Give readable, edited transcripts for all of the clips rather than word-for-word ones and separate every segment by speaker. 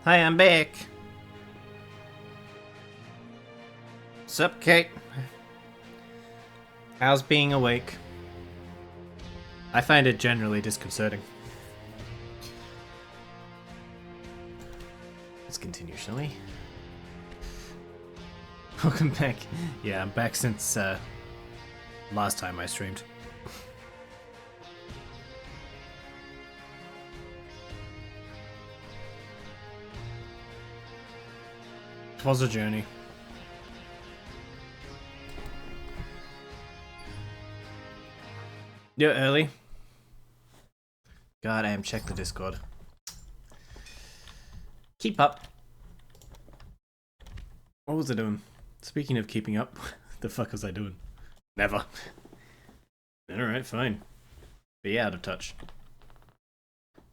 Speaker 1: Hi, I'm back. Sup, Kate? How's being awake? I find it generally disconcerting. Let's continue, shall we? Welcome back. Yeah, I'm back since last time I streamed. It was a journey. You're early. God damn, check the Discord. Keep up. What was I doing? Speaking of keeping up, what the fuck was I doing? Never. Alright, fine. Be out of touch.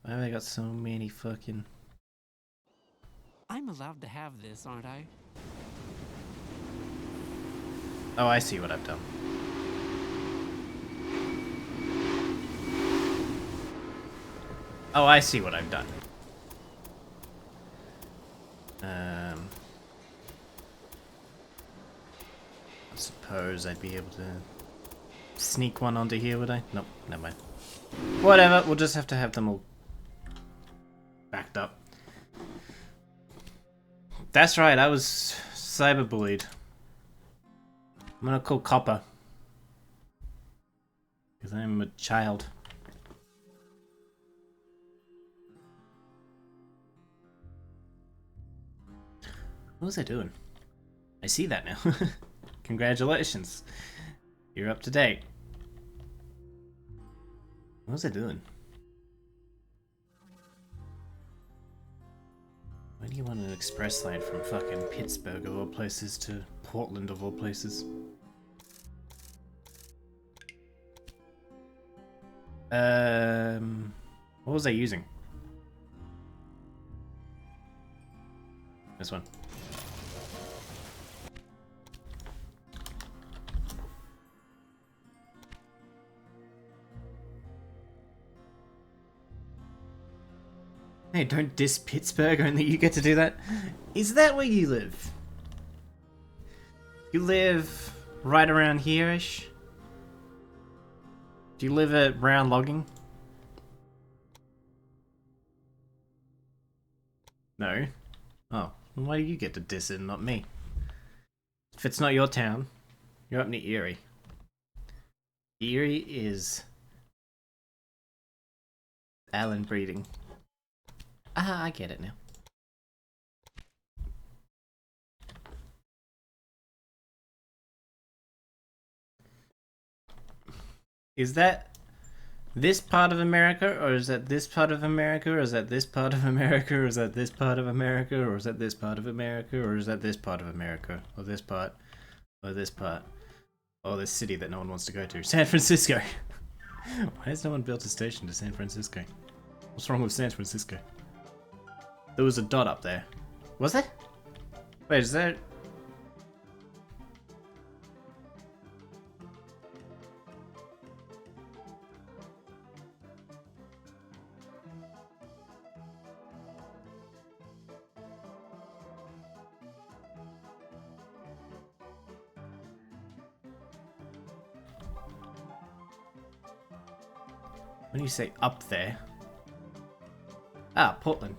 Speaker 1: Why have I got so many fucking...
Speaker 2: I'm allowed to have this, aren't I?
Speaker 1: Oh, I see what I've done. Oh, I see what I've done. I suppose I'd be able to sneak one onto here, would I? Nope, never mind. Whatever, we'll just have to have them all backed up. That's right, I was cyberbullied. I'm gonna call Copper. Because I'm a child. What was I doing? I see that now. Congratulations. You're up to date. What was I doing? Why do you want an express line from fucking Pittsburgh of all places to Portland of all places? What was I using? This one. Hey, don't diss Pittsburgh, only you get to do that. Is that where you live? You live right around here-ish? Do you live at Brown Logging? No. Oh, then why do you get to diss it and not me? If it's not your town, you're up near Erie. Erie is... Allen breeding. Ah, I get it now. Is that this part of America, or is that this part of America, or is that this part of America, or is that this part of America, or is that this part of America, or is that this part of America, or this part, or this part, or this city that no one wants to go to? San Francisco! Why has no one built a station to San Francisco? What's wrong with San Francisco? There was a dot up there. Was there? Wait, is that... When you say up there... Ah, Portland.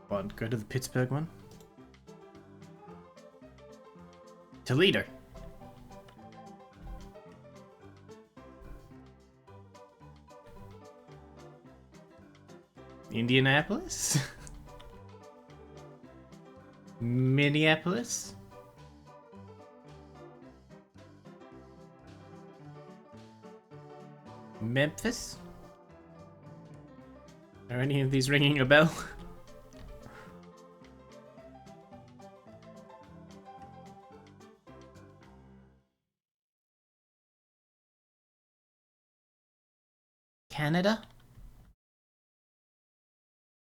Speaker 1: What, go to the Pittsburgh one? Toledo. Indianapolis? Minneapolis? Memphis? Are any of these ringing a bell? Canada?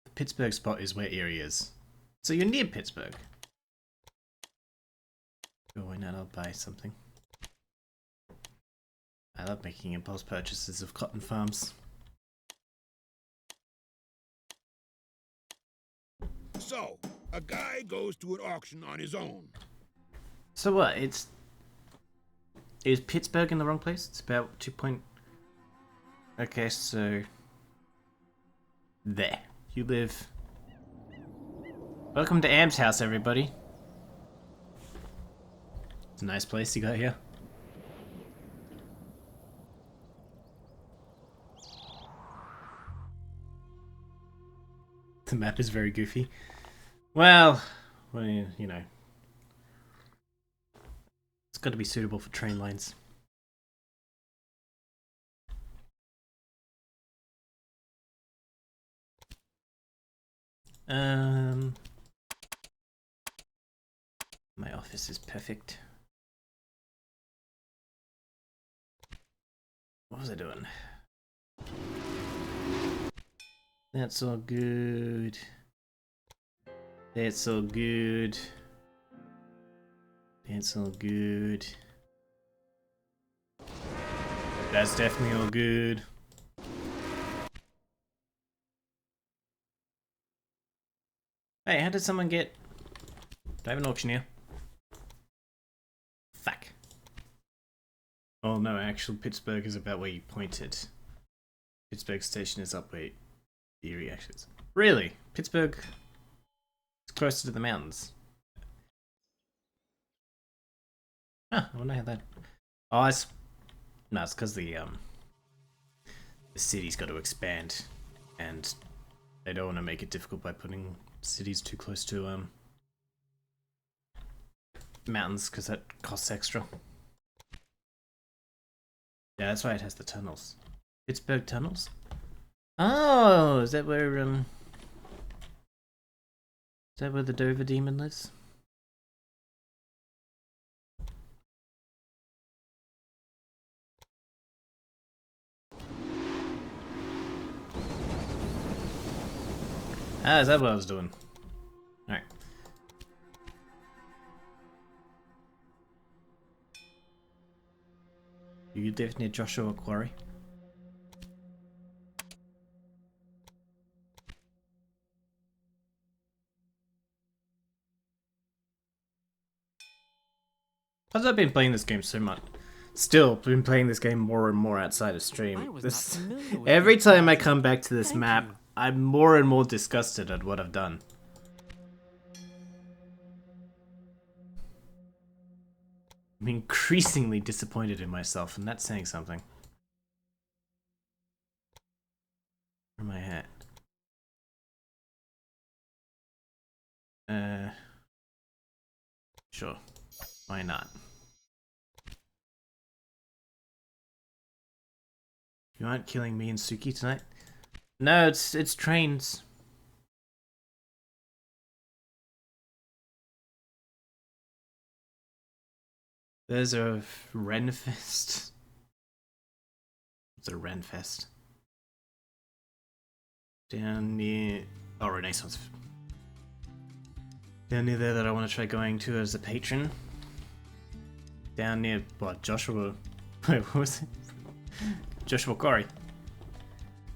Speaker 1: The Pittsburgh spot is where Erie is. So you're near Pittsburgh. Oh, why not? I'll buy something. I love making impulse purchases of cotton farms.
Speaker 3: So, a guy goes to an auction on his own.
Speaker 1: So what? Is Pittsburgh in the wrong place? It's about 2 point. Okay, so there you live. Welcome to Am's house, everybody. It's a nice place you got here. The map is very goofy. Well, you know, it's got to be suitable for train lines. My office is perfect. What was I doing? That's all good. That's all good. That's all good. That's definitely all good. Hey, how did someone get... Do I have an auctioneer? Fuck. Oh no, actual Pittsburgh is about where you pointed. Pittsburgh station is up where Erie actually is. Really? Pittsburgh is closer to the mountains. Huh, I wonder how that... Oh, it's... No, it's because the city's got to expand. And they don't want to make it difficult by putting cities too close to mountains, because that costs extra. Yeah, that's why it has the tunnels. Pittsburgh tunnels? Oh, is that where the Dover demon lives? Ah, is that what I was doing? Alright. You live near Joshua Quarry? Because I've been playing this game so much. Still, been playing this game more and more outside of stream. Every time I come back to this map, I'm more and more disgusted at what I've done. I'm increasingly disappointed in myself, and that's saying something. Where am I at? Sure. Why not? You aren't killing me and Suki tonight? No, it's trains. There's a Renfest. It's a Renfest. Down near... Oh, Renaissance. Down near there that I want to try going to as a patron. Down near, what, Joshua... Wait, what was it? Joshua Quarry.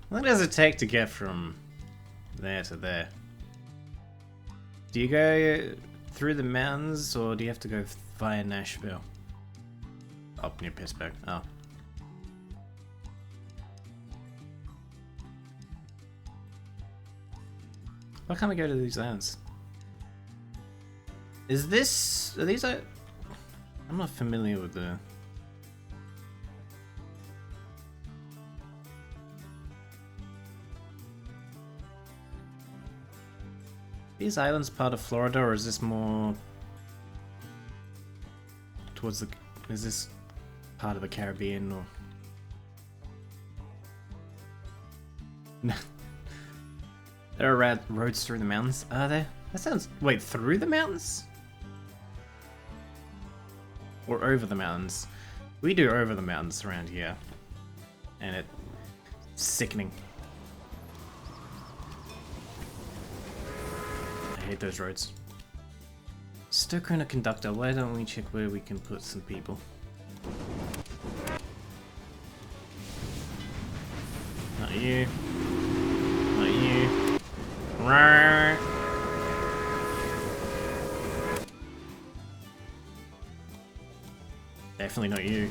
Speaker 1: What does it take to get from there to there? Do you go through the mountains, or do you have to go via Nashville? Up near Pittsburgh. Oh. Why can't we go to these islands? Is this... Are these... I'm not familiar with the... These islands part of Florida, or is this more... towards the... Is this part of the Caribbean, or... No. There are roads through the mountains, are there? That sounds... Wait, through the mountains? Or over the mountains? We do over the mountains around here. And it's sickening. I hate those roads. Stoker and a conductor, why don't we check where we can put some people? you. Not you. Rawr. Definitely not you.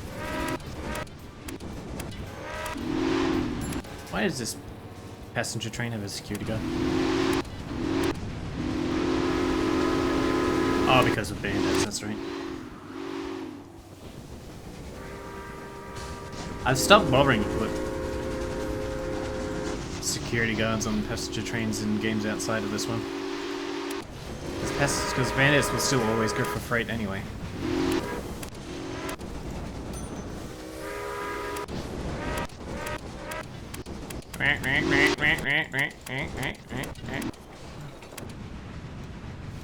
Speaker 1: Why does this passenger train have a security guard? Oh, because of bandits, that's right. I've stopped bothering to put security guards on passenger trains in games outside of this one. Because bandits will still always go for freight anyway.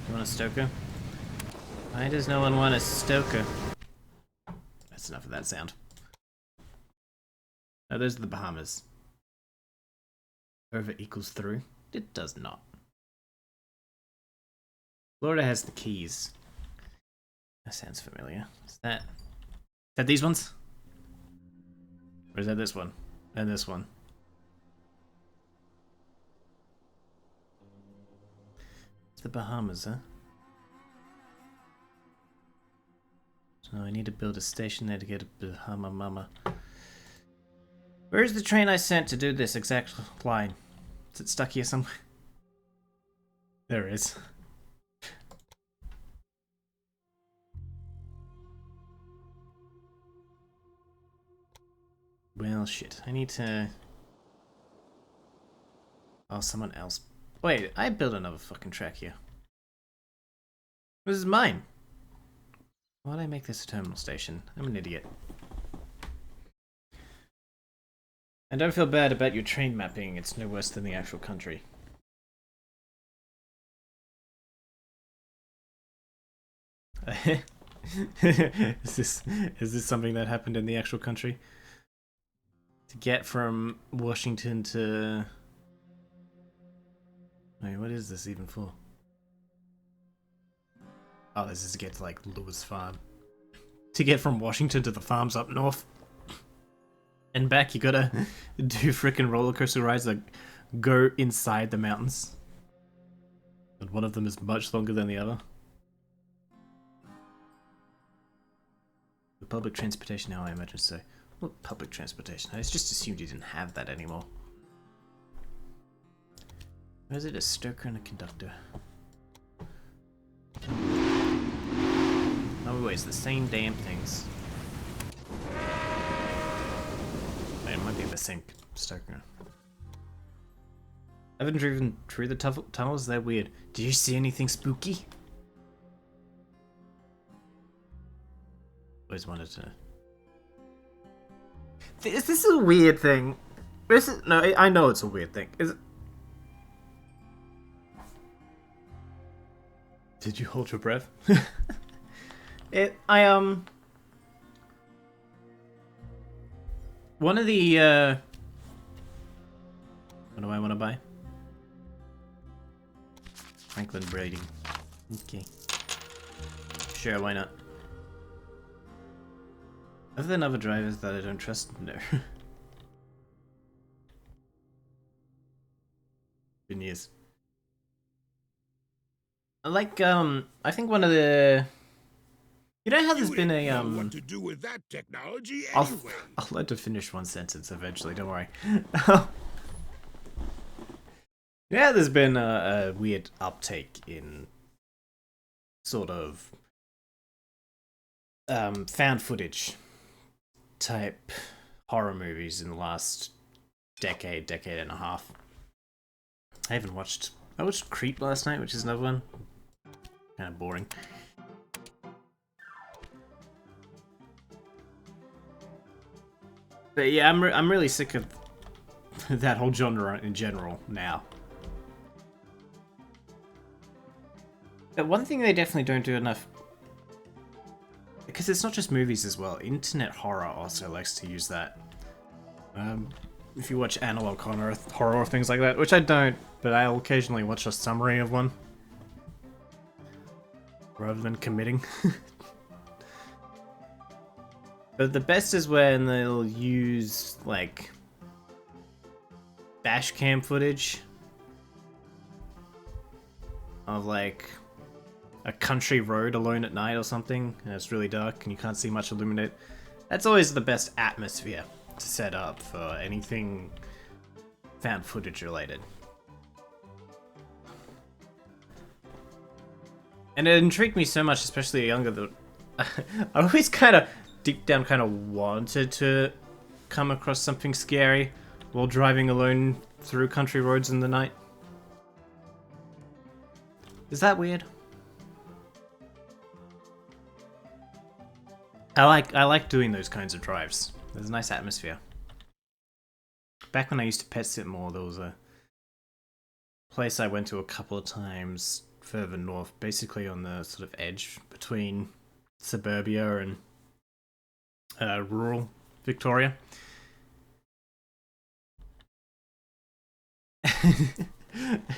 Speaker 1: You want a stoker? Why does no one want a stoker? That's enough of that sound. No, those are the Bahamas. Over equals through? It does not. Florida has the Keys. That sounds familiar. Is that these ones? Or is that this one? And this one? It's the Bahamas, huh? So I need to build a station there to get a Bahama Mama. Where's the train I sent to do this exact line? Is it stuck here somewhere? There it is. Well, shit. I need to... Oh, someone else. Wait, I built another fucking track here. This is mine. Why did I make this a terminal station? I'm an idiot. And don't feel bad about your train mapping, it's no worse than the actual country. Is this something that happened in the actual country? To get from Washington to... Wait, what is this even for? Oh, this is to get to, like, Lewis Farm. To get from Washington to the farms up north. And back, you gotta do frickin' roller coaster rides that go inside the mountains. And one of them is much longer than the other. The public transportation now, I imagine so. What public transportation? I just assumed you didn't have that anymore. Or is it a stoker and a conductor? Oh, wait, it's the same damn things. Wait, it might be the same stoker. I haven't driven through the tunnels, they're weird. Did you see anything spooky? Always wanted to... Is this a weird thing? No, I know it's a weird thing. Is it... Did you hold your breath? One of the, what do I want to buy? Franklin Braiding. Okay. Sure, why not? Other than other drivers that I don't trust, no. Been years. I like, I think one of the... You know how there's been a,
Speaker 3: what to do with that technology
Speaker 1: I'll
Speaker 3: anyway?
Speaker 1: learn to finish one sentence eventually, don't worry. Yeah, there's been a weird uptake in sort of found footage type horror movies in the last decade and a half. I watched Creep last night, which is another one. Kind of boring. But yeah, I'm really sick of that whole genre in general now. But one thing they definitely don't do enough, because it's not just movies as well, internet horror also likes to use that. If you watch analog horror or things like that, which I don't, but I'll occasionally watch a summary of one. Rather than committing. But the best is when they'll use, like, dash cam footage of like a country road alone at night or something, and it's really dark and you can't see much illuminate. That's always the best atmosphere to set up for anything found footage related. And it intrigued me so much, especially younger, that I always kind of, deep down, kind of wanted to come across something scary while driving alone through country roads in the night. Is that weird? I like doing those kinds of drives. There's a nice atmosphere. Back when I used to pet sit more, there was a place I went to a couple of times further north, basically on the sort of edge between suburbia and rural Victoria.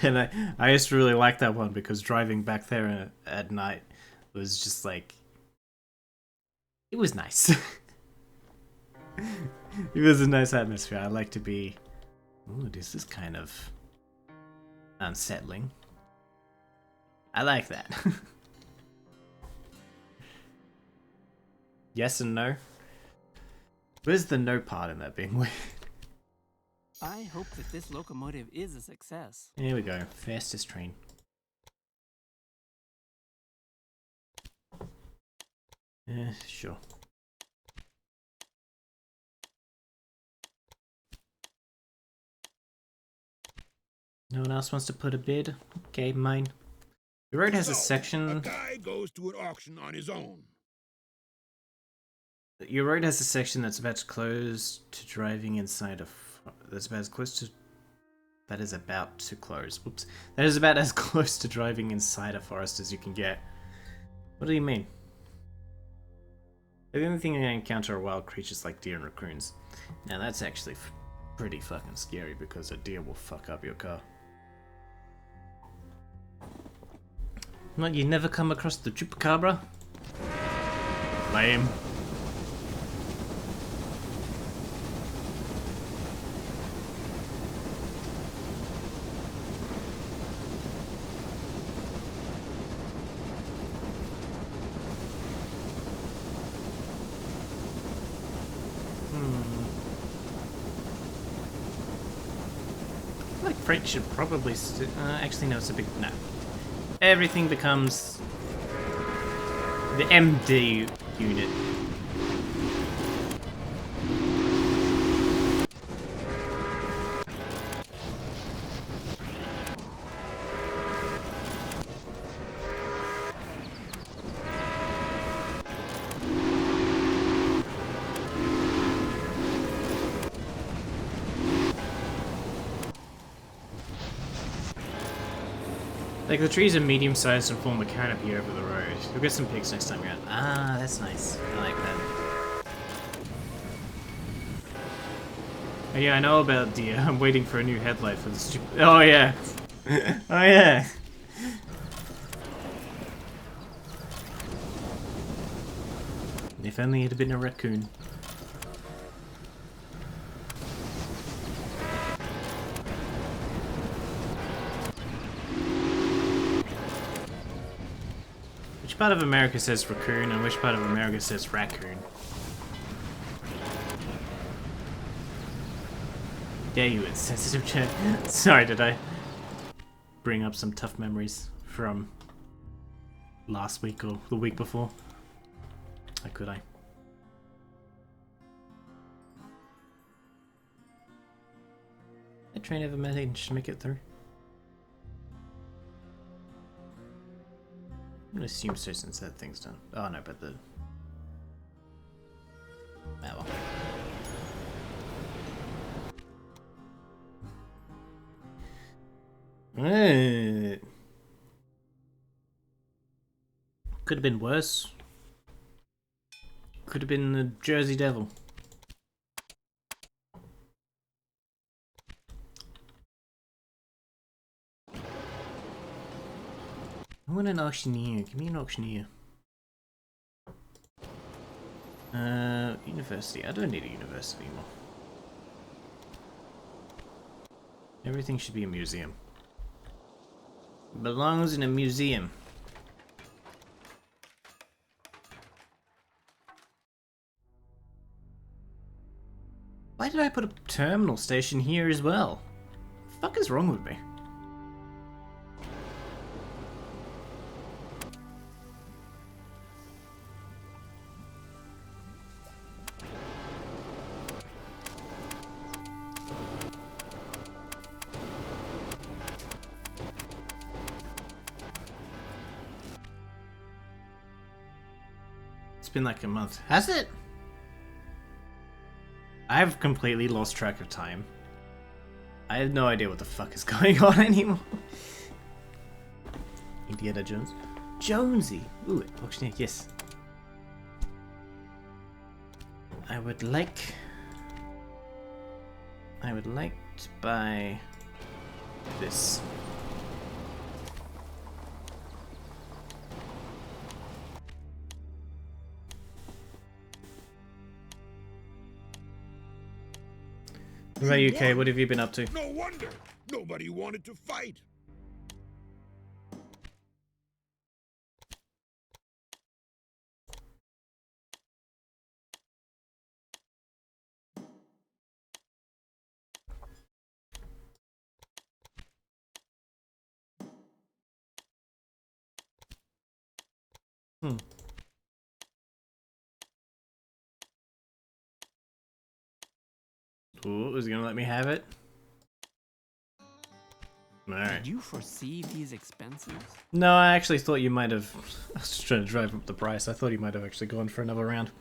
Speaker 1: And I used to really like that one because driving back there at night was just like, it was nice. It was a nice atmosphere. I like to be... Ooh, this is kind of unsettling. I like that. Yes and no? Where's the no part in that being weird?
Speaker 2: I hope that this locomotive is a success.
Speaker 1: Here we go. Fastest train. Yeah, sure. No one else wants to put a bid? Okay, mine. The road has a section...
Speaker 3: A guy goes to an auction on his own.
Speaker 1: Your road has a section that's about to close to driving inside a... That's about as close to... That is about to close. Whoops. That is about as close to driving inside a forest as you can get. What do you mean? The only thing I encounter are wild creatures like deer and raccoons. Now that's actually pretty fucking scary because a deer will fuck up your car. What, you never come across the chupacabra? Lame. Like freight should probably actually no, it's a big no. Everything becomes the MD unit. Like, the trees are medium-sized and form a canopy over the road. You'll get some pigs next time you're out. Ah, that's nice. I like that. Oh yeah, I know about deer. I'm waiting for a new headlight for the stupid... Oh yeah! Oh yeah! If only it had been a raccoon. Which part of America says raccoon and which part of America says raccoon? Yeah, you insensitive chat. Sorry, did I bring up some tough memories from last week or the week before? How could I? That train ever managed to make it through? I'm gonna assume so since that thing's done. Oh no, but the... Ah well. Could have been worse. Could have been the Jersey Devil. I want an auctioneer. Give me an auctioneer. University. I don't need a university anymore. Everything should be a museum. Belongs in a museum. Why did I put a terminal station here as well? What the fuck is wrong with me? It's been like a month. Has it? I've completely lost track of time. I have no idea what the fuck is going on anymore. Indiana Jones. Jonesy! Ooh, auctioneer, yes. I would like to buy this. What about you, Kay? What have you been up to?
Speaker 3: No wonder. Nobody wanted to fight.
Speaker 1: Hmm. Ooh, is he gonna let me have it? Alright.
Speaker 2: Did you foresee these expenses?
Speaker 1: No, I actually thought you might have... I was just trying to drive up the price. I thought you might have actually gone for another round.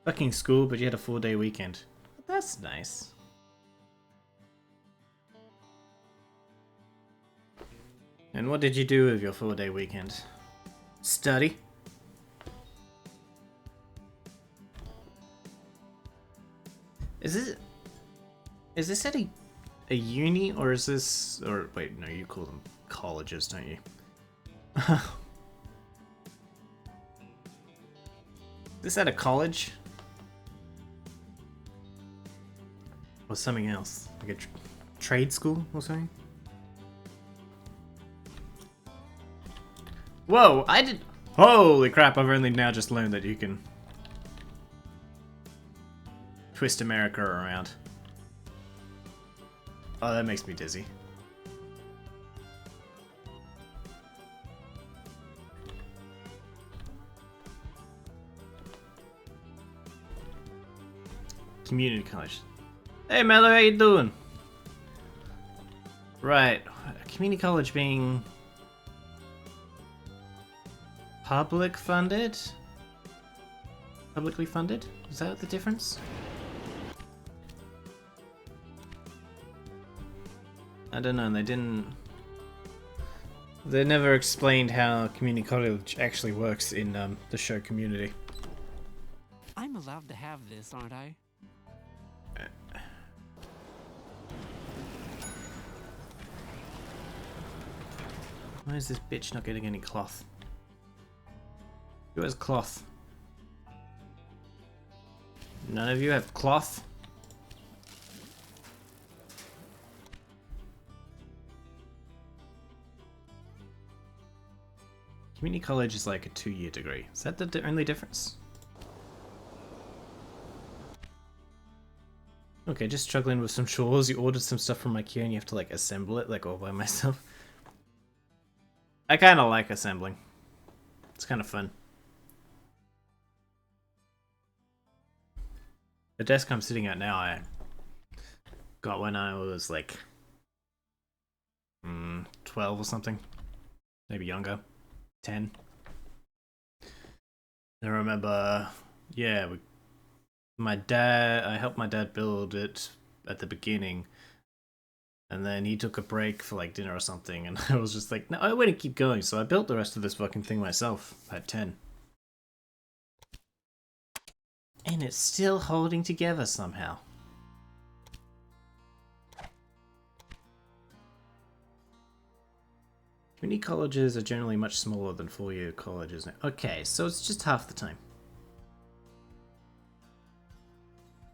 Speaker 1: Fucking school, but you had a 4-day weekend. That's nice. And what did you do with your 4-day weekend? Study? Is this at a uni, or is this... Or, wait, no, you call them colleges, don't you? Is this at a college? Or something else? Like a trade school or something? Whoa, I did... Holy crap, I've only now just learned that you can... twist America around. Oh, that makes me dizzy. Community college. Hey Mello, how you doing? Right, community college being publicly funded? Is that the difference? I don't know, they never explained how community college actually works in the show Community.
Speaker 2: I'm allowed to have this, aren't I?
Speaker 1: Why is this bitch not getting any cloth? Who has cloth? None of you have cloth? Community college is like a 2-year degree. Is that the only difference? Okay, just struggling with some chores. You ordered some stuff from IKEA and you have to like assemble it like all by myself. I kind of like assembling. It's kind of fun. The desk I'm sitting at now, I got when I was like 12 or something. Maybe younger. 10. I remember, yeah, I helped my dad build it at the beginning. And then he took a break for like dinner or something, and I was just like, no, I want to keep going, so I built the rest of this fucking thing myself at 10. And it's still holding together somehow. Community colleges are generally much smaller than 4-year colleges. Okay, so it's just half the time.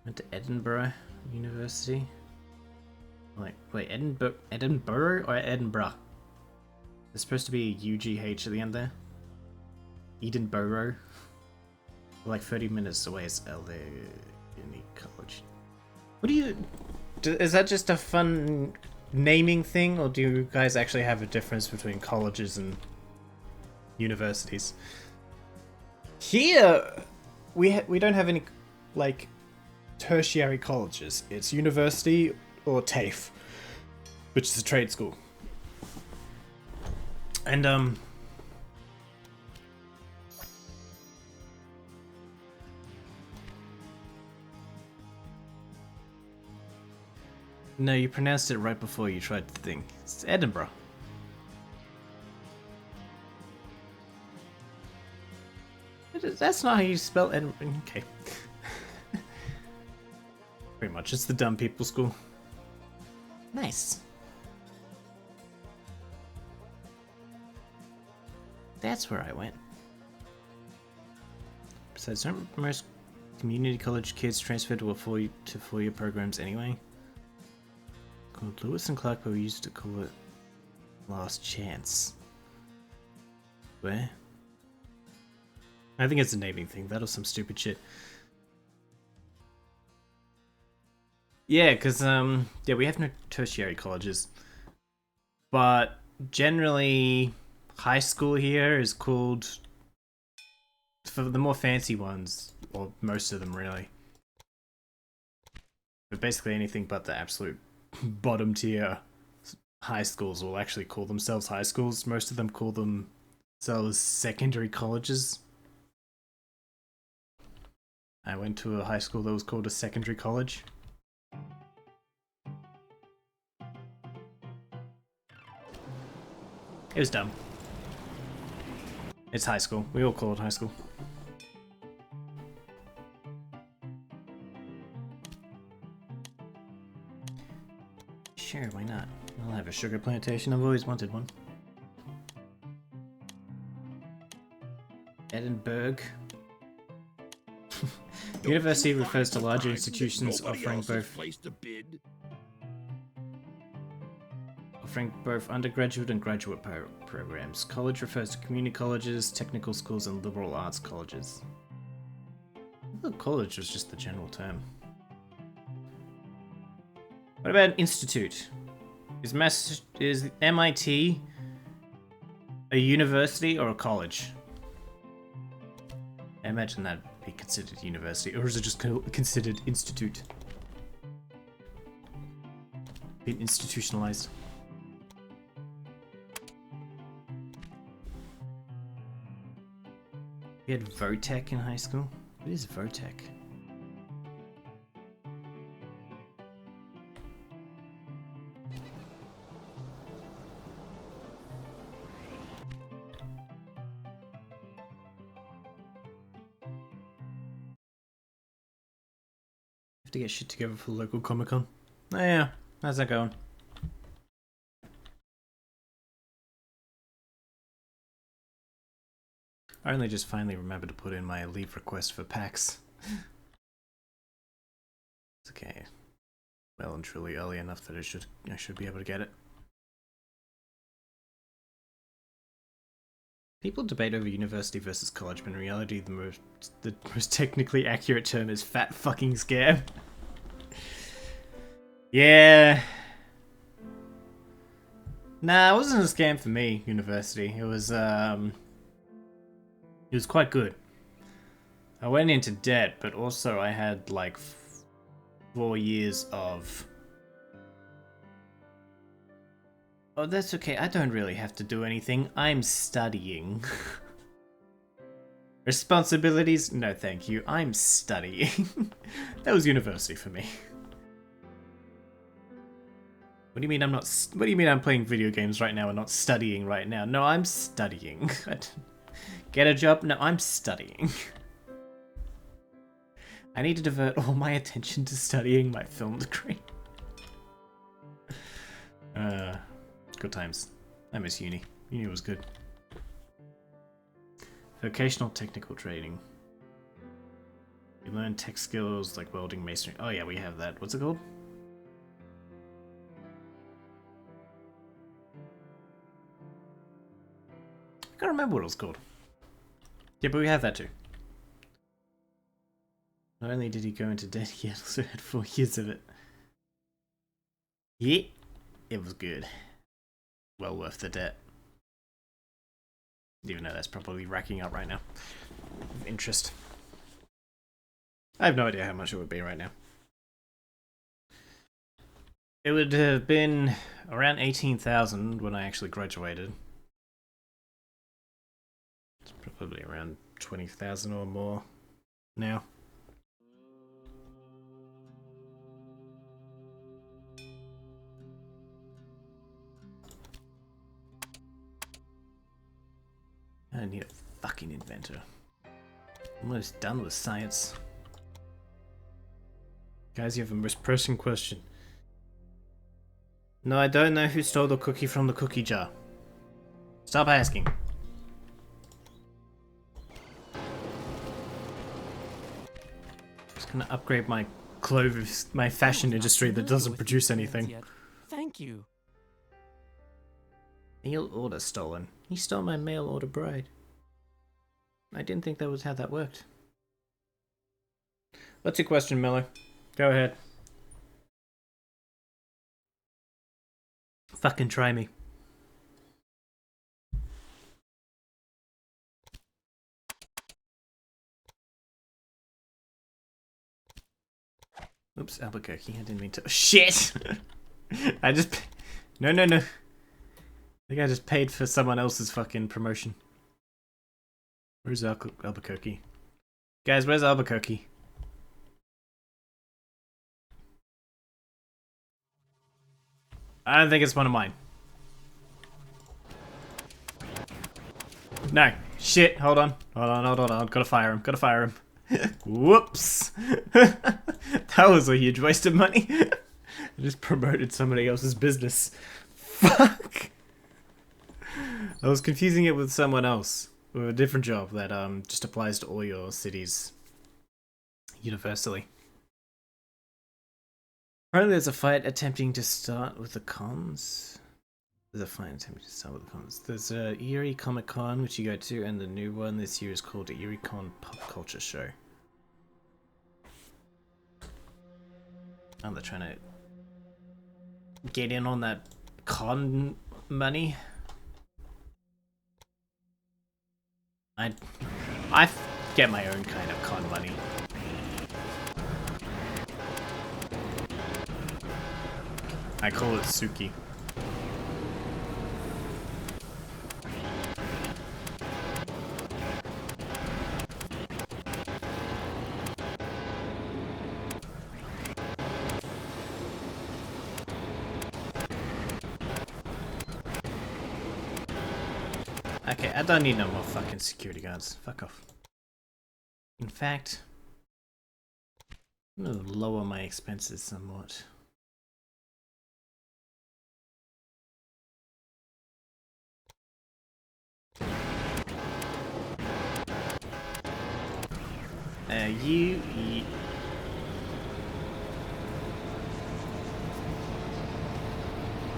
Speaker 1: Went to Edinburgh University. Like, wait, Edinburgh or Edinburgh? There's supposed to be a UGH at the end there. Edinburgh. Like 30 minutes away is LA College. What do you... Is that just a fun naming thing, or do you guys actually have a difference between colleges and universities? Here, we don't have any, like, tertiary colleges. It's university or TAFE, which is a trade school. And, no, you pronounced it right before you tried to think. It's Edinburgh. That's not how you spell Edinburgh. Okay. Pretty much, it's the dumb people school. Nice. That's where I went. Besides, aren't most community college kids transferred to four-year programs anyway? Called Lewis and Clark, but we used to call it Last Chance. Where? I think it's a naming thing. That was some stupid shit. Yeah, because, yeah, we have no tertiary colleges. But generally, high school here is called, for the more fancy ones, or most of them really. But basically anything but the absolute bottom tier high schools will actually call themselves high schools. Most of them call themselves secondary colleges. I went to a high school that was called a secondary college. It was dumb. It's high school. We all call it high school. Sure, why not? I'll have a sugar plantation. I've always wanted one. Edinburgh. University refers to larger institutions offering both undergraduate and graduate programs. College refers to community colleges, technical schools, and liberal arts colleges. I thought college was just the general term. What about an institute? Is MIT a university or a college? I imagine that'd be considered university, or is it just considered institute? Been institutionalized. We had Votech in high school. What is Votech? Have to get shit together for the local Comic-Con. Oh yeah, how's that going? I only just finally remembered to put in my leave request for PAX. It's okay. Well and truly early enough that I should be able to get it. People debate over university versus college, but in reality the most technically accurate term is fat fucking scam. Yeah. Nah, it wasn't a scam for me, university. It was quite good. I went into debt, but also I had like 4 years of... Oh, that's okay. I don't really have to do anything. I'm studying. Responsibilities? No, thank you. I'm studying. That was university for me. What do you mean I'm not... What do you mean I'm playing video games right now and not studying right now? No, I'm studying. Get a job? No, I'm studying. I need to divert all my attention to studying my film degree. Good times. I miss uni. Uni was good. Vocational technical training. You learn tech skills like welding, masonry. Oh yeah, we have that. What's it called? I can't remember what it was called. Yeah, but we have that too. Not only did he go into debt, he also had 4 years of it. Yeah, it was good. Well worth the debt. Even though that's probably racking up right now. Interest. I have no idea how much it would be right now. It would have been around 18,000 when I actually graduated. It's probably around 20,000 or more now. I need a fucking inventor. Almost done with science. Guys, you have a most pressing question. No, I don't know who stole the cookie from the cookie jar. Stop asking. Just gonna upgrade my clothes, my fashion industry that doesn't produce anything.
Speaker 2: Thank you.
Speaker 1: Mail order stolen. He stole my mail order bride. I didn't think that was how that worked. What's your question, Miller? Go ahead. Fucking try me. Oops, Albuquerque. I didn't mean to. Shit! I just. No. I think I just paid for someone else's fucking promotion. Where's Albuquerque? Guys, where's Albuquerque? I don't think it's one of mine. No. Shit, hold on. Gotta fire him. Whoops. That was a huge waste of money. I just promoted somebody else's business. Fuck. I was confusing it with someone else. With a different job that just applies to all your cities universally. Apparently there's a fight attempting to start with the cons. There's a Erie Comic Con which you go to, and the new one this year is called the Erie Con Pop Culture Show. Oh, they're trying to get in on that con money. I get my own kind of con money. I call it Suki. Okay, I don't need no more fucking security guards. Fuck off. In fact, I'm gonna lower my expenses somewhat.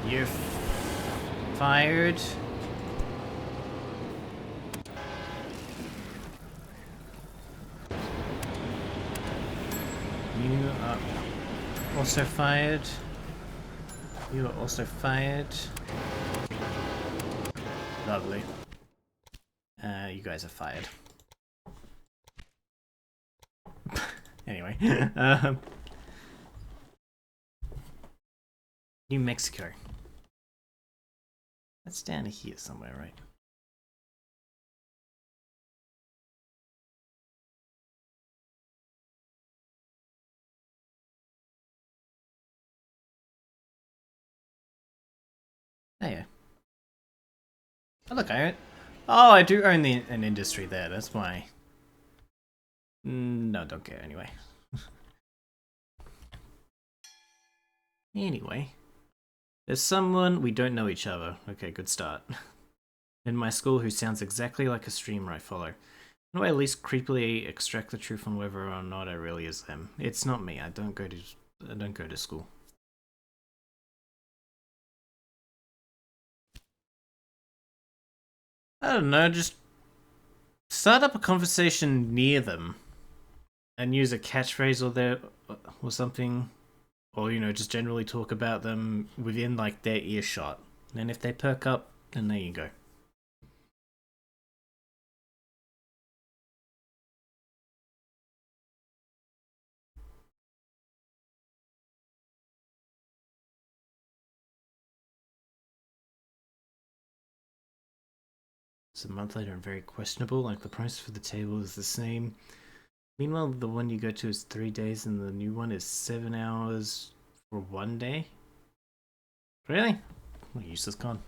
Speaker 1: You're fired. You are also fired. You are also fired. Lovely. You guys are fired. Anyway, New Mexico. That's down here somewhere, right? Oh yeah. Oh look, I do own an industry there. That's why. No, don't care anyway. Anyway, there's someone we don't know each other. Okay, good start. In my school, who sounds exactly like a streamer I follow. How do I at least creepily extract the truth on whether or not I really is them? It's not me. I don't go to school. I don't know, just start up a conversation near them and use a catchphrase or something, or just generally talk about them within like their earshot. And if they perk up, then there you go. It's a month later and very questionable. Like the price for the table is the same. Meanwhile, the one you go to is 3 days, and the new one is 7 hours for 1 day. Really? What a useless con.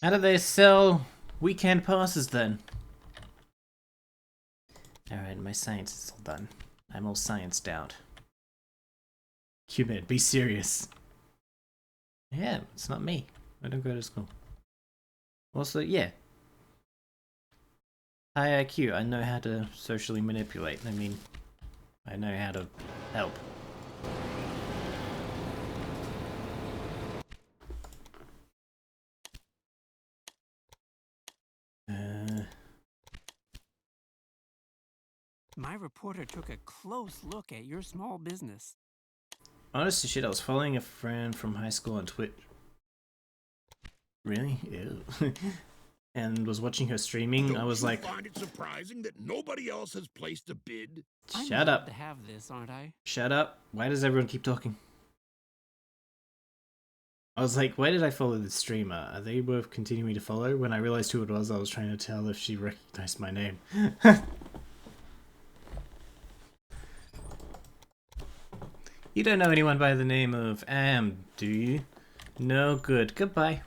Speaker 1: How do they sell weekend passes then? Alright, my science is all done. I'm all scienced out. Cupid, be serious. Yeah, it's not me. I don't go to school. Also, yeah. High IQ, I know how to socially manipulate. I mean, I know how to help.
Speaker 2: My reporter took a close look at your small business.
Speaker 1: Honest to shit, I was following a friend from high school on Twitch. Really? Ew. And was watching her streaming. I was like,
Speaker 3: find it surprising that nobody else has placed a bid?
Speaker 1: shut up.
Speaker 2: To have this, aren't I?
Speaker 1: Shut up. Why does everyone keep talking? I was like, why did I follow this streamer? Are they worth continuing to follow? When I realized who it was, I was trying to tell if she recognized my name. You don't know anyone by the name of Am, do you? No good. Goodbye.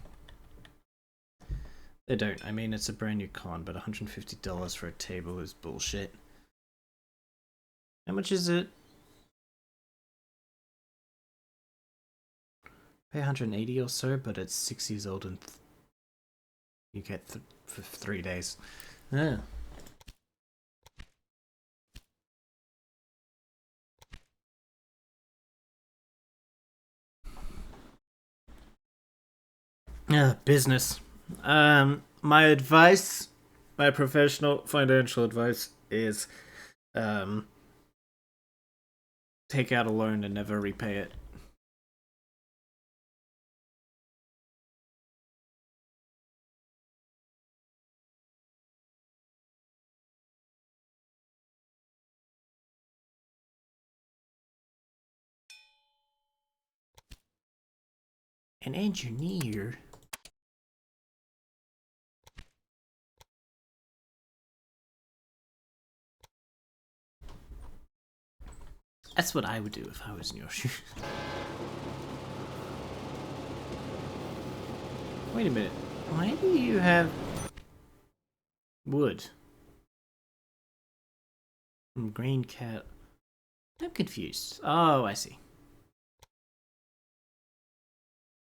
Speaker 1: They don't. I mean, it's a brand new con, but $150 for a table is bullshit. How much is it? Pay 180 or so, but it's 6 years old and you get for 3 days. Yeah. Business. My advice, my professional financial advice is, take out a loan and never repay it. An engineer? That's what I would do if I was in your shoes. Wait a minute. Why do you have wood? From green cat. I'm confused. Oh, I see.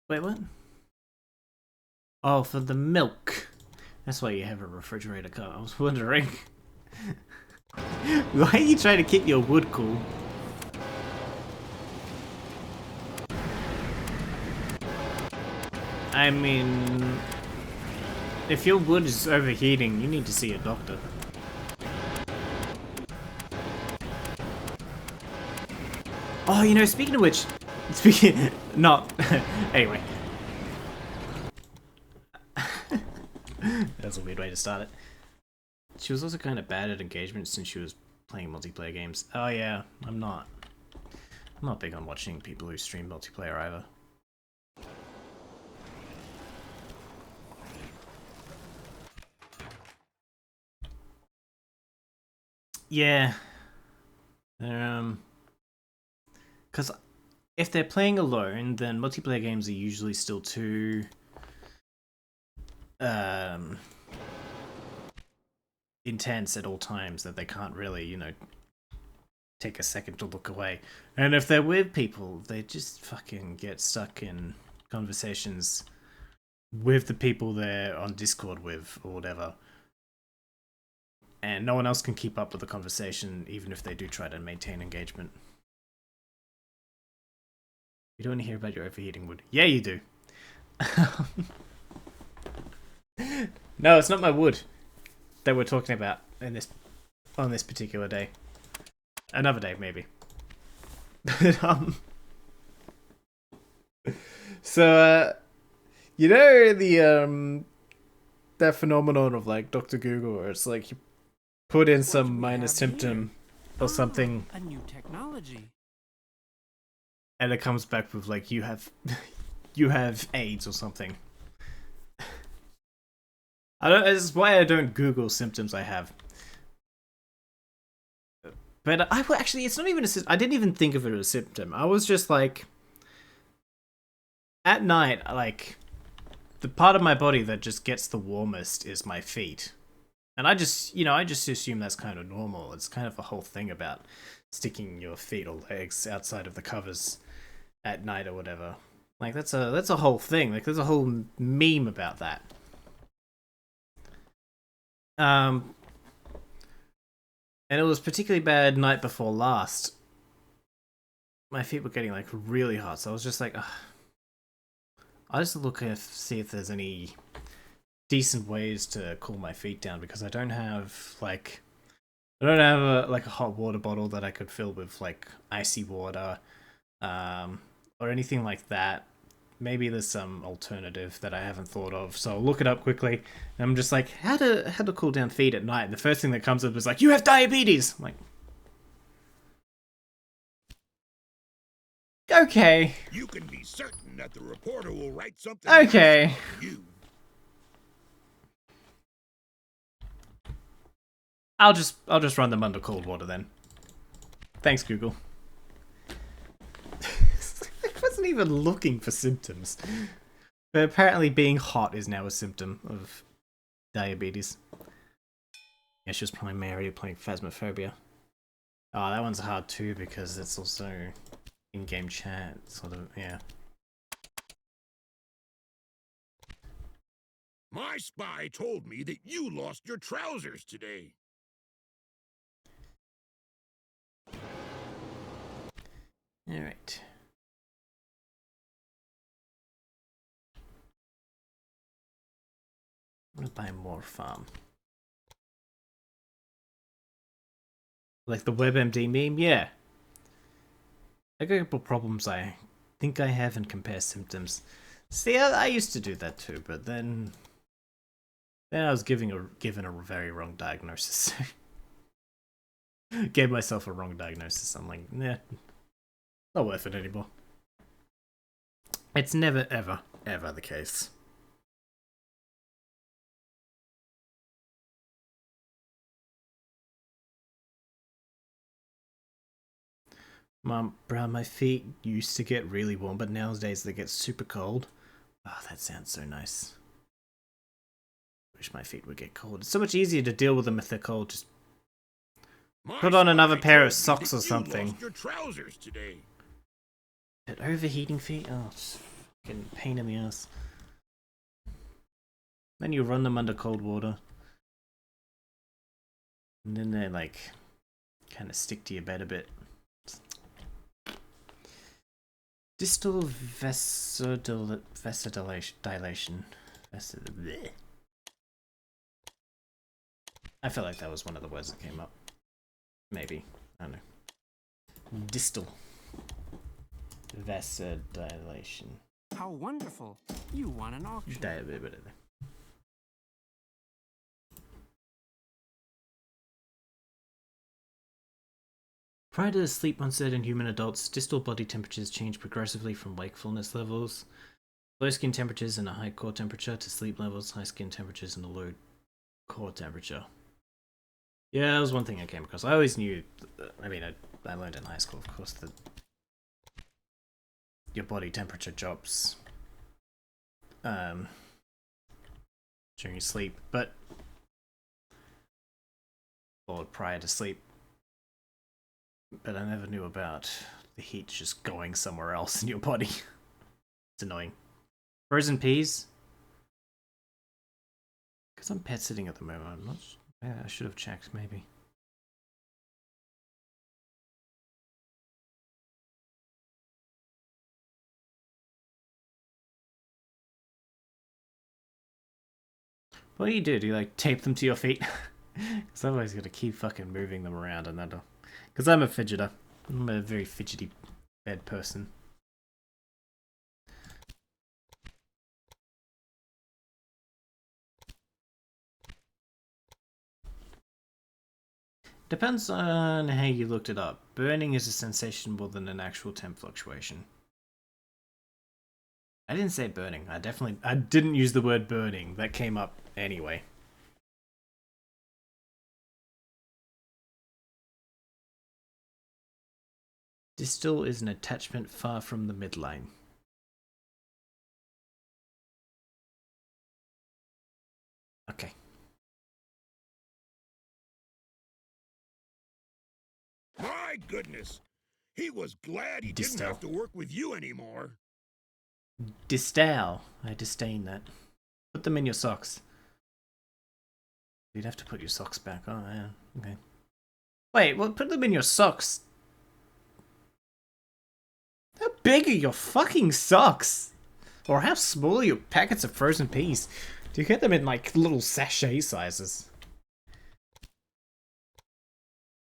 Speaker 1: Wait, what? Oh, for the milk. That's why you have a refrigerator car. I was wondering. Why are you trying to keep your wood cool? I mean, if your wood is overheating, you need to see a doctor. Oh, speaking of which, not, anyway. That's a weird way to start it. She was also kind of bad at engagement since she was playing multiplayer games. Oh yeah, I'm not big on watching people who stream multiplayer either. Yeah. Because if they're playing alone, then multiplayer games are usually still too intense at all times that they can't really, take a second to look away. And if they're with people, they just fucking get stuck in conversations with the people they're on Discord with or whatever. And no one else can keep up with the conversation, even if they do try to maintain engagement. You don't want to hear about your overheating wood. Yeah, you do. No, it's not my wood that we're talking about in this on this particular day. Another day, maybe. So, you know the that phenomenon of like Dr. Google, where it's like you put in
Speaker 2: What do
Speaker 1: some
Speaker 2: we
Speaker 1: minor
Speaker 2: have
Speaker 1: symptom
Speaker 2: here?
Speaker 1: or something,
Speaker 2: A new technology.
Speaker 1: and it comes back with like you have you have AIDS or something. I don't. It's why I don't Google symptoms I have. But I actually, it's not even a. I didn't even think of it as a symptom. I was just like, at night, like the part of my body that just gets the warmest is my feet. And I just, I just assume that's kind of normal. It's kind of a whole thing about sticking your feet or legs outside of the covers at night or whatever. Like that's a whole thing. Like there's a whole meme about that. Um, and it was particularly bad night before last. My feet were getting like really hot, so I was just like, ugh. I'll just look and see if there's any decent ways to cool my feet down because I don't have a hot water bottle that I could fill with like icy water, or anything like that. Maybe there's some alternative that I haven't thought of, so I'll look it up quickly. And I'm just like, how to cool down feet at night. And the first thing that comes up is like, you have diabetes. I'm like, okay,
Speaker 3: You can be certain that the reporter will write something
Speaker 1: okay.
Speaker 3: nice about you.
Speaker 1: I'll just run them under cold water then. Thanks, Google. I wasn't even looking for symptoms. But apparently being hot is now a symptom of diabetes. Yeah, she was primarily playing Phasmophobia. Oh, that one's hard too because it's also in-game chat, sort of, yeah.
Speaker 3: My spy told me that you lost your trousers today.
Speaker 1: Alright. I'm gonna buy more farm. Like the WebMD meme? Yeah. I got a couple problems I think I have and compare symptoms. See, I used to do that too, but then I was given a very wrong diagnosis. Gave myself a wrong diagnosis. I'm like, nah, not worth it anymore. It's never, ever, ever the case. Mom, bro, my feet used to get really warm, but nowadays they get super cold. Oh, that sounds so nice. Wish my feet would get cold. It's so much easier to deal with them if they're cold. Just put on another pair of socks or something.
Speaker 3: You lost your trousers today.
Speaker 1: But overheating feet? Oh, it's fucking pain in the ass. Then you run them under cold water. And then they like kind of stick to your bed a bit. Distal vasodilation. Bleh. I feel like that was one of the words that came up. Maybe. I don't know. Distal vasodilation.
Speaker 2: How wonderful. You won an auction.
Speaker 1: Prior to sleep onset in human adults, distal body temperatures change progressively from wakefulness levels, low skin temperatures and a high core temperature, to sleep levels, high skin temperatures and a low core temperature. Yeah, that was one thing I came across. I always knew, I mean, I learned in high school, of course, that your body temperature drops during sleep, or prior to sleep. But I never knew about the heat just going somewhere else in your body. It's annoying. Frozen peas? Because I'm pet sitting at the moment. I'm not. Yeah, I should have checked, maybe. What do? Do you like tape them to your feet? Because otherwise you gotta keep fucking moving them around and that'll... Because I'm a fidgeter. I'm a very fidgety bed person. Depends on how you looked it up. Burning is a sensation more than an actual temp fluctuation. I didn't say burning. I didn't use the word burning. That came up anyway. Distal is an attachment far from the midline. Okay.
Speaker 3: My goodness. He was glad he didn't
Speaker 1: Distal.
Speaker 3: have to work with you anymore.
Speaker 1: Distal. I disdain that. Put them in your socks. You'd have to put your socks back. Oh, yeah. Okay. Wait, well, put them in your socks. How big are your fucking socks? Or how small are your packets of frozen peas? Do you get them in, like, little sachet sizes?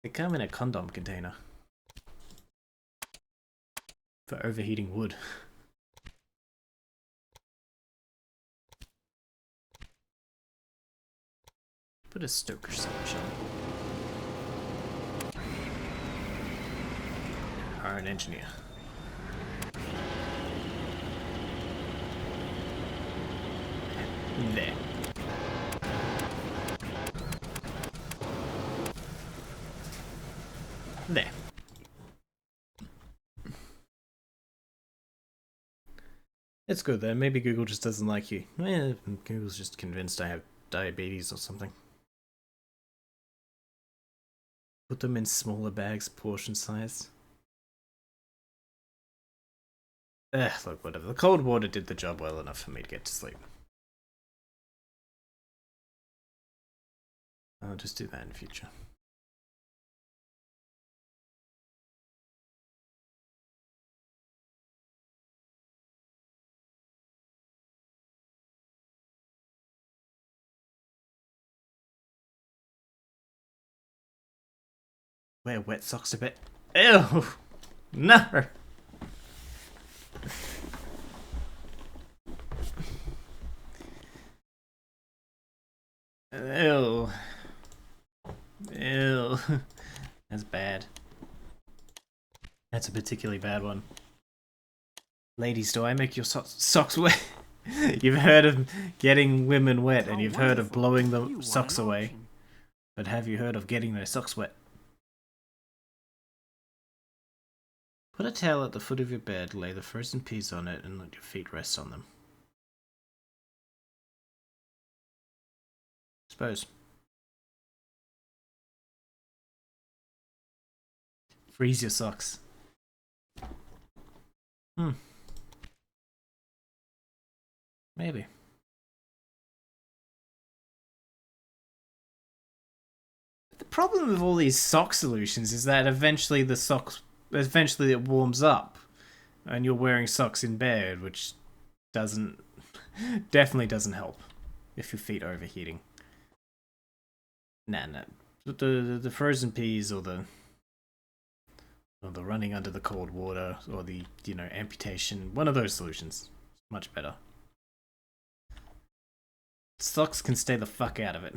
Speaker 1: They come in a condom container. For overheating wood. Put a stoker sandwich on. Are an engineer. There. There. It's good then. Maybe Google just doesn't like you. Eh, Google's just convinced I have diabetes or something. Put them in smaller bags, portion size. Look, whatever. The cold water did the job well enough for me to get to sleep. I'll just do that in future. Wear wet socks a bit. Ew! No! Ew. Ew. That's bad. That's a particularly bad one. Ladies, do I make your socks wet? You've heard of getting women wet, and you've heard of blowing the socks away. But have you heard of getting their socks wet? Put a towel at the foot of your bed, lay the frozen peas on it, and let your feet rest on them. Suppose. Freeze your socks. Maybe. The problem with all these sock solutions is that eventually it warms up, and you're wearing socks in bed, which definitely doesn't help if your feet are overheating. Nah. The frozen peas or the running under the cold water or the amputation, one of those solutions, much better. Socks can stay the fuck out of it.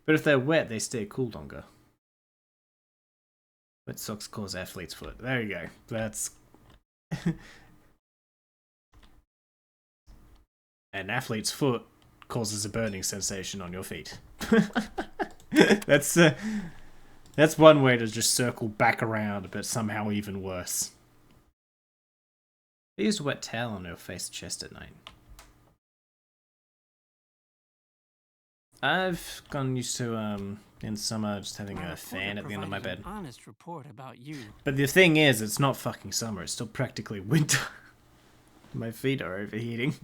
Speaker 1: But if they're wet, they stay cool longer. Wet socks cause athlete's foot. There you go. That's... An athlete's foot causes a burning sensation on your feet. That's one way to just circle back around, but somehow even worse. I used a wet towel on your face, chest at night. I've gotten used to, in summer, just having a fan at the end of my bed.
Speaker 2: Honest report about you.
Speaker 1: But the thing is, it's not fucking summer. It's still practically winter. My feet are overheating.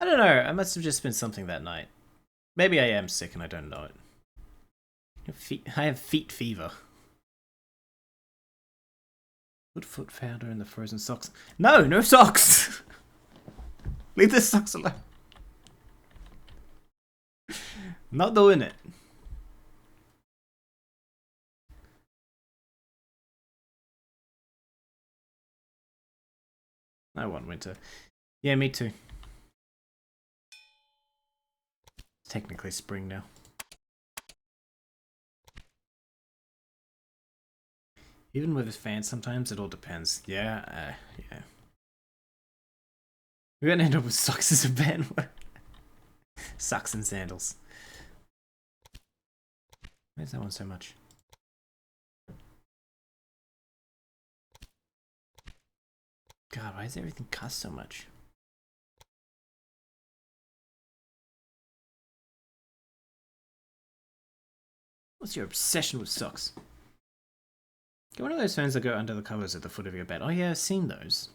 Speaker 1: I don't know. I must have just been something that night. Maybe I am sick and I don't know it. I have feet fever. Put foot powder in the frozen socks. No socks! Leave the socks alone. Not doing it. I want winter. Yeah, me too. It's technically spring now. Even with a fan, sometimes it all depends. Yeah, yeah. We're gonna end up with socks as a band. Socks and sandals. Where's that one so much? God, why does everything cost so much? What's your obsession with socks? Get one of those fans that go under the covers at the foot of your bed. Oh yeah, I've seen those.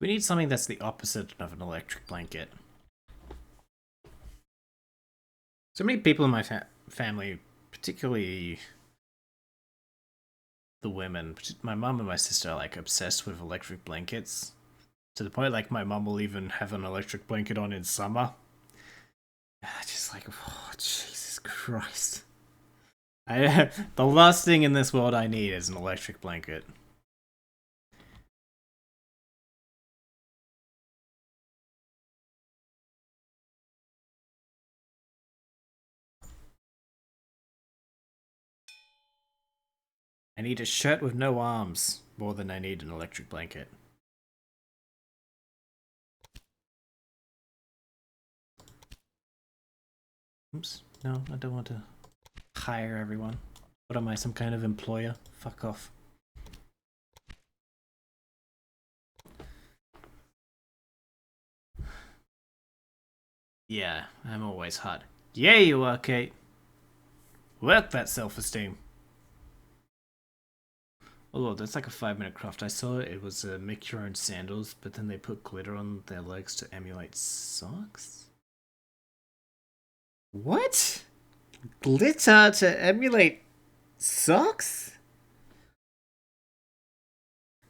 Speaker 1: We need something that's the opposite of an electric blanket. So many people in my family, particularly the women, my mum and my sister, are like obsessed with electric blankets. To the point like my mum will even have an electric blanket on in summer. Just like, oh, Jesus Christ. The last thing in this world I need is an electric blanket. I need a shirt with no arms more than I need an electric blanket. Oops. No, I don't want to hire everyone. What am I, some kind of employer? Fuck off. Yeah, I'm always hot. Yeah, you are, Kate. Work that self-esteem. Oh lord, that's like a 5-minute craft. I saw it was make your own sandals, but then they put glitter on their legs to emulate socks? What? Glitter to emulate socks?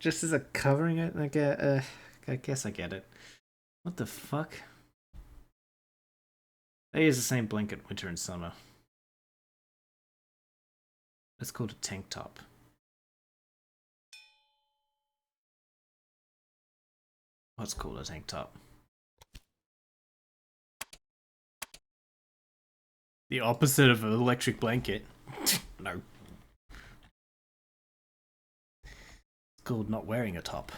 Speaker 1: Just as a covering it? Like I guess I get it. What the fuck? They use the same blanket winter and summer. It's called a tank top. What's called a tank top? The opposite of an electric blanket. No. It's called not wearing a top.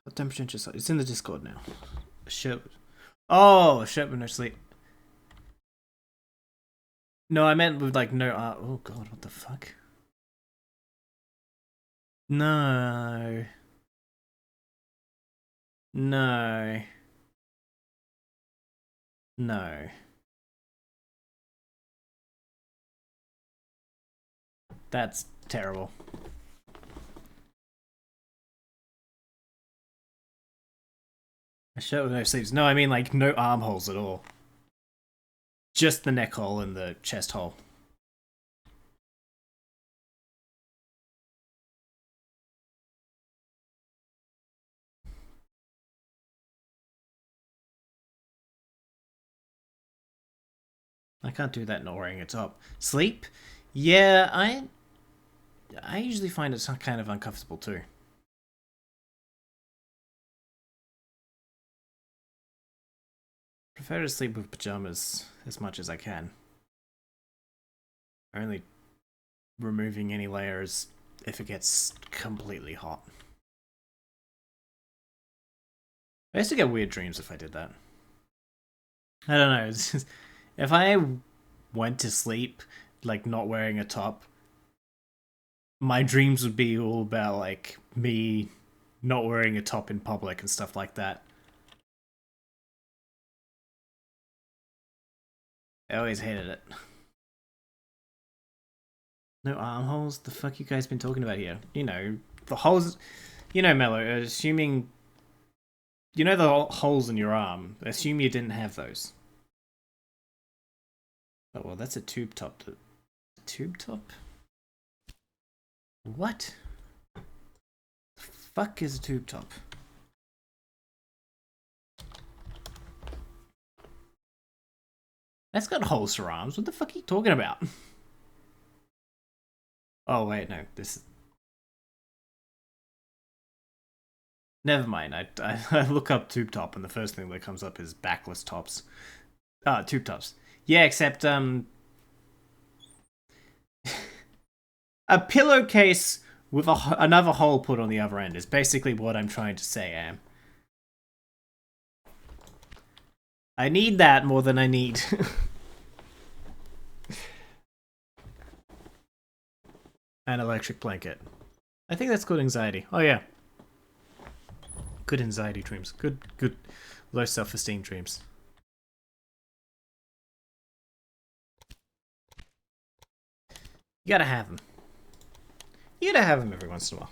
Speaker 1: What temperature just it's in the Discord now. Shirt. Oh, shirt with no sleep. No, I meant with like no art. Oh god, what the fuck? No. No. No. That's terrible. A shirt with no sleeves. No, I mean like no armholes at all. Just the neck hole and the chest hole. I can't do that not wearing a top. Sleep? Yeah, I usually find it kind of uncomfortable too. Prefer to sleep with pajamas as much as I can. Only removing any layers if it gets completely hot. I used to get weird dreams if I did that. I don't know. It's just, if I went to sleep like not wearing a top, my dreams would be all about like me not wearing a top in public and stuff like that. I always hated it. No armholes? The fuck you guys been talking about here? You know, the holes. You know, Mello, assuming. You know the holes in your arm. Assume you didn't have those. Oh, well, that's a tube top. Tube top? What? The fuck is a tube top? That's got holes for arms. What the fuck are you talking about? Oh, wait, no. This is... Never mind. I look up tube top and the first thing that comes up is backless tops. Tube tops. Yeah, except, a pillowcase with another hole put on the other end is basically what I'm trying to say, Am. I need that more than I need. An electric blanket. I think that's good anxiety. Oh yeah. Good anxiety dreams. Good low self-esteem dreams. You gotta have them. You gotta have them every once in a while.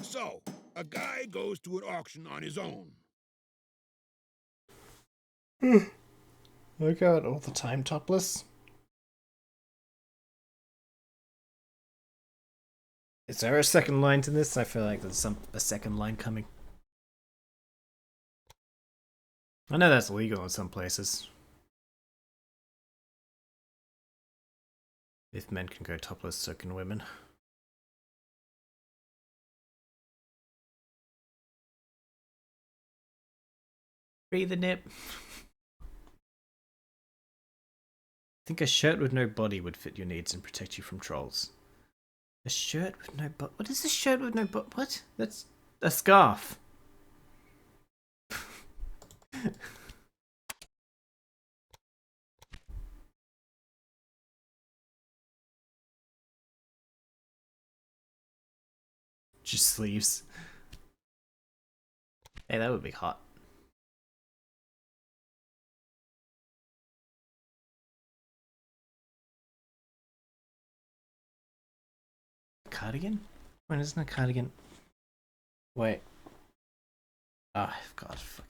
Speaker 3: So, a guy goes to an auction on his own.
Speaker 1: I got all the time topless. Is there a second line to this? I feel like there's a second line coming. I know that's legal in some places. If men can go topless, so can women. Free the nip. I think a shirt with no body would fit your needs and protect you from trolls. A shirt with no body? What is a shirt with no body? What? That's a scarf. Just sleeves. Hey, that would be hot. Cardigan? When isn't a cardigan? Wait. Oh, God, fucking.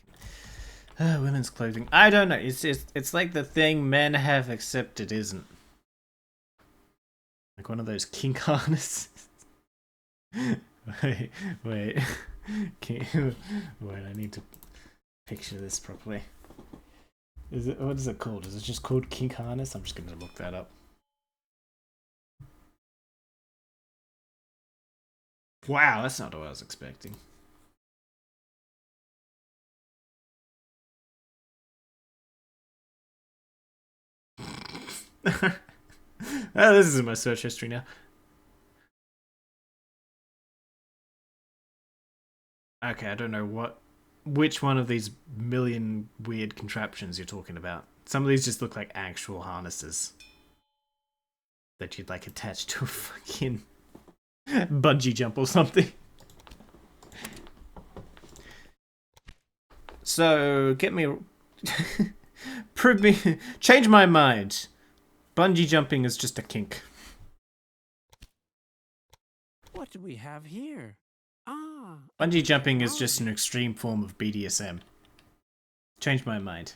Speaker 1: Women's clothing. I don't know. It's like the thing men have except it isn't. Like one of those kink harnesses. wait. Wait, I need to picture this properly. What is it called? Is it just called kink harness? I'm just gonna look that up. Wow, that's not what I was expecting. Oh, this is in my search history now. Okay, I don't know which one of these million weird contraptions you're talking about. Some of these just look like actual harnesses that you'd like attach to a fucking bungee jump or something. So, get me... prove me... Change my mind. Bungee jumping is just a kink.
Speaker 2: What do we have here? Ah.
Speaker 1: Bungee jumping is just an extreme form of BDSM. Change my mind.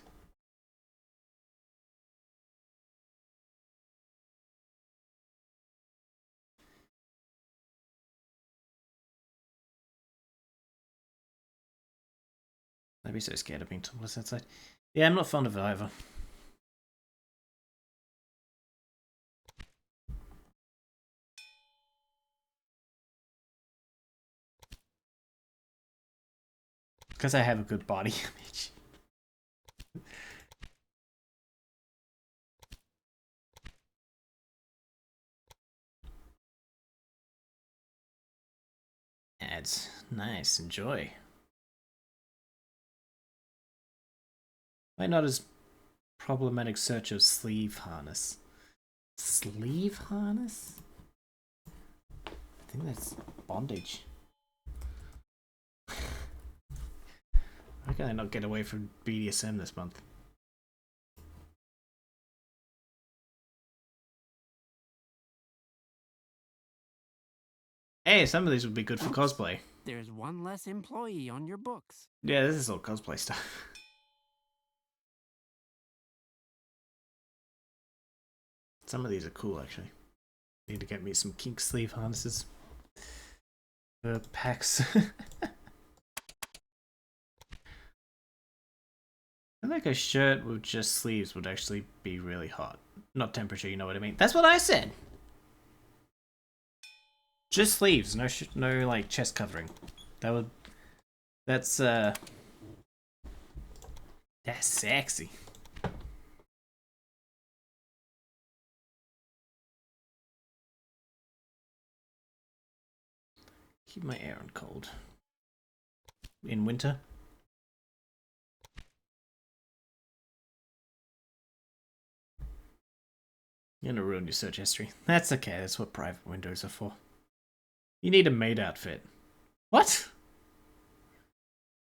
Speaker 1: I'd be so scared of being topless outside. Yeah, I'm not fond of it either. Because I have a good body image. Ads. Nice. Enjoy. Why not as problematic search of sleeve harness? Sleeve harness? I think that's bondage. Why can I not get away from BDSM this month? Hey, some of these would be good for
Speaker 2: Oops.
Speaker 1: cosplay.
Speaker 2: There's one less employee on your books.
Speaker 1: Yeah, this is all cosplay stuff. Some of these are cool, actually. Need to get me some kink sleeve harnesses. For packs. I think a shirt with just sleeves would actually be really hot. Not temperature, you know what I mean? That's what I said! Just sleeves, no like chest covering. That's sexy. Keep my air on cold. In winter. You're gonna ruin your search history. That's okay, that's what private windows are for. You need a maid outfit. What?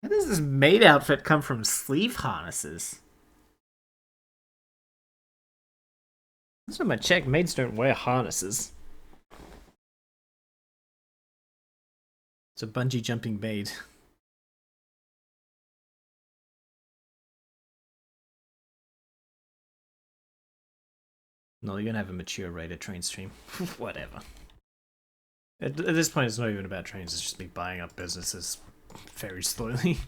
Speaker 1: How does this maid outfit come from sleeve harnesses? Last time I checked, maids don't wear harnesses. It's a bungee jumping maid. No, you're gonna have a mature rated train stream. Whatever. At this point, it's not even about trains, it's just me buying up businesses very slowly.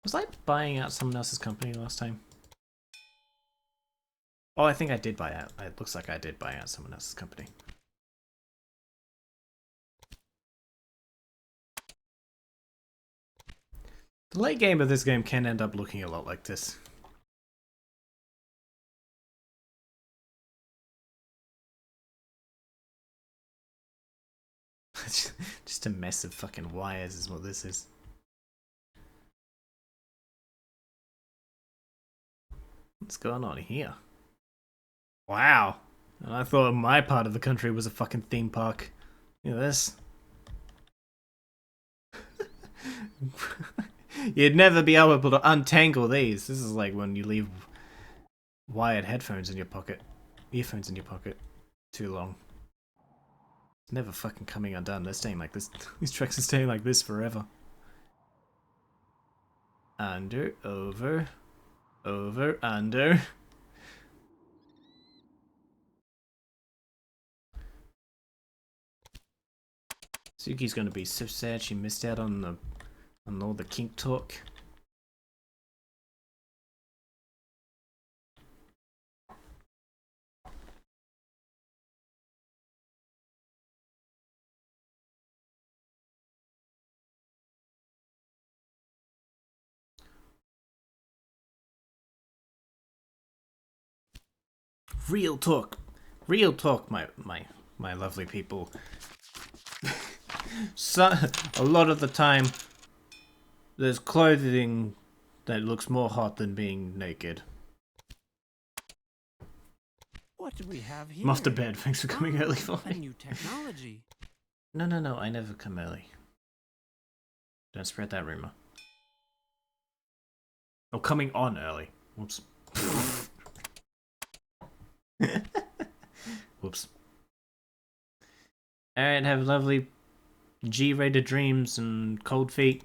Speaker 1: Was I buying out someone else's company last time? Oh, I think I did buy out. It looks like I did buy out someone else's company. The late game of this game can end up looking a lot like this. Just a mess of fucking wires is what this is. What's going on here? Wow. And I thought my part of the country was a fucking theme park. Look at this. You'd never be able to untangle these. This is like when you leave wired headphones in your pocket. Earphones in your pocket. Too long. It's never fucking coming undone. They're staying like this. These tracks are staying like this forever. Under, over, over, under. Suki's gonna be so sad she missed out on all the kink talk. Real talk, my lovely people. So, a lot of the time, there's clothing that looks more hot than being naked.
Speaker 2: What do we have here?
Speaker 1: I'm off to bed. Thanks for coming early for
Speaker 2: A
Speaker 1: me.
Speaker 2: new technology.
Speaker 1: No, I never come early. Don't spread that rumor. Oh, coming on early. Whoops. Whoops. Alright, have lovely G-rated dreams and cold feet.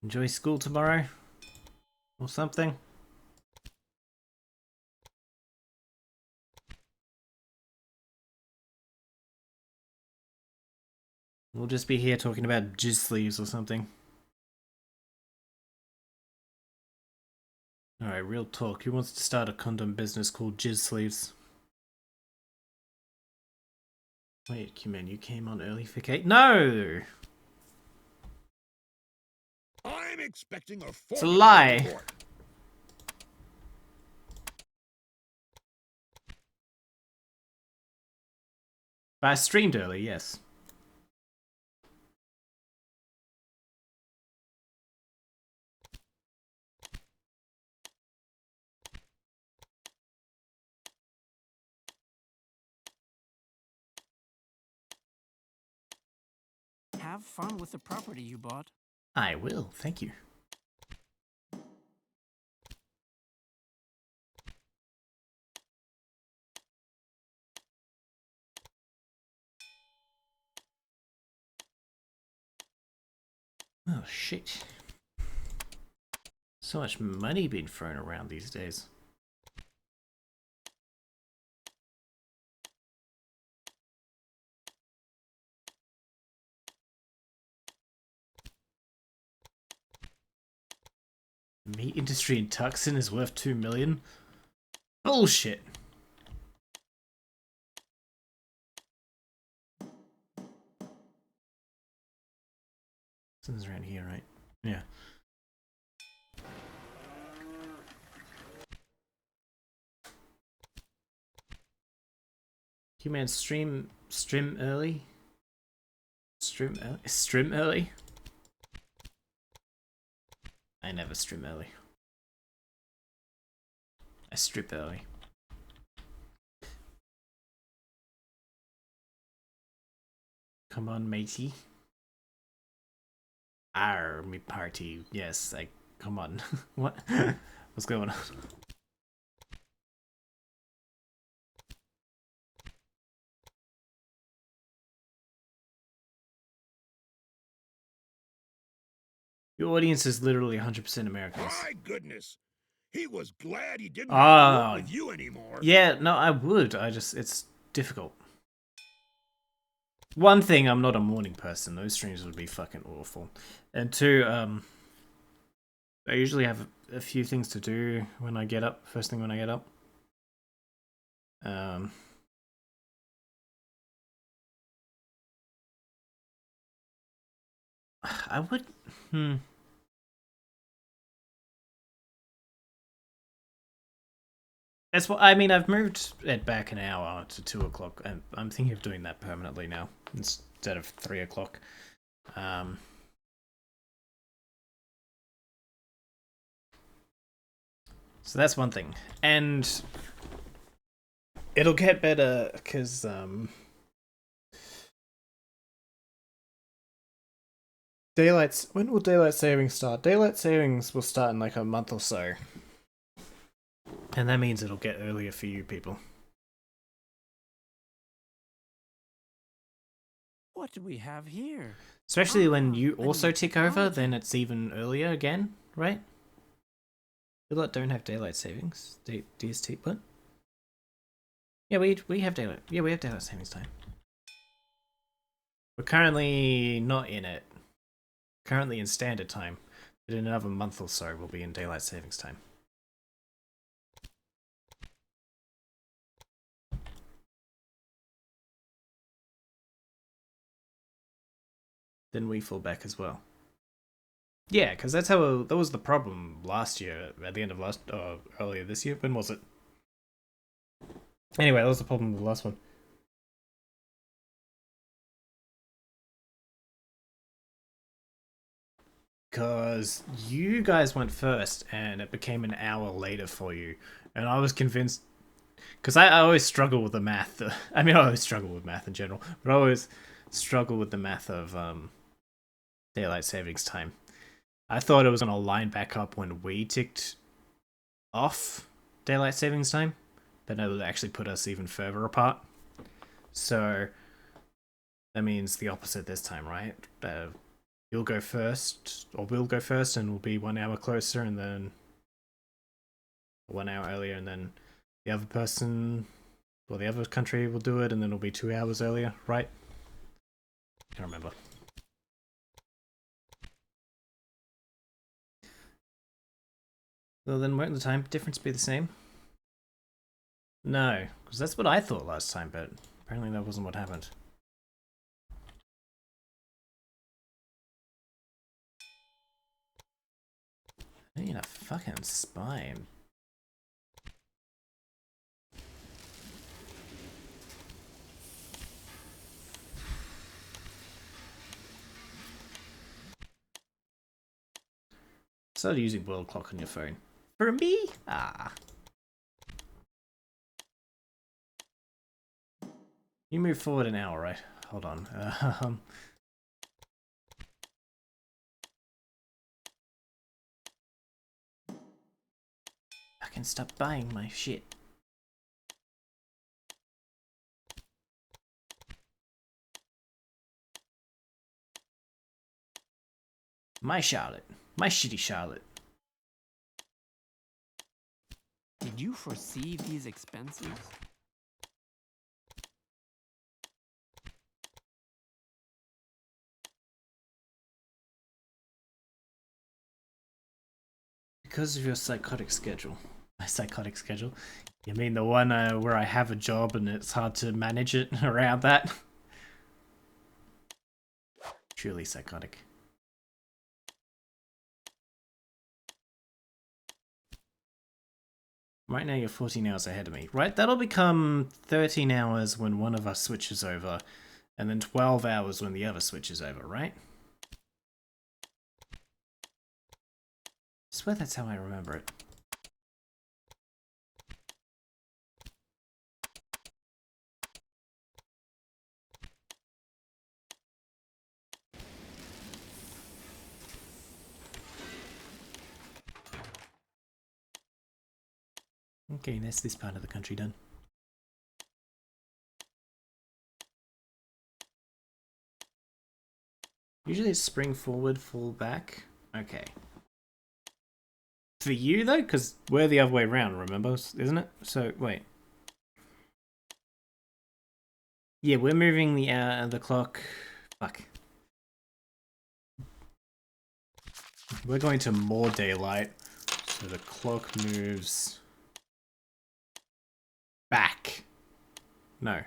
Speaker 1: Enjoy school tomorrow. Or something. We'll just be here talking about jizz sleeves or something. Alright, real talk. Who wants to start a condom business called jizz sleeves? Wait, Q-Man, you came on early for Kate? No!
Speaker 3: I'm expecting a
Speaker 1: It's a lie.
Speaker 3: report.
Speaker 1: But I streamed early, yes.
Speaker 2: Have fun with the property you bought.
Speaker 1: I will, thank you. Oh shit. So much money being thrown around these days. Meat industry in Tucson is worth 2 million? Bullshit. Something's around here, right? Yeah. Human stream early? Stream early? I never stream early. I strip early. Come on, matey. Army party. Yes, come on. What? What's going on? Your audience is literally 100% Americans.
Speaker 3: My goodness. He was glad he didn't have to work with you anymore.
Speaker 1: Yeah, no, I would. It's difficult. One thing, I'm not a morning person. Those streams would be fucking awful. And two, I usually have a few things to do when I get up. First thing when I get up. I would. That's what I mean. I've moved it back an hour to 2 o'clock, and I'm thinking of doing that permanently now instead of 3 o'clock. So that's one thing, and it'll get better because when will daylight savings start? Daylight savings will start in like a month or so. And that means it'll get earlier for you people.
Speaker 2: What do we have here?
Speaker 1: Especially when you also tick over, then it's even earlier again, right? You lot don't have daylight savings. DST, what? Yeah, we have daylight. Yeah, we have daylight savings time. We're currently not in it. Currently in standard time. But in another month or so, we'll be in daylight savings time. Then we fall back as well. Yeah, because that was the problem last year, at the end of earlier this year. When was it? Anyway, that was the problem with the last one. Because you guys went first, and it became an hour later for you. And I was convinced, because I always struggle with the math. I mean, I always struggle with math in general, but I always struggle with the math of daylight savings time. I thought it was going to line back up when we ticked off daylight savings time, but it would actually put us even further apart. So that means the opposite this time, right? You'll go first, or we'll go first, and we'll be 1 hour closer, and then 1 hour earlier, and then the other person, or the other country will do it, and then it'll be 2 hours earlier, right? Can't remember. Well, then won't the time difference be the same? No, because that's what I thought last time, but apparently that wasn't what happened. I need a fucking spine. Started using world clock on your phone. For me? Ah. You move forward an hour, right? Hold on. I can stop buying my shit. My Charlotte. My shitty Charlotte.
Speaker 2: Did you foresee these expenses?
Speaker 1: Because of your psychotic schedule. My psychotic schedule? You mean the one where I have a job and it's hard to manage it around that? Truly psychotic. Right now you're 14 hours ahead of me. Right, that'll become 13 hours when one of us switches over, and then 12 hours when the other switches over, right? I swear that's how I remember it. Okay, that's this part of the country done. Usually it's spring forward, fall back. Okay. For you though? Because we're the other way around, remember? Isn't it? So, wait. Yeah, we're moving the clock. Fuck. We're going to more daylight. So the clock moves back. No.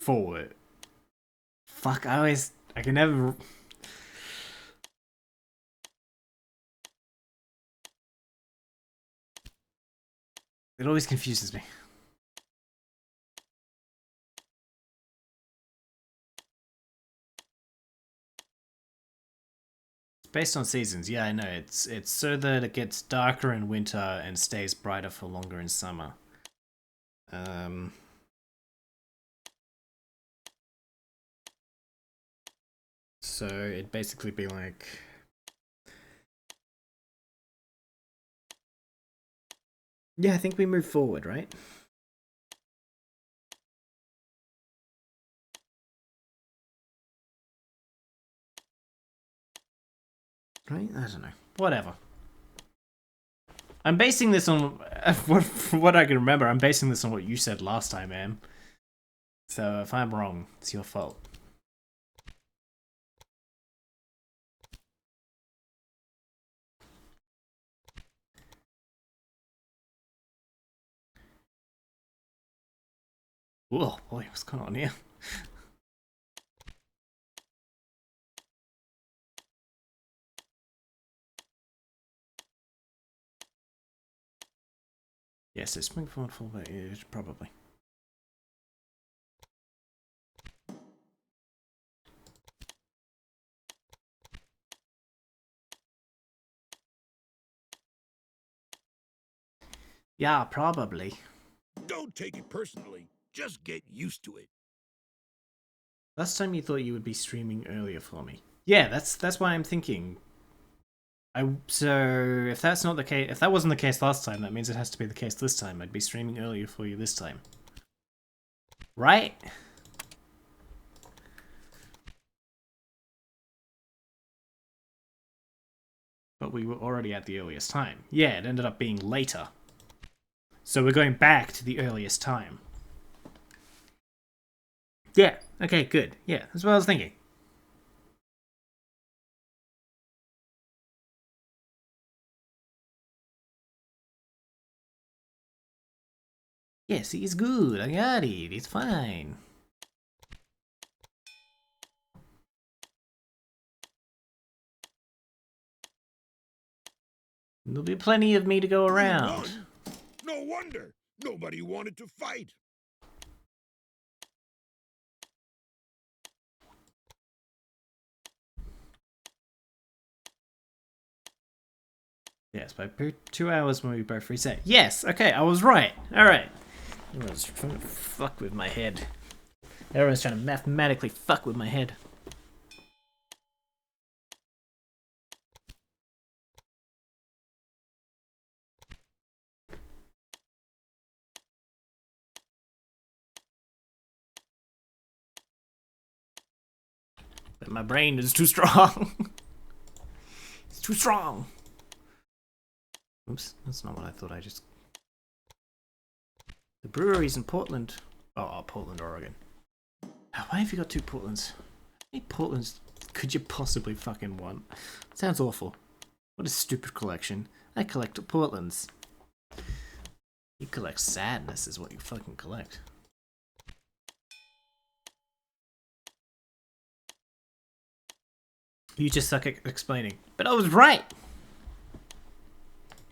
Speaker 1: Forward. Fuck, I can never... It always confuses me. It's based on seasons, yeah, I know. It's so that it gets darker in winter and stays brighter for longer in summer. So it'd basically be like... Yeah, I think we move forward, right? Right? I don't know. Whatever. I'm basing this on... From what I can remember, I'm basing this on what you said last time, man. So if I'm wrong, it's your fault. Whoa, boy, what's going on here? Yes, it's spring forward, fall back, probably. Yeah, probably.
Speaker 3: Don't take it personally. Just get used to it.
Speaker 1: Last time you thought you would be streaming earlier for me. Yeah, that's why I'm thinking. So if that's not the case, if that wasn't the case last time, that means it has to be the case this time. I'd be streaming earlier for you this time. Right? But we were already at the earliest time. Yeah, it ended up being later. So we're going back to the earliest time. Yeah, okay, good. Yeah, that's what I was thinking. Yes, he's good. I got it. It's fine. There'll be plenty of me to go around.
Speaker 3: No wonder. Nobody wanted to fight.
Speaker 1: Yes, by 2 hours when we both reset. Yes, okay, I was right. Alright. Everyone's trying to fuck with my head. Everyone's trying to mathematically fuck with my head. But my brain is too strong. It's too strong. Oops, that's not what I thought. The brewery's in Portland. Oh, Portland, Oregon. Why have you got 2 Portlands? How many Portlands could you possibly fucking want? Sounds awful. What a stupid collection. I collect Portlands. You collect sadness is what you fucking collect. You just suck at explaining. But I was right!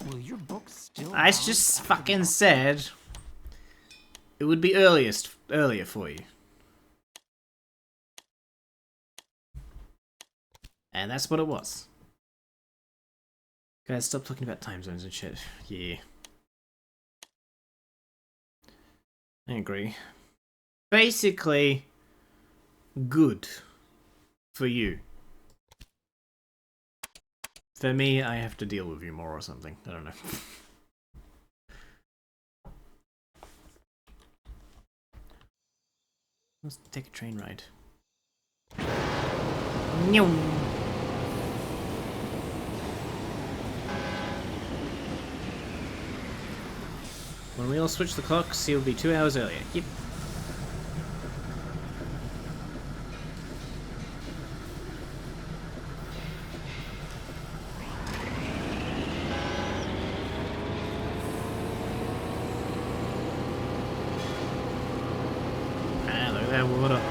Speaker 2: Will your book still
Speaker 1: I just fucking said it would be earlier for you. And that's what it was. Guys, stop talking about time zones and shit. Yeah. I agree. Basically, good for you. For me, I have to deal with you more or something. I don't know. Let's take a train ride. When we all switch the clocks, he'll be 2 hours earlier. Yep. Ah, look at that water.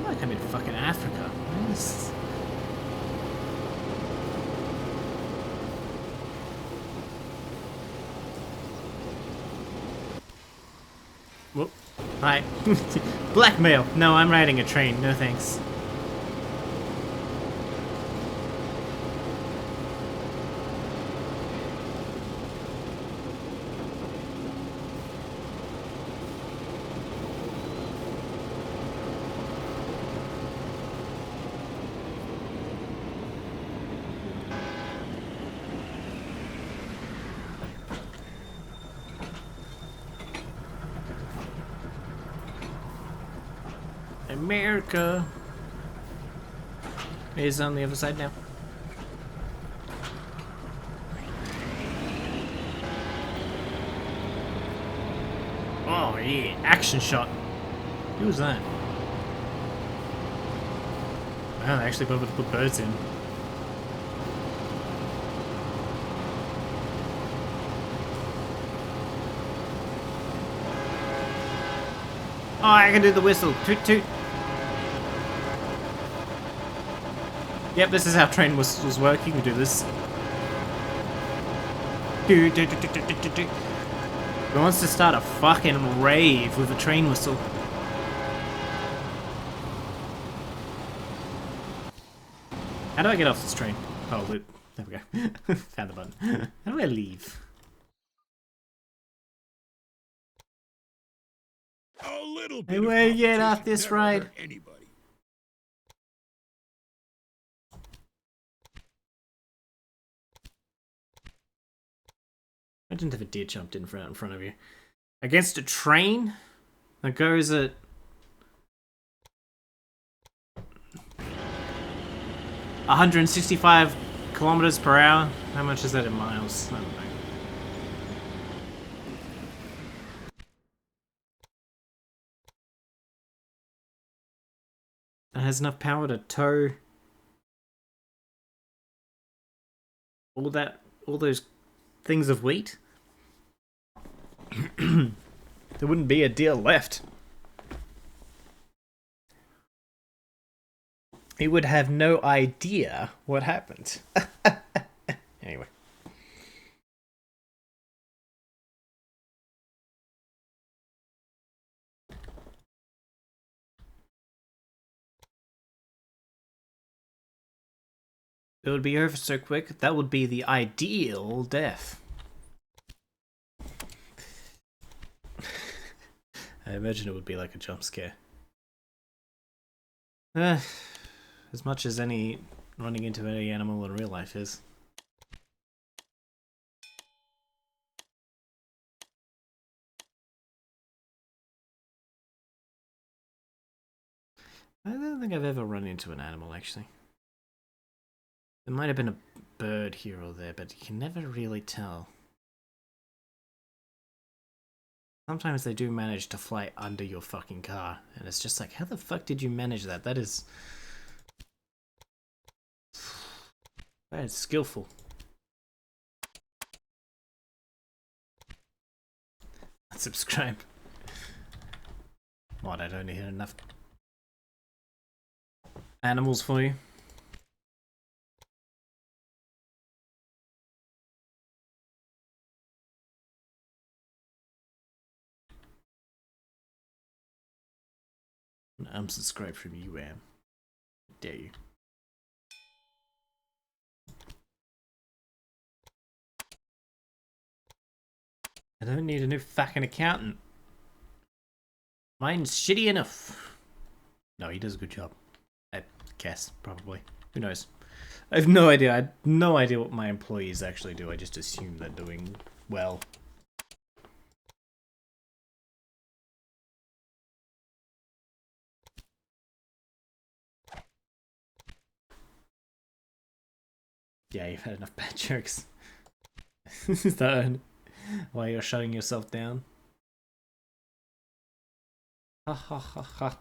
Speaker 1: Like I'm in fucking Africa. Nice. Whoop. Hi. Blackmail. No, I'm riding a train. No thanks. America is on the other side now. Oh yeah, action shot. Who was that? Wow, they actually bothered to put birds in. Oh, I can do the whistle. Toot toot. Yep, this is how train whistles work. You can do this. Who wants to start a fucking rave with a train whistle? How do I get off this train? Oh, there we go. Found the button. How do I leave?
Speaker 3: A little
Speaker 1: Hey,
Speaker 3: bit
Speaker 1: where
Speaker 3: of
Speaker 1: you get off
Speaker 3: competition
Speaker 1: this
Speaker 3: never
Speaker 1: ride?
Speaker 3: hurt anybody.
Speaker 1: Imagine if a deer jumped in front of you. Against a train that goes at 165 kilometers per hour. How much is that in miles? I don't know. It has enough power to tow all those things of wheat. There wouldn't be a deer left. He would have no idea what happened. Anyway. It would be over so quick, that would be the ideal death. I imagine it would be like a jump scare. As much as any running into any animal in real life is. I don't think I've ever run into an animal, actually. There might have been a bird here or there, but you can never really tell. Sometimes they do manage to fly under your fucking car, and it's just like, how the fuck did you manage that? That is skillful. Subscribe. What, I don't need enough animals for you? Unsubscribe from you, Am. Dare you? I don't need a new fucking accountant. Mine's shitty enough. No, he does a good job. I guess, probably. Who knows? I have no idea. I have no idea what my employees actually do. I just assume they're doing well. Yeah, you've had enough bad jokes. Is that why you're shutting yourself down? Ha ha ha ha.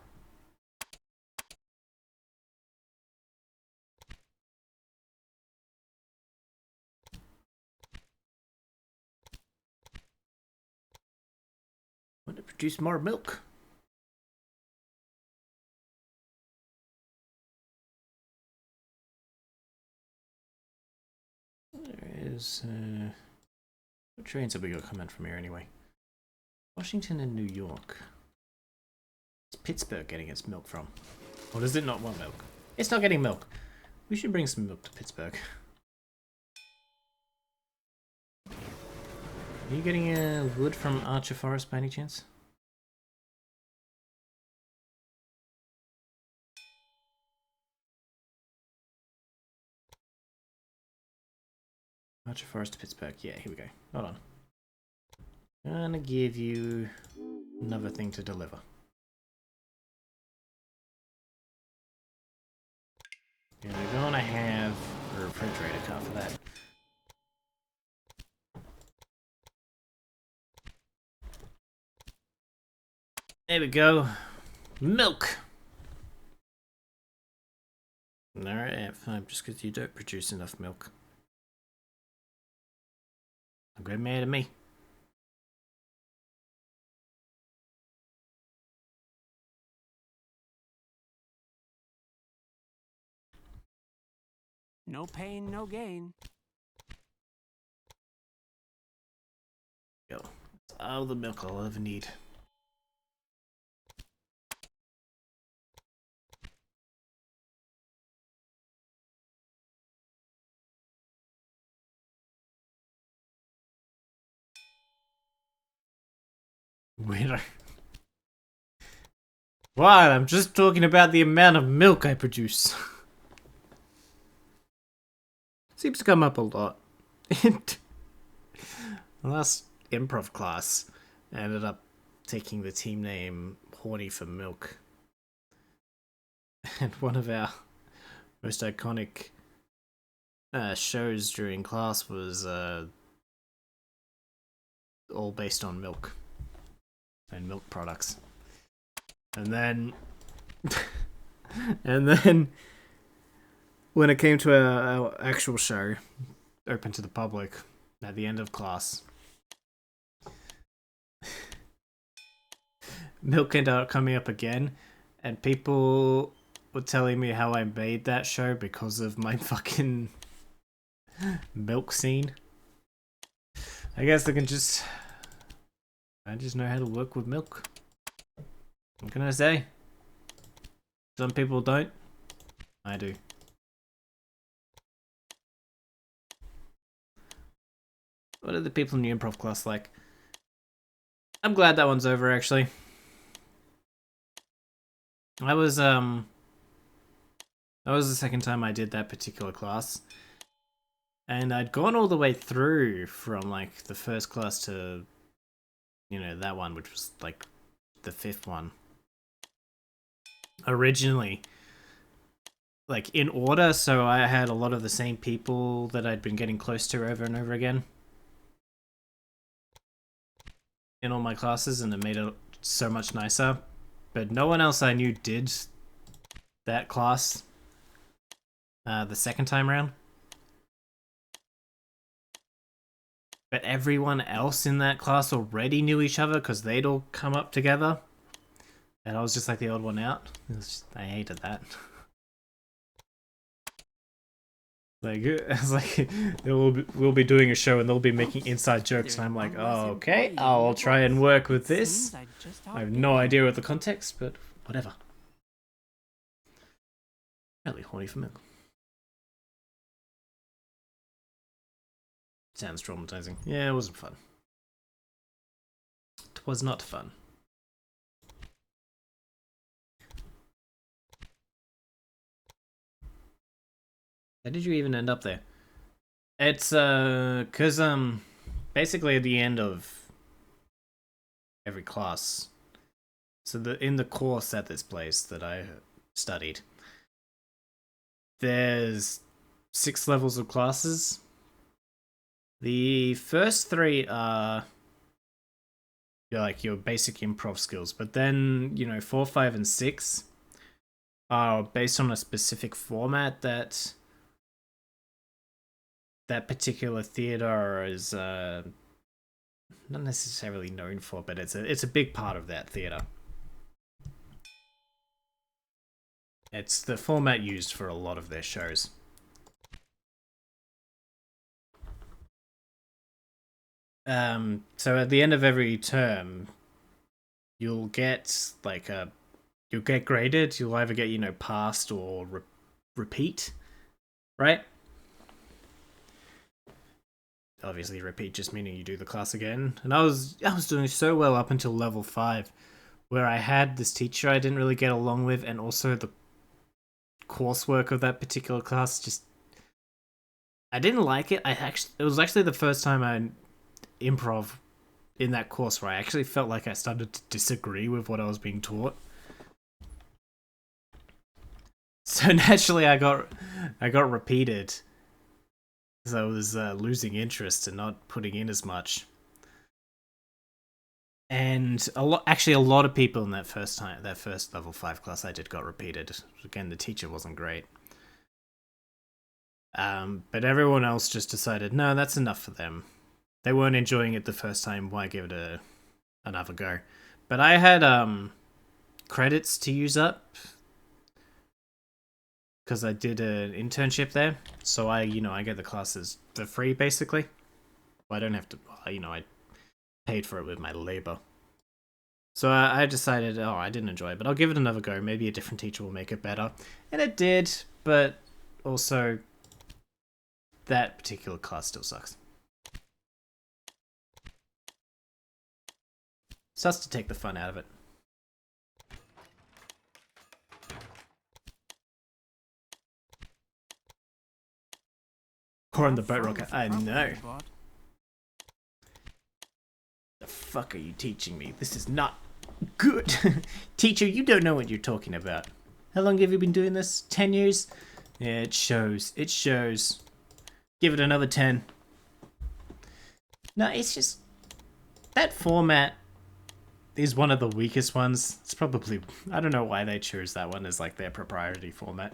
Speaker 1: Want to produce more milk? There is. What trains have we got coming from here anyway? Washington and New York. It's Pittsburgh getting its milk from. Or does it not want milk? It's not getting milk. We should bring some milk to Pittsburgh. Are you getting wood from Archer Forest by any chance? Archer Forest to Pittsburgh. Yeah, here we go. Hold on. I'm gonna give you another thing to deliver. And we're gonna have a refrigerator car for that. There we go. Milk! Alright, fine, just because you don't produce enough milk. Don't get mad at me.
Speaker 2: No pain, no gain.
Speaker 1: Go. That's all the milk I'll ever need. Wait, what? I'm just talking about the amount of milk I produce. Seems to come up a lot. Last improv class, I ended up taking the team name Horny for Milk. And one of our most iconic shows during class was all based on milk and milk products. And then when it came to our actual show open to the public at the end of class, milk ended up coming up again, and people were telling me how I made that show because of my fucking milk scene. I guess I just know how to work with milk. What can I say? Some people don't. I do. What are the people in the improv class like? I'm glad that one's over, actually. That was the second time I did that particular class. And I'd gone all the way through from, like, the first class to, you know, that one, which was, like, the 5th one. originally, like, in order, so I had a lot of the same people that I'd been getting close to over and over again in all my classes, and it made it so much nicer. But no one else I knew did that class the second time around. But everyone else in that class already knew each other because they'd all come up together. And I was just like the odd one out. I hated that. Like, it's like we'll be doing a show and they'll be making inside jokes, and I'm like, oh, okay, I'll try and work with this. I have no idea what the context, but whatever. Really horny for milk. Sounds traumatizing. Yeah, it wasn't fun. It was not fun. How did you even end up there? It's cause basically at the end of every class, so in the course at this place that I studied, there's 6 levels of classes. The first 3 are your basic improv skills, but then 4, 5, and 6 are based on a specific format that particular theater is not necessarily known for, but it's a big part of that theater. It's the format used for a lot of their shows. So at the end of every term, you'll get you'll get graded. You'll either get passed or repeat, right? Obviously, repeat just meaning you do the class again. And I was doing so well up until level 5, where I had this teacher I didn't really get along with, and also the coursework of that particular class I didn't like it. It was actually the first time I improv in that course where I actually felt like I started to disagree with what I was being taught. So naturally, I got repeated. So I was losing interest and not putting in as much. And a lot of people in that first level 5 class I did got repeated. Again, the teacher wasn't great. But everyone else just decided, no, that's enough for them. They weren't enjoying it the first time, why give it another go? But I had credits to use up because I did an internship there, so I get the classes for free basically. I don't have to, I paid for it with my labor. So I decided, I didn't enjoy it, but I'll give it another go. Maybe a different teacher will make it better, and it did. But also, that particular class still sucks. Starts to take the fun out of it. Or on the boat rocket. I know. The fuck are you teaching me? This is not good. Teacher, you don't know what you're talking about. How long have you been doing this? 10 years? Yeah, it shows. It shows. Give it another 10. No, it's just... that format is one of the weakest ones. It's probably... I don't know why they chose that one as like their proprietary format.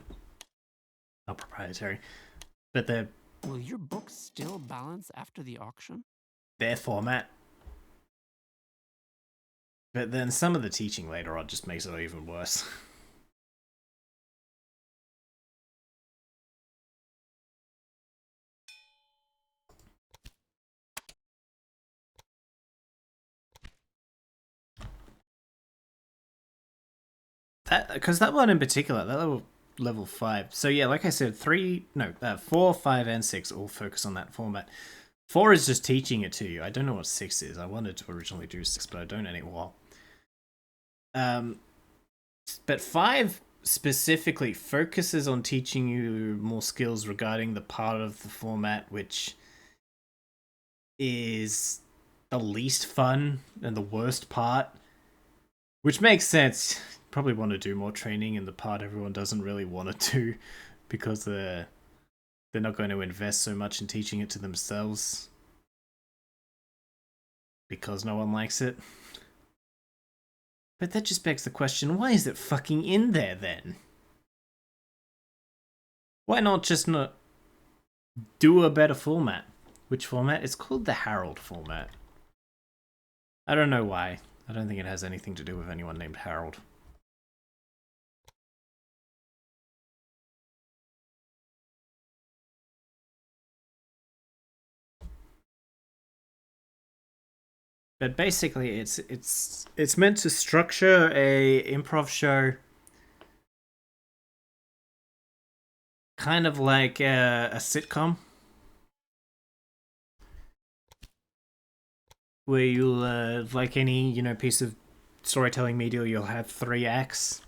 Speaker 1: Not proprietary. But they're...
Speaker 2: Will your book still balance after the auction?
Speaker 1: their format. But then some of the teaching later on just makes it even worse. Because that one in particular, that level 5. So yeah, like I said, 4, 5, and 6 all focus on that format. 4 is just teaching it to you. I don't know what 6 is. I wanted to originally do 6, but I don't anymore. But 5 specifically focuses on teaching you more skills regarding the part of the format which is the least fun and the worst part. Which makes sense. probably want to do more training in the part everyone doesn't really want to do because they're not going to invest so much in teaching it to themselves because no one likes it. But that just begs the question, why is it fucking in there then? Why not just not do a better format? Which format? It's called the Harold format. I don't know why. I don't think it has anything to do with anyone named Harold. But basically, it's meant to structure a improv show kind of like a sitcom, where you'll like any piece of storytelling media, you'll have 3 acts.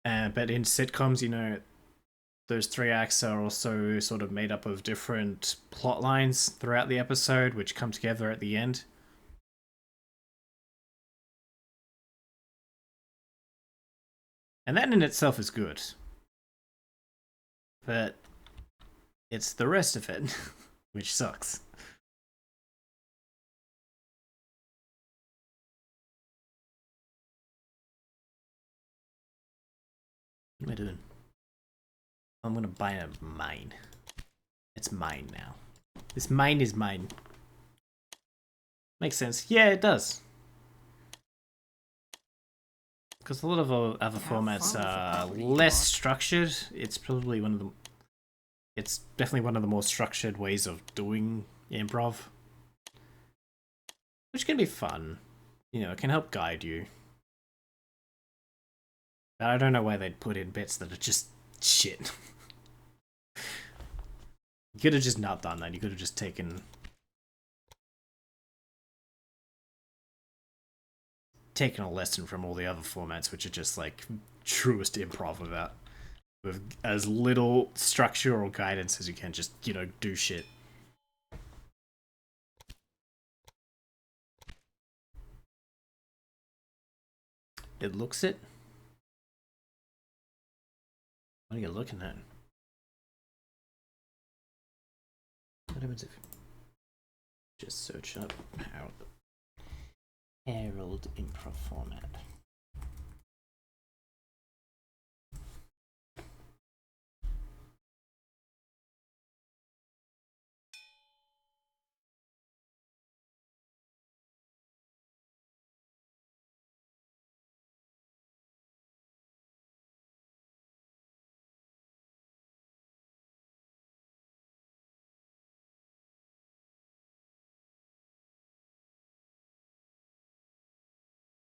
Speaker 1: But in sitcoms, those 3 acts are also sort of made up of different plot lines throughout the episode, which come together at the end. And that in itself is good. But it's the rest of it, which sucks. What am I doing? I'm gonna buy a mine. It's mine now. This mine is mine. Makes sense. Yeah, it does. Because a lot of other formats are less structured. It's probably one of the... It's definitely one of the more structured ways of doing improv. Which can be fun. It can help guide you. But I don't know why they'd put in bits that are just shit. You could have just not done that. You could have just taken a lesson from all the other formats, which are just like truest improv with as little structure or guidance as you can. Just do shit. It looks it. What are you looking at? What happens if you just search up Harold improv format?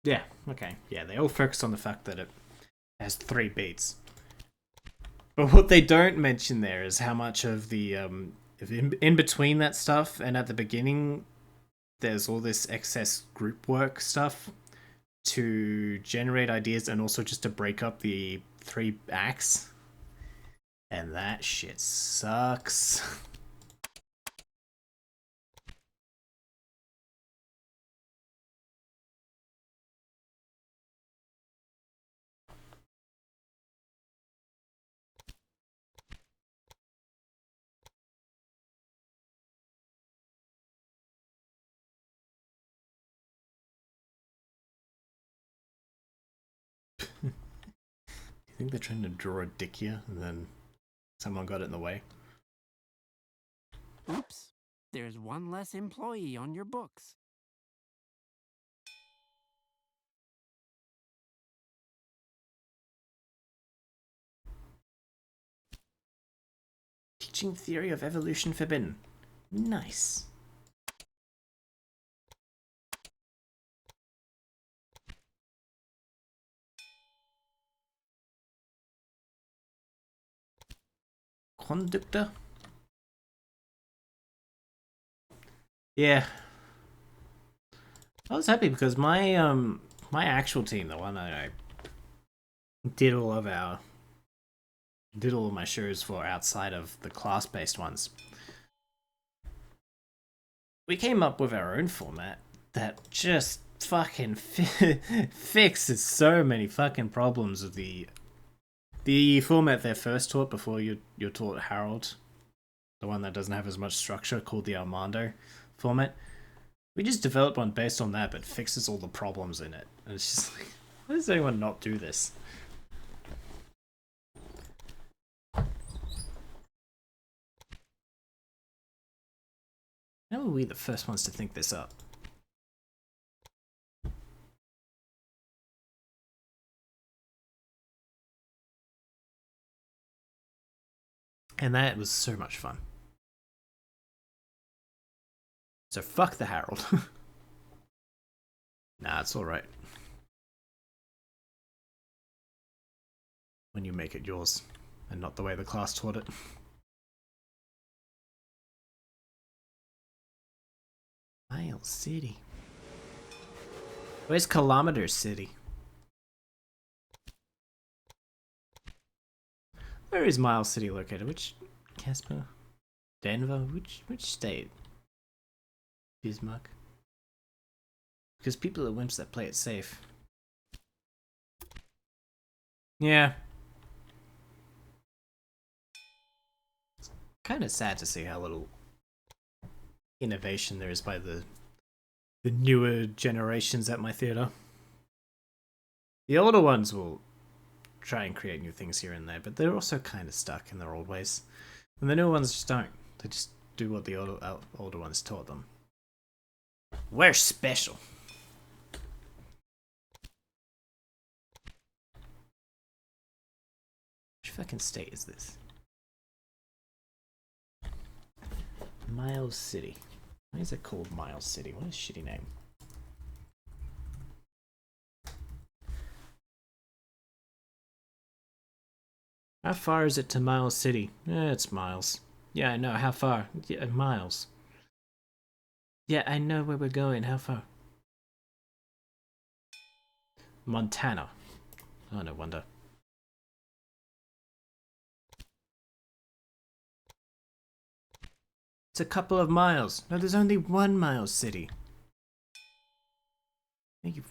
Speaker 1: Yeah, okay. Yeah, they all focus on the fact that it has 3 beats. But what they don't mention there is how much of the in between that stuff and at the beginning there's all this excess group work stuff to generate ideas and also just to break up the 3 acts. And that shit sucks. Do you think they're trying to draw a dick here and then someone got it in the way?
Speaker 2: Oops, there's one less employee on your books.
Speaker 1: Teaching theory of evolution forbidden. Nice. Conductor? Yeah. I was happy because my actual team, the one that I did all of my shows for outside of the class-based ones, we came up with our own format that just fucking fixes so many fucking problems of the format they first taught before you're taught Harold, the one that doesn't have as much structure, called the Armando format. We just developed one based on that, but fixes all the problems in it. And it's just like, why does anyone not do this? How were we the first ones to think this up? And that was so much fun. So fuck the Harold. Nah, it's alright. When you make it yours, and not the way the class taught it. Miles City. Where's Kilometer City? Where is Miles City located? Which Casper? Denver? Which state? Bismarck? Because people are wimps that play it safe. Yeah. It's kind of sad to see how little innovation there is by the newer generations at my theater. The older ones will try and create new things here and there, but they're also kind of stuck in their old ways. And the newer ones just don't. They just do what the older ones taught them. We're special. Which fucking state is this? Miles City. Why is it called Miles City? What a shitty name. How far is it to Miles City? It's miles. Yeah, I know. How far? Yeah, miles. Yeah, I know where we're going. How far? Montana. Oh, no wonder. It's a couple of miles. No, there's only 1 Miles City. Thank you.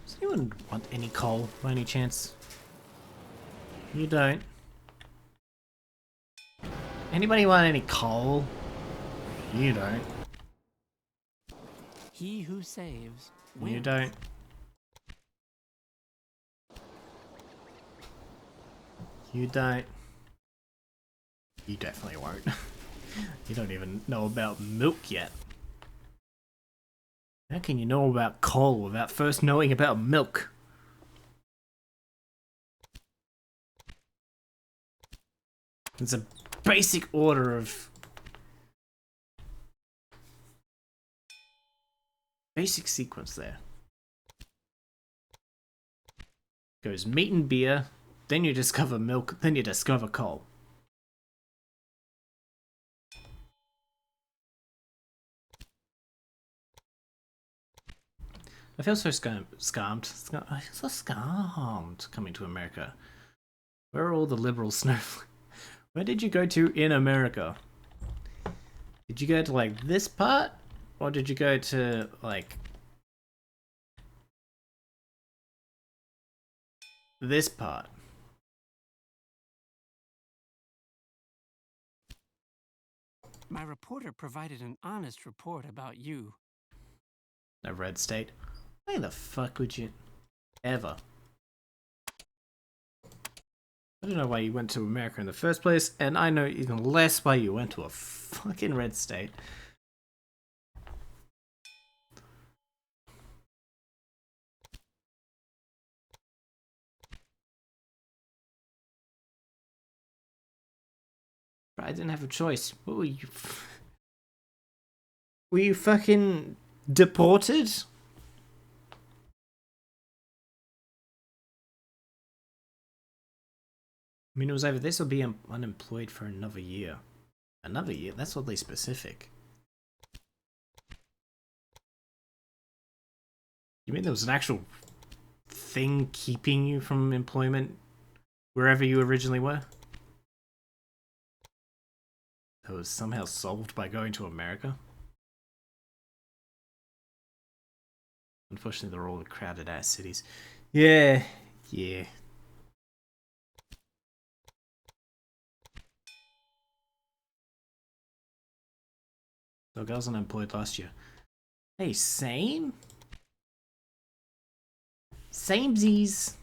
Speaker 1: Does anyone want any coal by any chance? You don't. Anybody want any coal? You don't.
Speaker 2: He who saves wins.
Speaker 1: You don't. You don't. You definitely won't. You don't even know about milk yet. How can you know about coal without first knowing about milk? It's a basic order of... basic sequence there. Goes meat and beer, then you discover milk, then you discover coal. I feel so scammed coming to America. Where are all the liberal snowflakes? Where did you go to in America? Did you go to like this part? Or did you go to like this part?
Speaker 2: My reporter provided an honest report about you.
Speaker 1: A red state? Why the fuck would you ever? I don't know why you went to America in the first place, and I know even less why you went to a fucking red state. But I didn't have a choice. What were you? Were you fucking deported? I mean, it was either this or be unemployed for another year. Another year? That's oddly specific. You mean there was an actual thing keeping you from employment wherever you originally were? That was somehow solved by going to America? Unfortunately, they're all crowded ass cities. Yeah. Look, I was unemployed last year. Hey, same? Samesies.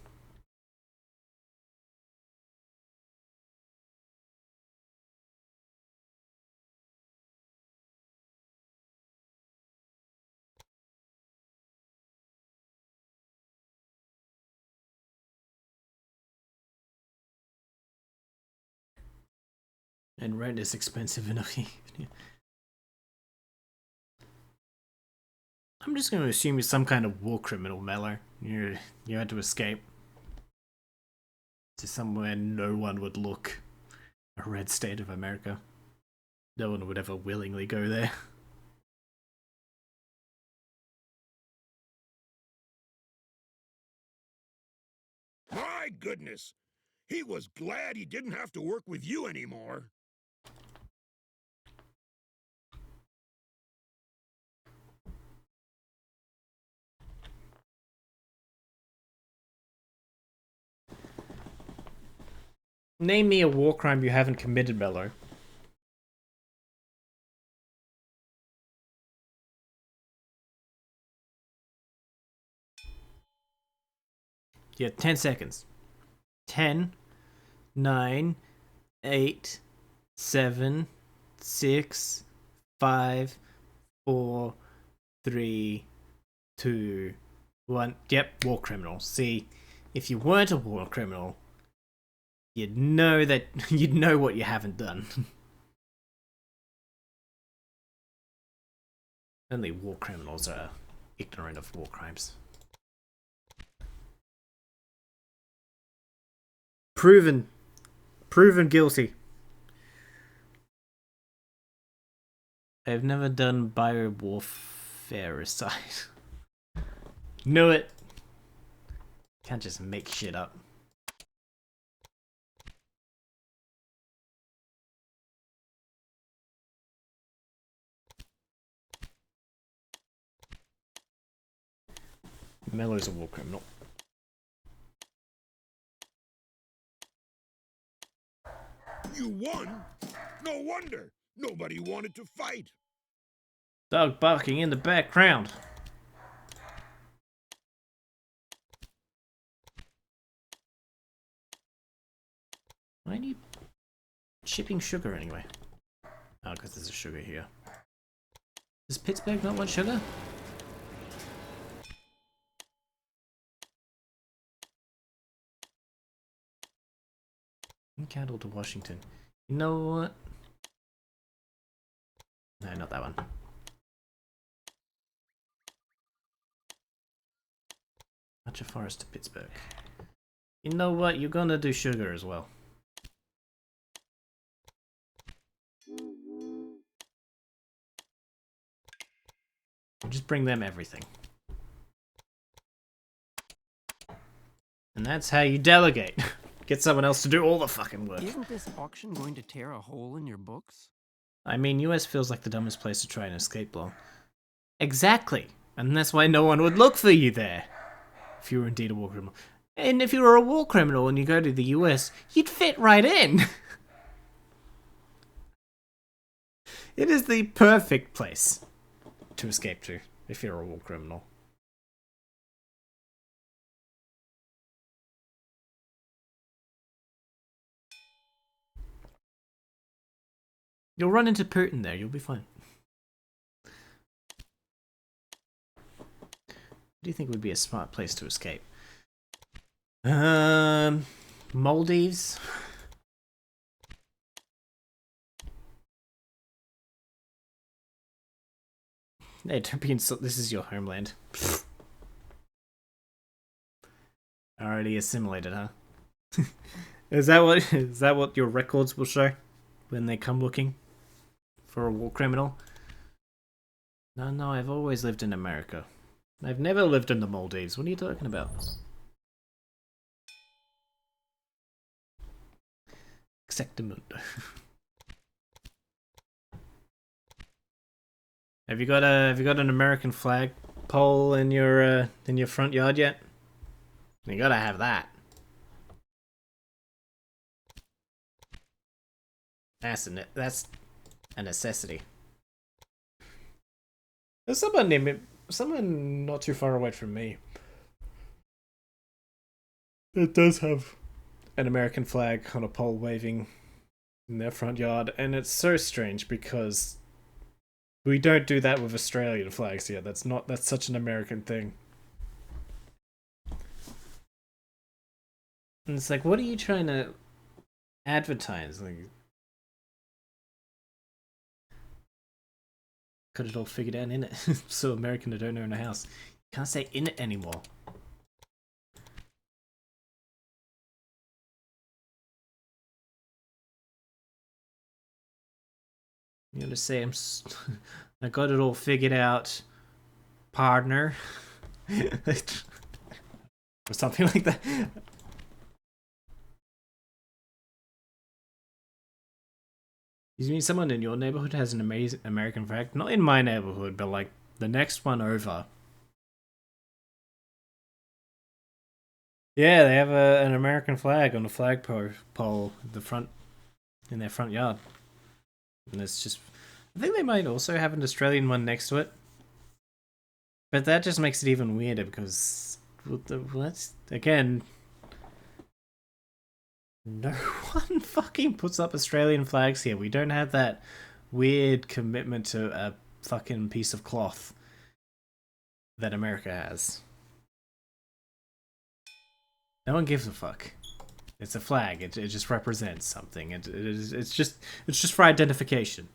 Speaker 1: And rent is expensive enough. I'm just going to assume you're some kind of war criminal, Mello. You had to escape to somewhere no one would look. A red state of America. No one would ever willingly go there.
Speaker 3: My goodness. He was glad he didn't have to work with you anymore.
Speaker 1: Name me a war crime you haven't committed, Mello. Yeah, 10 seconds. 10, 9, 8, 7, 6, 5, 4, 3, 2, 1. Yep, war criminal. See, if you weren't a war criminal, you'd know that you'd know what you haven't done. Only war criminals are ignorant of war crimes. Proven guilty. I've never done bio warfare aside. Knew it. Can't just make shit up. Mello's a war criminal.
Speaker 3: You won? No wonder. Nobody wanted to fight.
Speaker 1: Dog barking in the background. Why are you shipping sugar anyway? Oh, because there's a sugar here. Does Pittsburgh not want sugar? Candle to Washington. You know what? No, not that one. Much of Forest to Pittsburgh. You know what? You're gonna do sugar as well. Just bring them everything. And that's how you delegate. Get someone else to do all the fucking work.
Speaker 2: Isn't this auction going to tear a hole in your books?
Speaker 1: I mean, US feels like the dumbest place to try and escape law. Exactly. And that's why no one would look for you there. If you were indeed a war criminal. And if you were a war criminal and you go to the US, you'd fit right in. It is the perfect place to escape to if you're a war criminal. You'll run into Putin there, you'll be fine. What do you think would be a smart place to escape? Maldives? Hey, don't be this is your homeland. Already assimilated, huh? Is that what your records will show when they come looking for a war criminal? No, I've always lived in America. I've never lived in the Maldives. What are you talking about? Exactamundo. Have you got an American flag pole in your front yard yet? You gotta have that. That's a necessity. There's someone not too far away from me. It does have an American flag on a pole waving in their front yard, and it's so strange because we don't do that with Australian flags here. That's such an American thing. And it's like, what are you trying to advertise? Like, got it all figured out in it. So American, I don't own a house. Can't say in it anymore. You gotta say I got it all figured out, partner. Or something like that. You mean someone in your neighborhood has an amazing American flag? Not in my neighborhood, but like the next one over. Yeah, they have an American flag on a pole at the front in their front yard. And it's just, I think they might also have an Australian one next to it. But that just makes it even weirder because what? Again, no one fucking puts up Australian flags here. We don't have that weird commitment to a fucking piece of cloth that America has. No one gives a fuck. It's a flag. It just represents something. It's just for identification.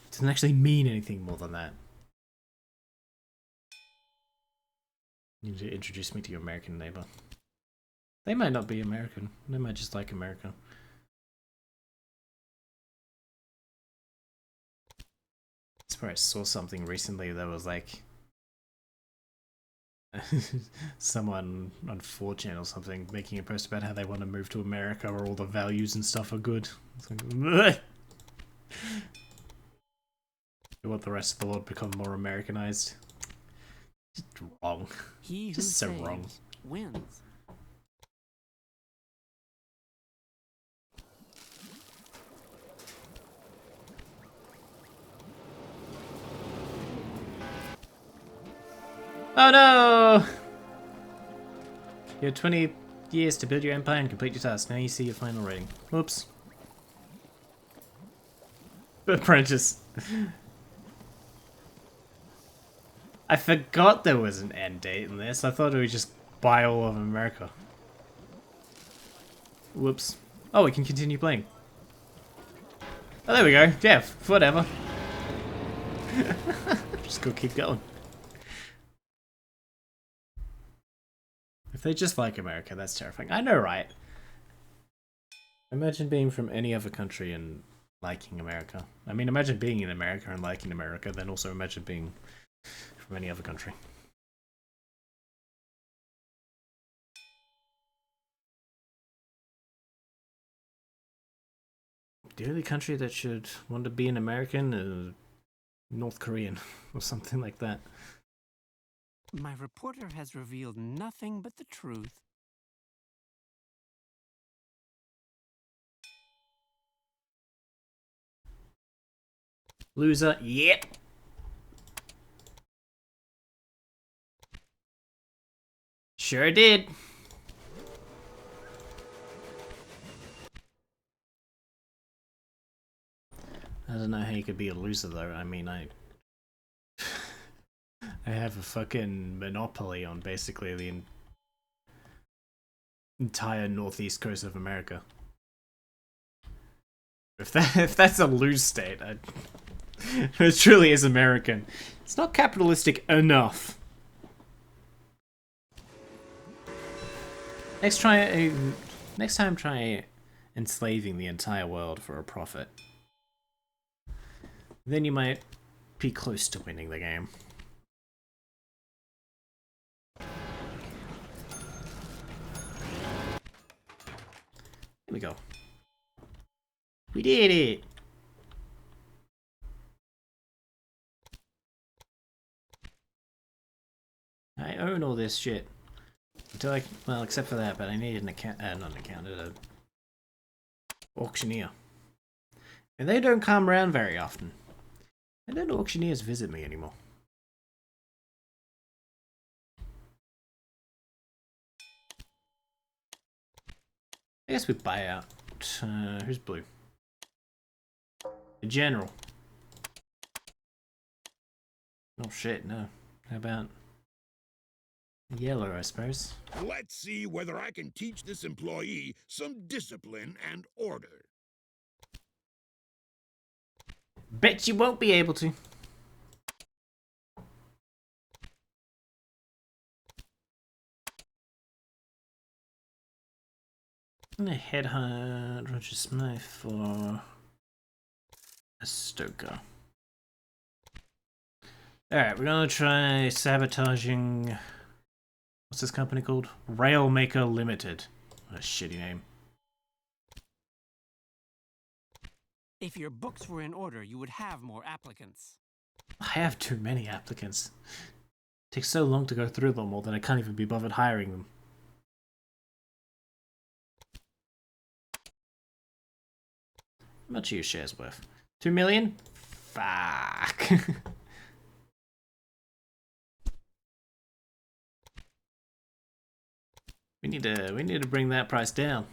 Speaker 1: It doesn't actually mean anything more than that. You need to introduce me to your American neighbor. They might not be American. They might just like America. I swear I saw something recently that was like someone on 4chan or something making a post about how they want to move to America where all the values and stuff are good. It's like, bleh. You want the rest of the world to become more Americanized? Just wrong.
Speaker 2: He who
Speaker 1: Just so
Speaker 2: saves
Speaker 1: wrong.
Speaker 2: wins.
Speaker 1: Oh no! You had 20 years to build your empire and complete your task. Now you see your final rating. Whoops. Apprentice. I forgot there was an end date in this. I thought it would just buy all of America. Whoops. Oh, we can continue playing. Oh, there we go. Yeah, whatever. Just go keep going. If they just like America, that's terrifying. I know, right? Imagine being from any other country and liking America. I mean, imagine being in America and liking America, then also imagine being from any other country. The only country that should want to be an American is North Korean or something like that.
Speaker 2: My reporter has revealed nothing but the truth.
Speaker 1: Loser, yep. Sure did. I don't know how you could be a loser though. I mean, I have a fucking monopoly on basically the entire northeast coast of America. If that's a lose state, it truly is American. It's not capitalistic enough. Next time try enslaving the entire world for a profit. Then you might be close to winning the game. Here we go. We did it! I own all this shit. Until I, well, except for that, but I need an account, not an account, an auctioneer. And they don't come around very often. And don't auctioneers visit me anymore. I guess we buy out. Who's blue? The general. Oh shit, no. How about yellow, I suppose?
Speaker 3: Let's see whether I can teach this employee some discipline and order.
Speaker 1: Bet you won't be able to. I'm gonna headhunt Roger Smith for a stoker. Alright, we're gonna try sabotaging. What's this company called? Railmaker Limited. What a shitty name.
Speaker 2: If your books were in order, you would have more applicants.
Speaker 1: I have too many applicants. It takes so long to go through them all that I can't even be bothered hiring them. How much are your shares worth? 2 million? Fuck. we need to bring that price down.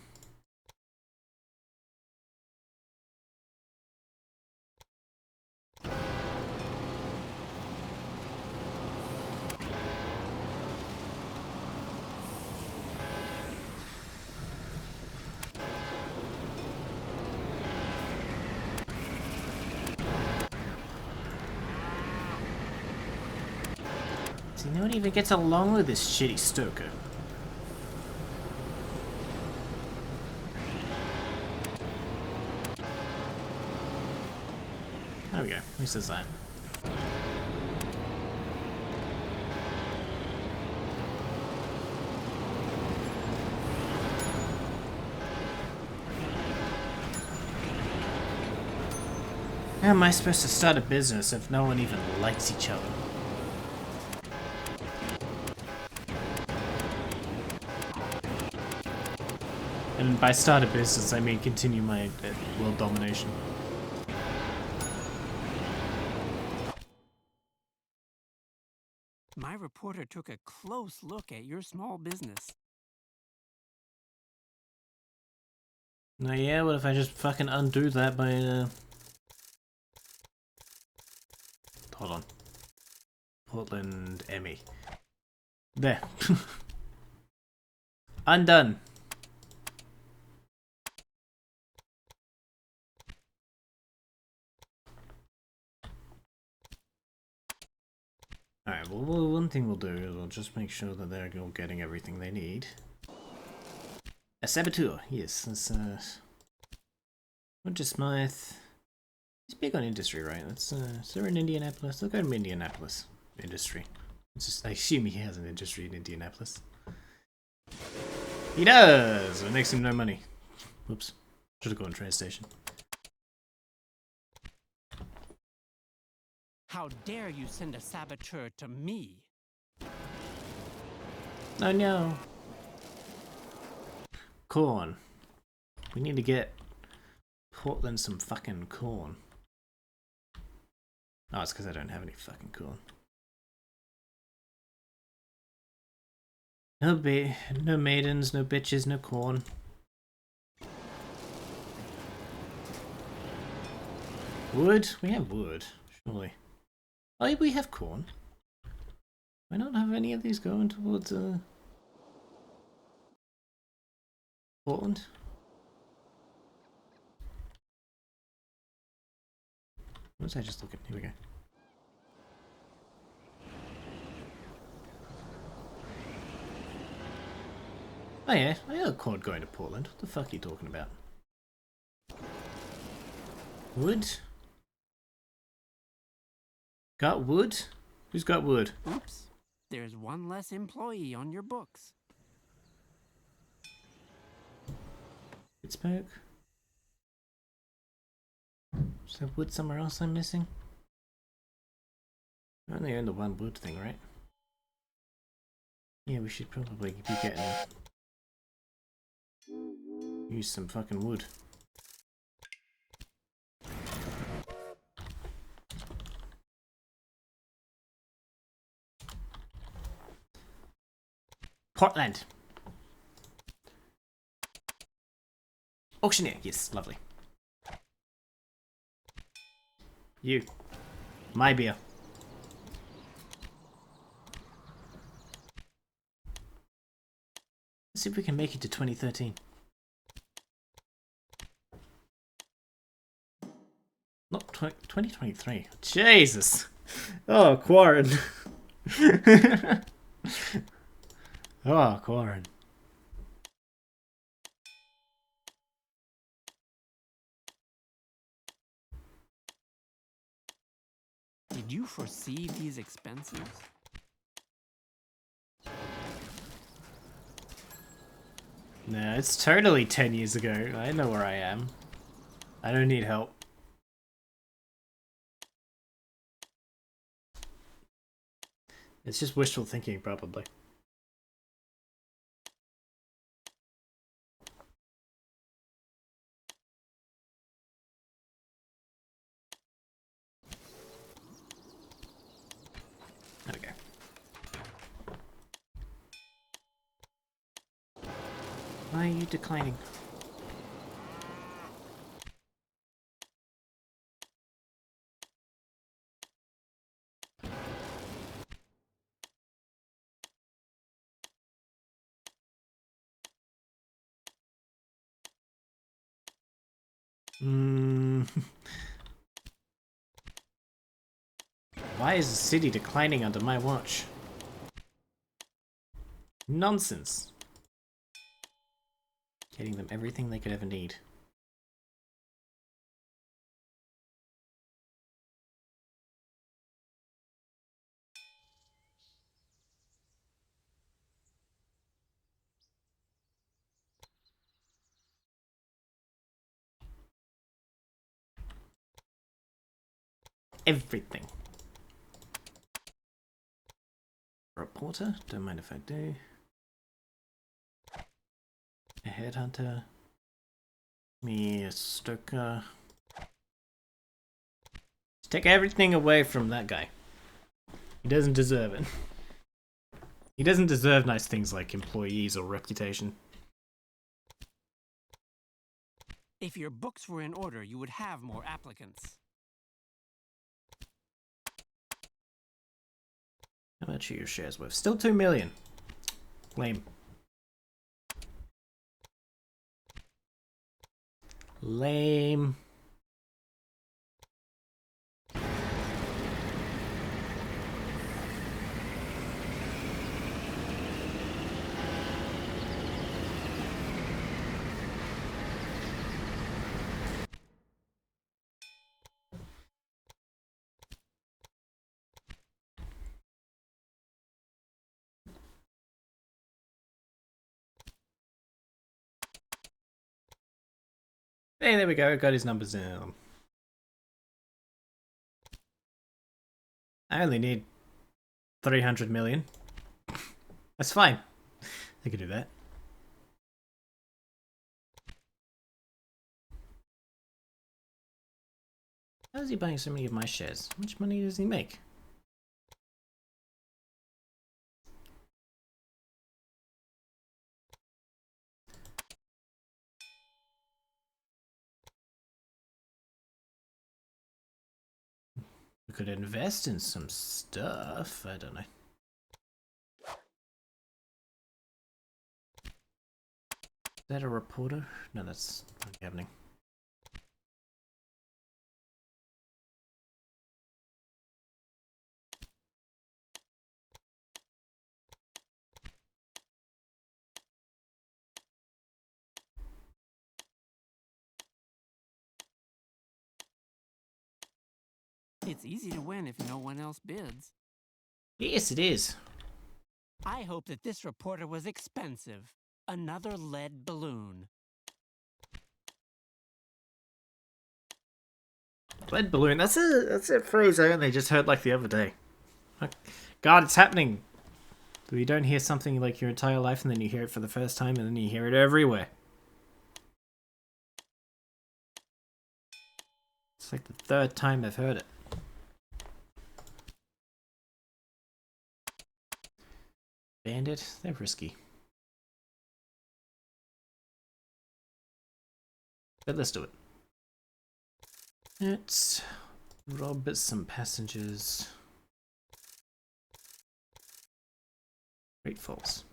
Speaker 1: See, no one even gets along with this shitty stoker. There we go. Who says that? How am I supposed to start a business if no one even likes each other? And by start a business, I mean continue my world domination.
Speaker 2: My reporter took a close look at your small business.
Speaker 1: No, yeah, what if I just fucking undo that by, Hold on. Portland, Emmy. There. Undone. Alright, well, one thing we'll do is we'll just make sure that they're all getting everything they need. A saboteur, yes. That's, Roger Smythe. He's big on industry, right? That's, is there in Indianapolis? Let's go to Indianapolis. Industry. It's just, I assume he has an industry in Indianapolis. He does! It makes him no money. Whoops. Should have gone to train station.
Speaker 2: How dare you send a saboteur to me?
Speaker 1: Oh no. Corn. We need to get Portland some fucking corn. Oh, it's because I don't have any fucking corn. No maidens, no bitches, no corn. Wood? We have wood, surely. Oh, we have corn. Why not have any of these going towards Portland? What was I just looking? Here we go. Oh yeah, I got a corn going to Portland. What the fuck are you talking about? Wood? Got wood? Who's got wood?
Speaker 2: Oops. There's one less employee on your books.
Speaker 1: It's smoke. Is there wood somewhere else I'm missing? I only own the one wood thing, right? Yeah, we should probably be getting... use some fucking wood. Portland! Auctioneer, yes, lovely. You. My beer. Let's see if we can make it to 2013. Not 2023. Jesus! Oh, Qarren. Oh, Qarren.
Speaker 2: Did you foresee these expenses?
Speaker 1: No, it's totally 10 years ago. I know where I am. I don't need help. It's just wishful thinking, probably. Okay. Why are you declining? Why is the city declining under my watch? Nonsense. Getting them everything they could ever need. Everything. Reporter? Don't mind if I do. A headhunter. Me, a stoker. Just take everything away from that guy. He doesn't deserve it. He doesn't deserve nice things like employees or reputation.
Speaker 2: If your books were in order, you would have more applicants.
Speaker 1: How much are your shares worth? Still 2 million. Lame. Lame. Hey, there we go. Got his numbers in. I only need 300 million. That's fine. I can do that. How is he buying so many of my shares? How much money does he make? We could invest in some stuff. I don't know. Is that a reporter? No, that's not happening.
Speaker 2: It's easy to win if no one else bids.
Speaker 1: Yes, it is.
Speaker 2: I hope that this reporter was expensive. Another lead balloon.
Speaker 1: Lead balloon. That's a phrase I only just heard like the other day. God, it's happening. You don't hear something like your entire life, and then you hear it for the first time, and then you hear it everywhere. It's like the third time I've heard it. Bandit? They're risky. But let's do it. Let's rob some passengers. Great Falls.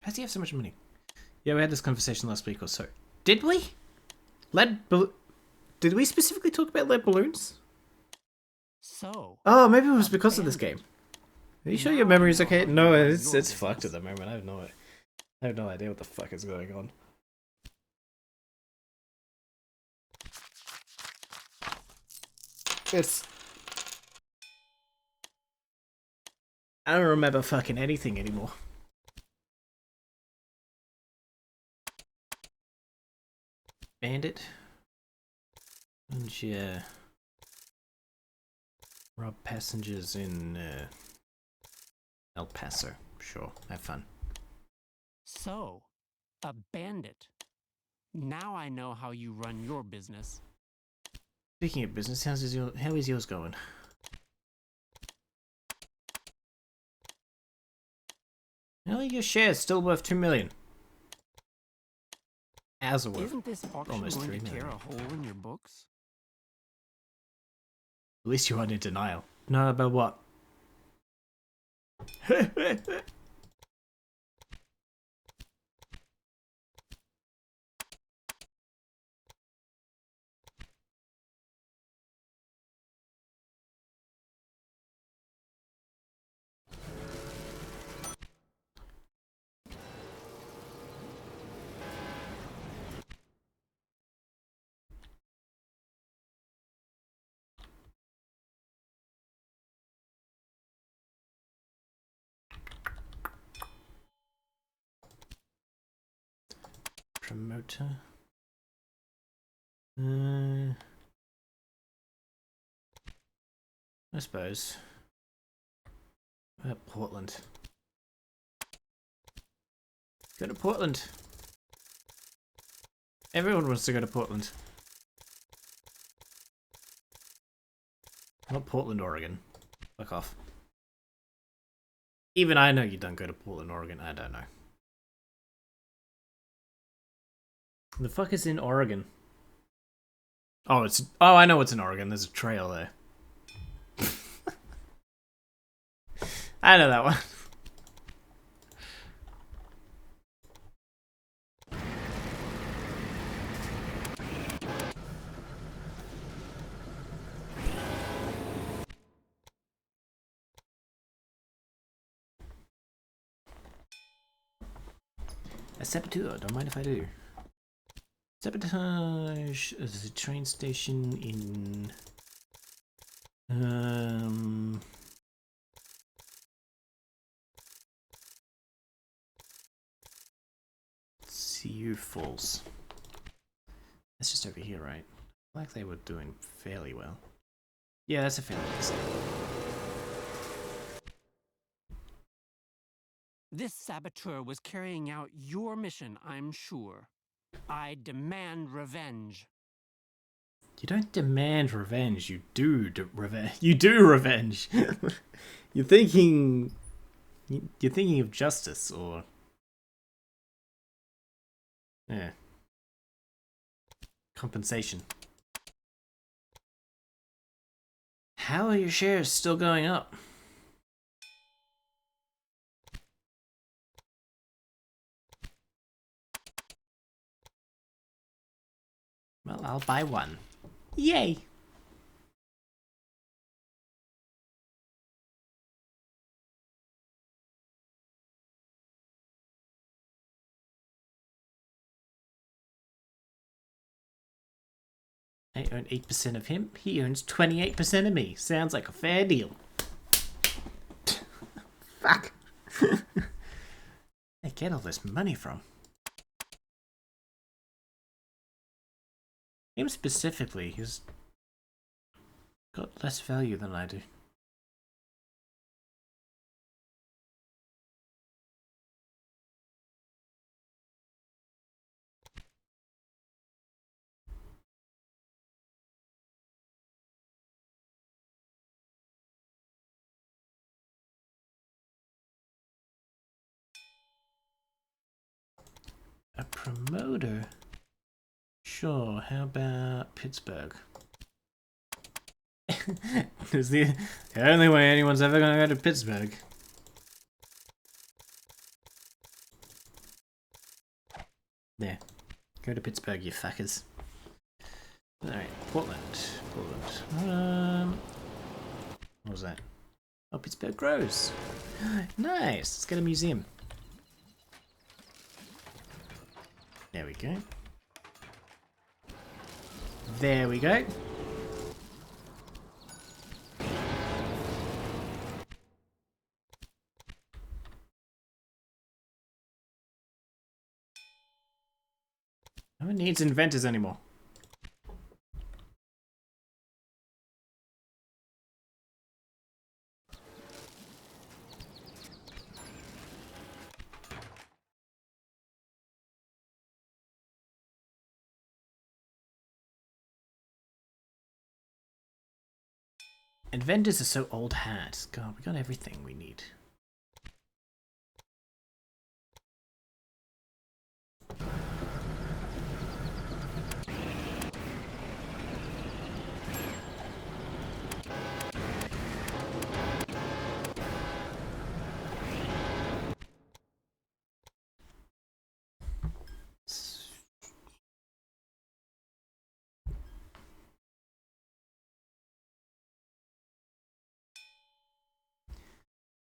Speaker 1: How does he have so much money? Yeah, we had this conversation last week or so. Did we? Did we specifically talk about lead balloons?
Speaker 2: So.
Speaker 1: Oh, maybe it was because of this game. Are you sure your memory's okay? No, it's fucked at the moment. I have no idea what the fuck is going on. I don't remember fucking anything anymore. Bandit. And yeah. Rob passengers in El Paso. Sure, have fun.
Speaker 2: So, a bandit. Now I know how you run your business.
Speaker 1: Speaking of business, how is yours going? Well, your share's still worth 2 million. As a worth.
Speaker 2: Isn't this auction
Speaker 1: almost
Speaker 2: going
Speaker 1: 3
Speaker 2: to tear
Speaker 1: million.
Speaker 2: a hole in your books?
Speaker 1: At least you aren't in denial. No, about what? Promoter. I suppose. Portland. Go to Portland. Everyone wants to go to Portland. Not Portland, Oregon. Fuck off. Even I know you don't go to Portland, Oregon. I don't know. The fuck is in Oregon? Oh, I know what's in Oregon. There's a trail there. I know that one. A saboteur, don't mind if I do. Sabotage is a train station in Choo Falls. That's just over here, right? Like they were doing fairly well. Yeah, that's a fairly decent.
Speaker 2: This saboteur was carrying out your mission, I'm sure. I demand revenge.
Speaker 1: You don't demand revenge. You do revenge. You do revenge. You're thinking of justice, or yeah, compensation. How are your shares still going up? Well, I'll buy one. Yay! I own 8% of him. He owns 28% of me. Sounds like a fair deal. Fuck. I they get all this money from? Him specifically, he's got less value than I do. A promoter? Sure, how about Pittsburgh? It's the only way anyone's ever gonna go to Pittsburgh. There. Go to Pittsburgh, you fuckers. Alright, Portland. What was that? Oh, Pittsburgh grows. Nice! Let's get a museum. There we go. There we go. No one needs inventors anymore. Inventors are so old hat. God, we got everything we need.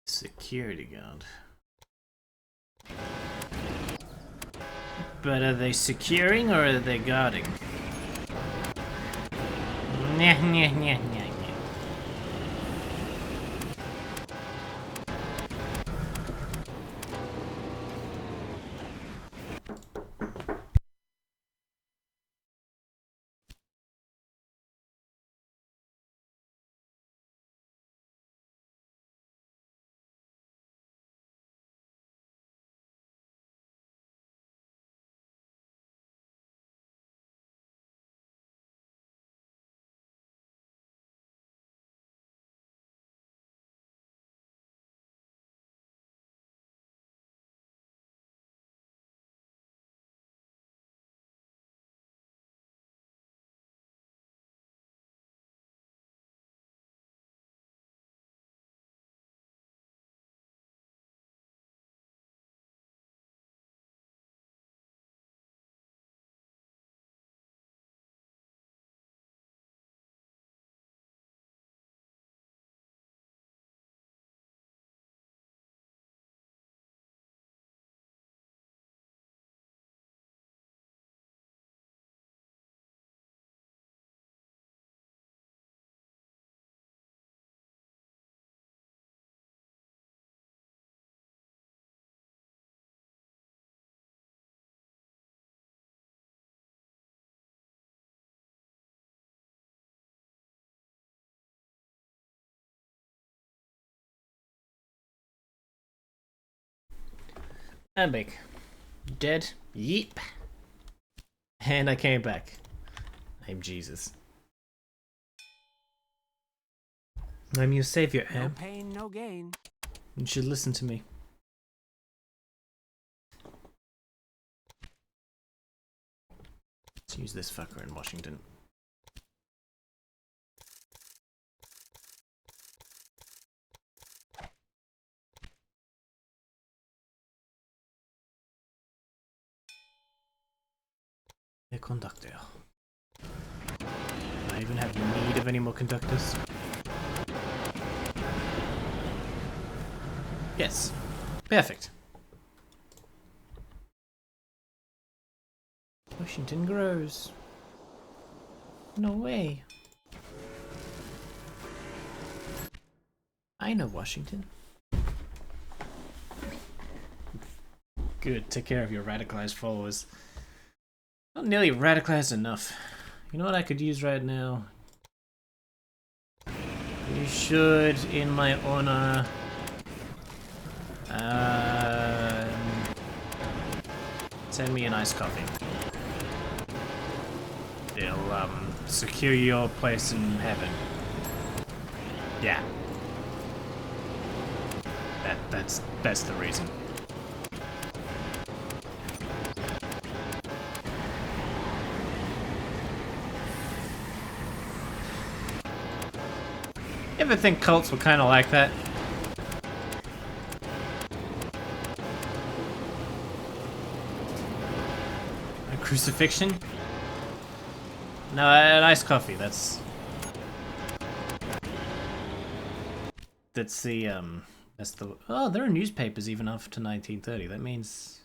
Speaker 1: Security guard. But are they securing or are they guarding? Nyeh, nyeh, nyeh, nyeh, nyeh. I'm back. Dead. Yeep. And I came back. I'm Jesus. I'm your savior,
Speaker 2: No
Speaker 1: Am.
Speaker 2: pain, no gain.
Speaker 1: You should listen to me. Let's use this fucker in Washington. A conductor. Do I even have need of any more conductors? Yes. Perfect. Washington grows. No way. I know Washington. Good. Take care of your radicalized followers. Not nearly radicalized enough. You know what I could use right now? You should, in my honor, send me an iced coffee. It'll secure your place in heaven. Yeah. That's the reason. You ever think cults were kind of like that? A crucifixion? No, an iced coffee. That's the that's the. Oh, there are newspapers even after 1930. That means.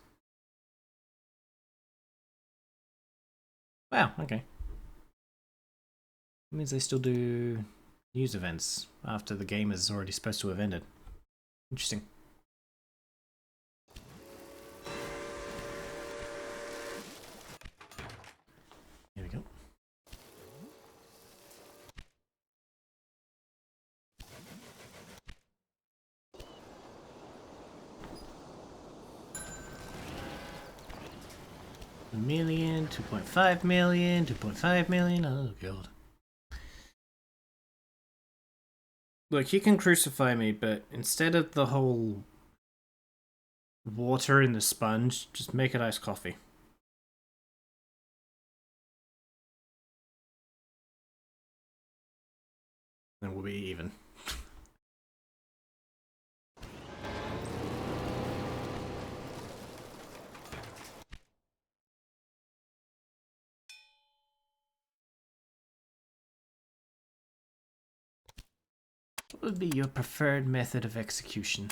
Speaker 1: Wow. Okay. That means they still do news events after the game is already supposed to have ended. Interesting. Here we go. A million, 2.5 million, 2.5 million. Oh god. Look, you can crucify me, but instead of the whole water in the sponge, just make it iced coffee. Then we'll be even. What would be your preferred method of execution?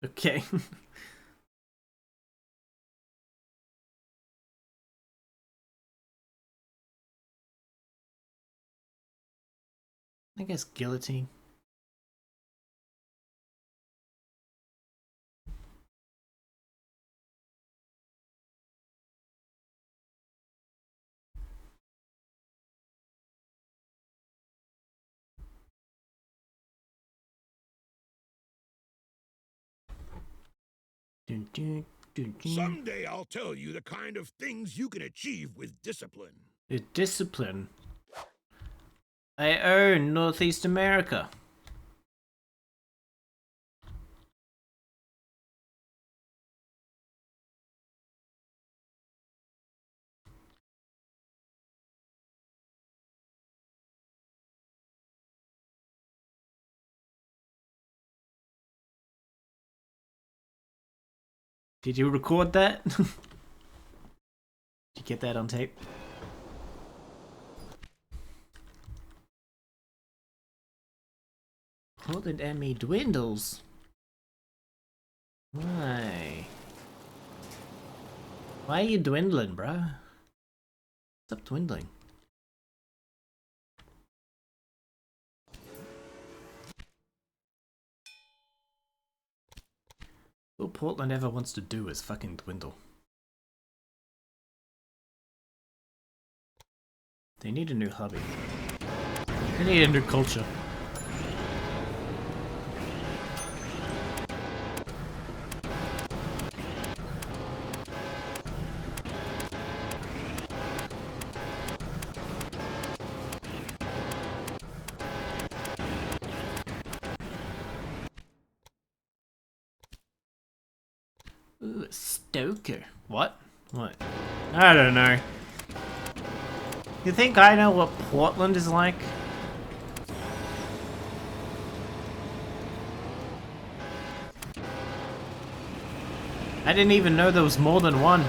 Speaker 1: Okay. I guess guillotine. Dun, dun, dun, dun.
Speaker 3: Someday I'll tell you the kind of things you can achieve with discipline.
Speaker 1: With discipline. I own Northeast America. Did you record that? Did you get that on tape? Portland ME dwindles. Why? Why are you dwindling, bruh? Stop dwindling. All Portland ever wants to do is fucking dwindle. They need a new hobby. They need a new culture. Ooh, a stoker. What? What? I don't know. You think I know what Portland is like? I didn't even know there was more than one.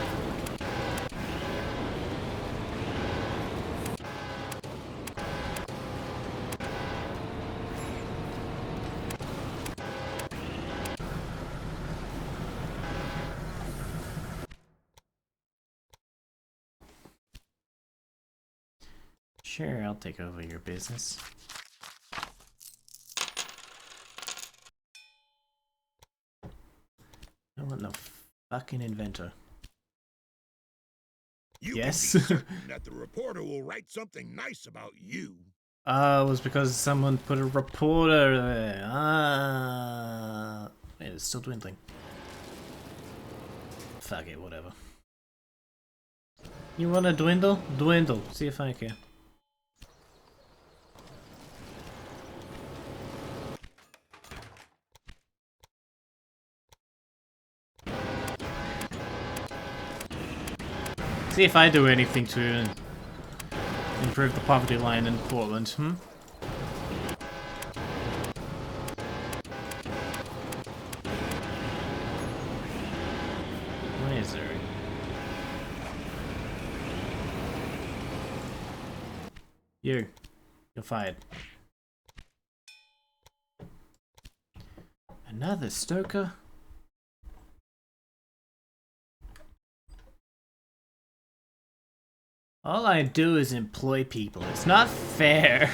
Speaker 1: Sure, I'll take over your business. I want no fucking inventor.
Speaker 3: You
Speaker 1: Yes.
Speaker 3: can be certain that the reporter will write something nice about you.
Speaker 1: Oh, it was because someone put a reporter there. Ah. Wait, it's still dwindling. Fuck it, whatever. You wanna dwindle? Dwindle. See if I care. See if I do anything to improve the poverty line in Portland, hmm? Where is there? You're fired. Another stoker? All I do is employ people. It's not fair.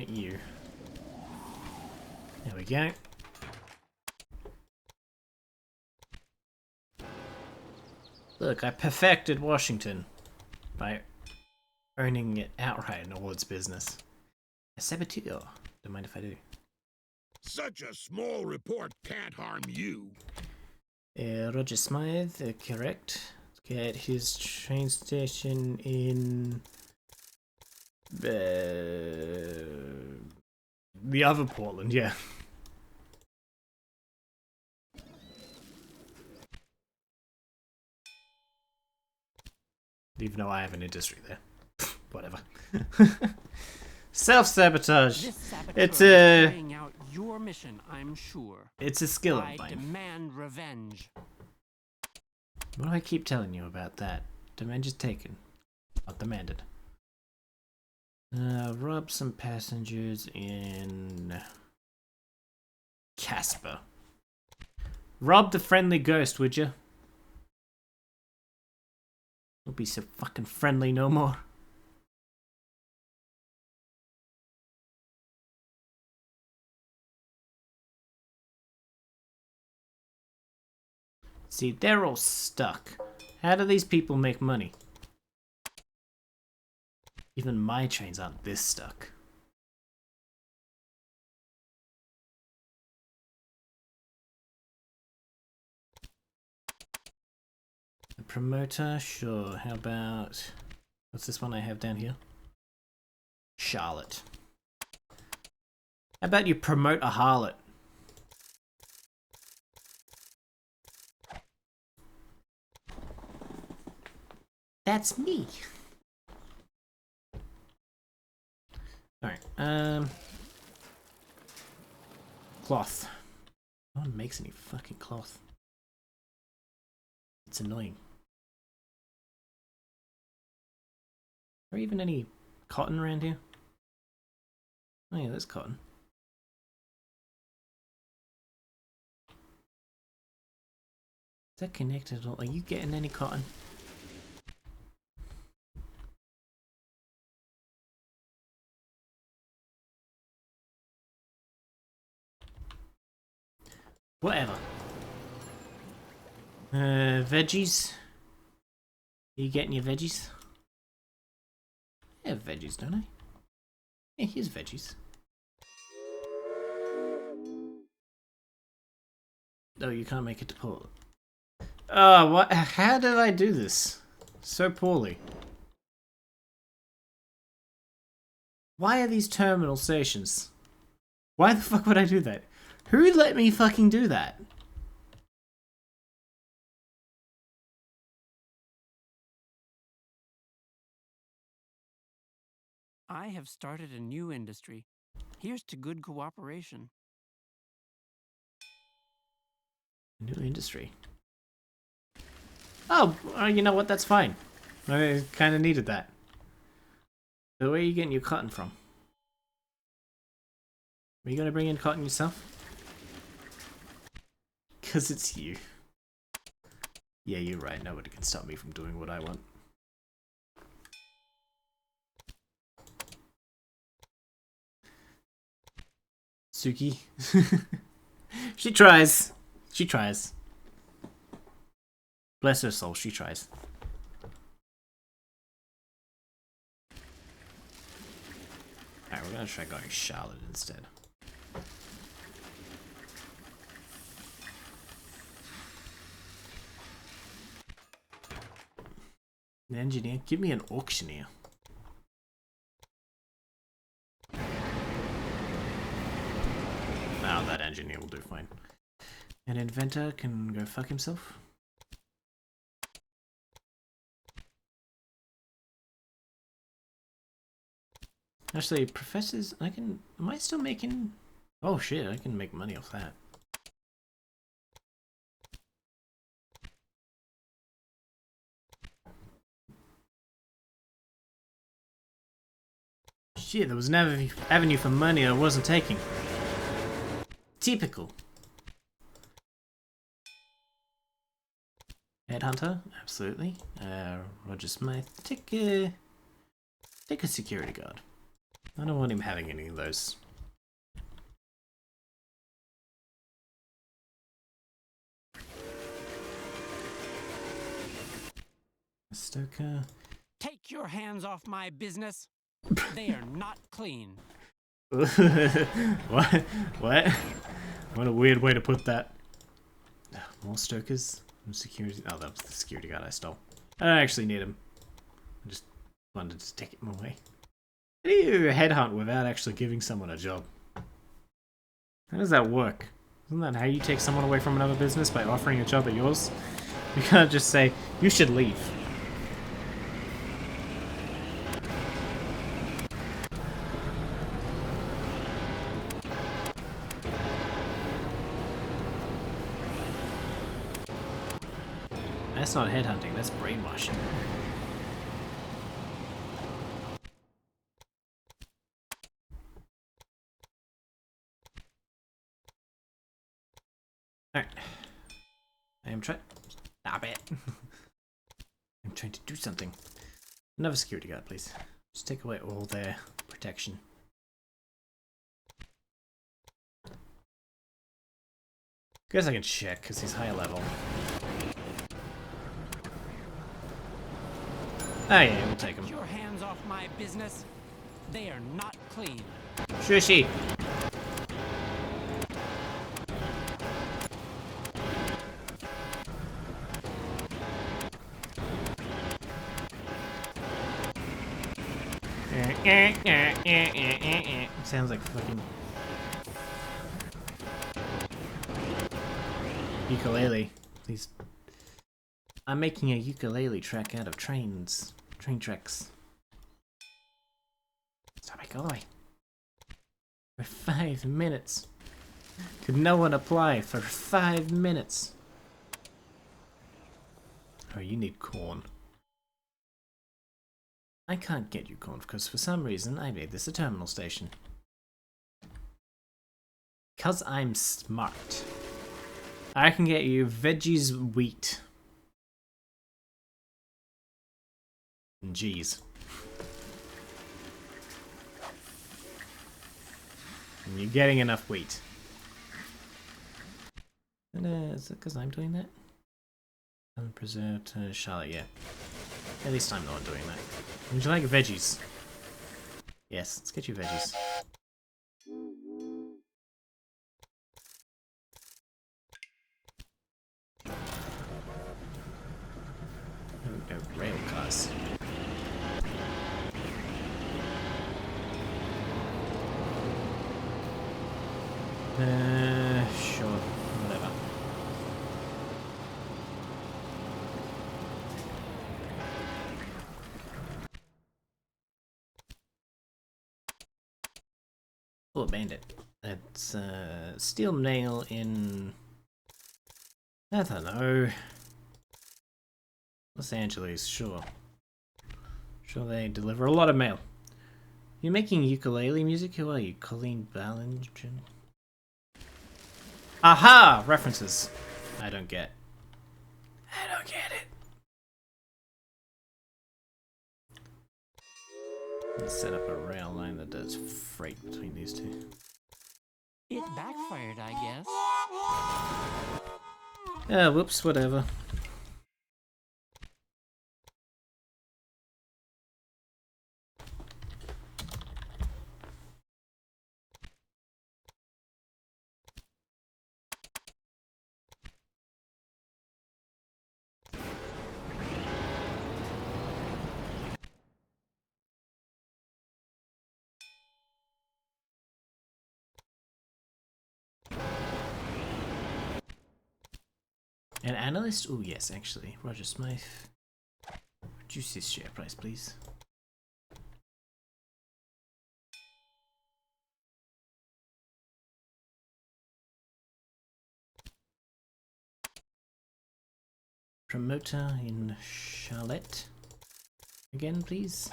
Speaker 1: You. There we go. Look, I perfected Washington by owning it outright in a woods business. A saboteur. Don't mind if I do.
Speaker 3: Such a small report can't harm you.
Speaker 1: Roger Smythe, correct. Let's get his train station in the other Portland, yeah. Even though I have an industry there. Whatever. Self-sabotage.
Speaker 2: This saboteur
Speaker 1: It's
Speaker 2: was
Speaker 1: a
Speaker 2: carrying out your mission, I'm sure.
Speaker 1: it's a skill of
Speaker 2: I
Speaker 1: mine.
Speaker 2: demand revenge.
Speaker 1: What do I keep telling you about that? Revenge is taken, not demanded. Rob some passengers in Casper. Rob the friendly ghost, would you? Don't be so fucking friendly no more. See, they're all stuck. How do these people make money? Even my trains aren't this stuck. A promoter, sure. How about... what's this one I have down here? Charlotte. How about you promote a harlot? That's me. Alright, cloth. No one makes any fucking cloth. It's annoying. Is there even any cotton around here? Oh yeah, there's cotton. Is that connected at all? Are you getting any cotton? Whatever. Veggies. Are you getting your veggies? I have veggies, don't I? Yeah, here's veggies. Oh, you can't make it to Portland. Oh, what? How did I do this so poorly? Why are these terminal stations? Why the fuck would I do that? Who let me fucking do that?
Speaker 2: I have started a new industry. Here's to good cooperation.
Speaker 1: New industry. Oh, you know what? That's fine. I kind of needed that. So where are you getting your cotton from? Are you gonna bring in cotton yourself? Cause it's you. Yeah, you're right. Nobody can stop me from doing what I want. Suki. She tries. She tries. Bless her soul, she tries. Alright, we're gonna try going Charlotte instead. An engineer? Give me an auctioneer. Now that engineer will do fine. An inventor can go fuck himself. Actually, professors, I can... Am I still making... Oh shit, I can make money off that. Shit, there was an avenue for money I wasn't taking. Typical. Headhunter, absolutely. Roger Smith, take a security guard. I don't want him having any of those. Stoker.
Speaker 2: Take your hands off my business. They are not clean.
Speaker 1: What? What? What a weird way to put that. More Stokers? Security. Oh, that was the security guard I stole. I don't actually need him. I just wanted to take him away. How do you headhunt without actually giving someone a job? How does that work? Isn't that how you take someone away from another business, by offering a job at yours? You can't just say, you should leave. That's not headhunting, that's brainwashing. Alright. I am trying. Stop it. I'm trying to do something. Another security guard, please. Just take away all their protection. Guess I can check, because he's higher level. Oh yeah, we'll take him.
Speaker 2: Take your hands off my business. They are not clean.
Speaker 1: Shushi! Sounds like fucking ukulele. Please. I'm making a ukulele track out of train tracks. Stop it, go away. For 5 minutes. Could no one apply for 5 minutes? Oh, you need corn. I can't get you corn because for some reason I made this a terminal station. 'Cause I'm smart. I can get you veggies wheat. And G's. And you're getting enough wheat. And, is it because I'm doing that? Unpreserved Charlotte, yeah. At least I'm the one doing that. Would you like veggies? Yes, let's get you veggies. Oh, rail cars. Sure, whatever. Oh, a bandit. It's steel nail in, I don't know, Los Angeles. Sure, they deliver a lot of mail. You're making ukulele music? Who are you, Colleen Ballinger? Aha! References. I don't get it. Let's set up a rail line that does freight between these two.
Speaker 2: It backfired, I guess.
Speaker 1: Whoops, whatever. An analyst? Oh yes, actually. Roger Smythe. Reduce his share price, please. Promoter in Charlotte. Again, please.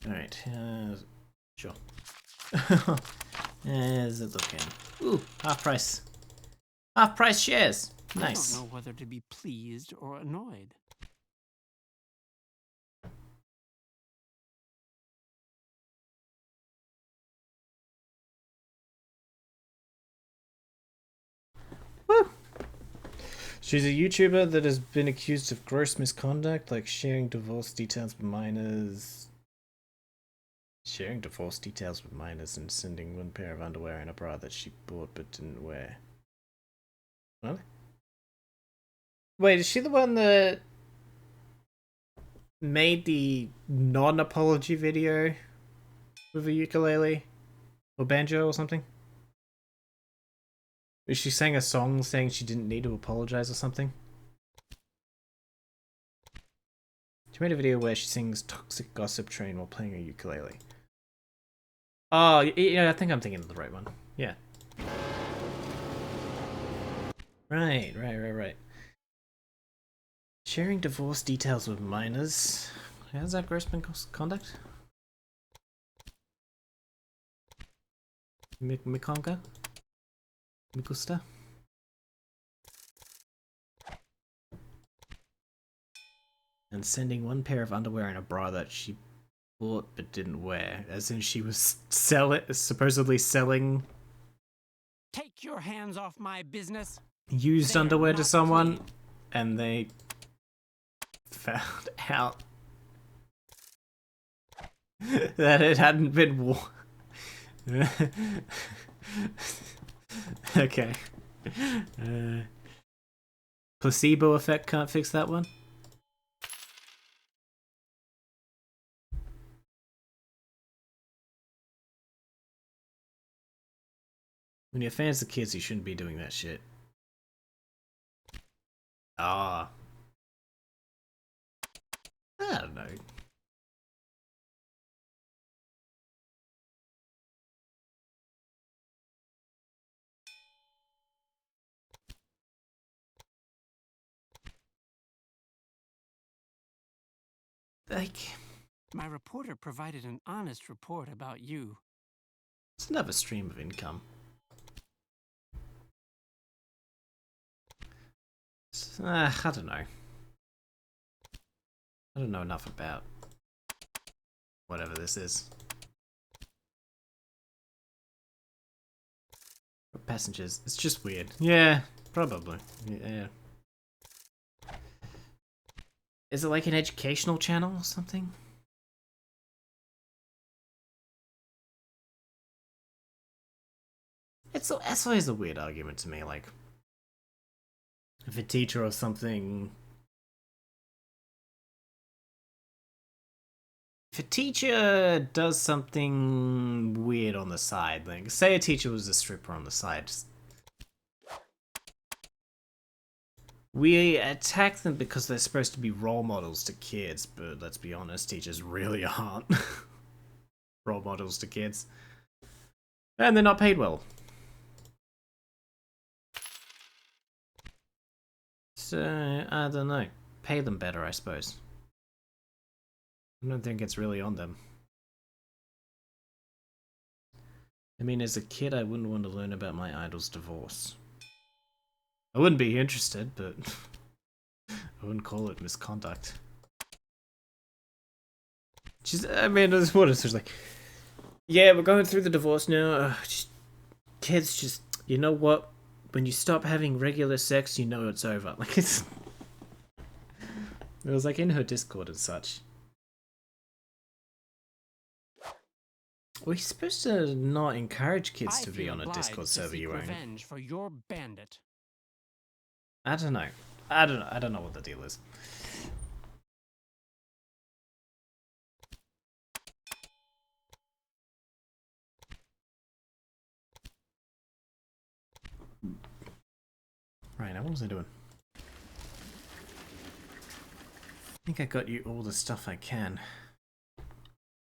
Speaker 1: Alright, sure. How's it looking? Ooh, half price. Half price shares. Nice.
Speaker 2: I don't know whether to be pleased or annoyed.
Speaker 1: Woo! She's a YouTuber that has been accused of gross misconduct, like sharing divorce details with minors. Sharing divorce details with minors and sending one pair of underwear and a bra that she bought but didn't wear. What? Wait, is she the one that made the non-apology video with a ukulele? Or banjo or something? Is she sang a song saying she didn't need to apologize or something? She made a video where she sings Toxic Gossip Train while playing a ukulele. Oh, yeah, I think I'm thinking of the right one. Yeah. Right. Sharing divorce details with minors. How's that gross misconduct? Mikonga? Mikusta? And sending one pair of underwear and a bra that she bought but didn't wear. As in she was supposedly selling
Speaker 2: Take your hands off my business.
Speaker 1: used
Speaker 2: They are
Speaker 1: underwear to
Speaker 2: not
Speaker 1: someone,
Speaker 2: clean.
Speaker 1: and they found out that it hadn't been worn. Okay. Placebo effect can't fix that one. When you're fans of kids, you shouldn't be doing that shit. Ah. I don't know. Like,
Speaker 2: My reporter provided an honest report about you.
Speaker 1: it's another stream of income. I don't know. I don't know enough about whatever this is. For passengers, it's just weird. Yeah, probably. Yeah. Is it like an educational channel or something? That's always a weird argument to me. Like, if a teacher or something if a teacher does something weird on the side, like say a teacher was a stripper on the side, we attack them because they're supposed to be role models to kids, but let's be honest, teachers really aren't role models to kids. And they're not paid well. So, I don't know. Pay them better, I suppose. I don't think it's really on them. I mean, as a kid, I wouldn't want to learn about my idol's divorce. I wouldn't be interested, but I wouldn't call it misconduct. I mean, it's what it's just like, yeah, we're going through the divorce now. Kids, just, you know what? When you stop having regular sex, you know it's over. Like, it was like in her Discord and such. We're supposed to not encourage kids to be on a Discord server you own.
Speaker 2: Revenge for your bandit.
Speaker 1: I don't know. I don't know what the deal is. Right, now what was I doing? I think I got you all the stuff I can.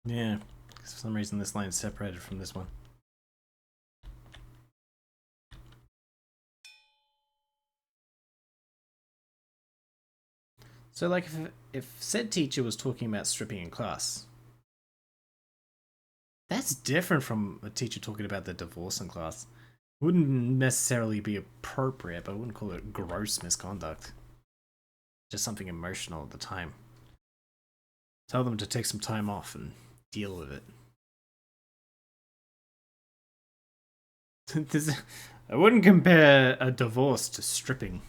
Speaker 1: Yeah, because for some reason this line's separated from this one. So like if said teacher was talking about stripping in class, that's different from a teacher talking about the divorce in class. Wouldn't necessarily be appropriate, but I wouldn't call it gross misconduct. Just something emotional at the time. Tell them to take some time off and deal with it. I wouldn't compare a divorce to stripping.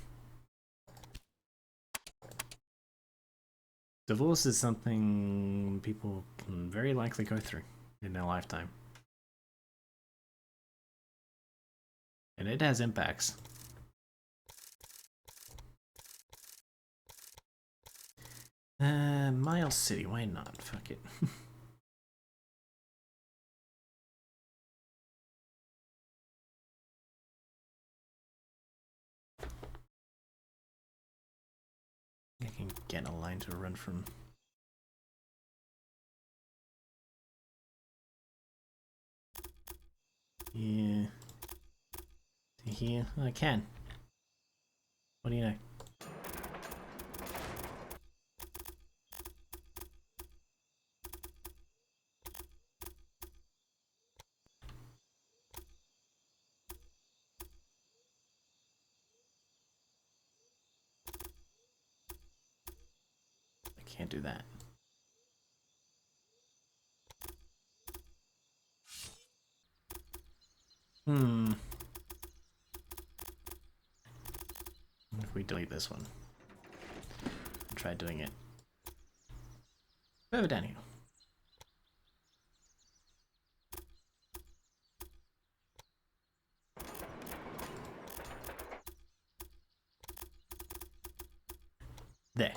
Speaker 1: Divorce is something people can very likely go through in their lifetime. And it has impacts. Miles City, why not? Fuck it. I can get a line to run from. Yeah. To here? I can. What do you know? I can't do that. What if we delete this one? Try doing it further down here. There.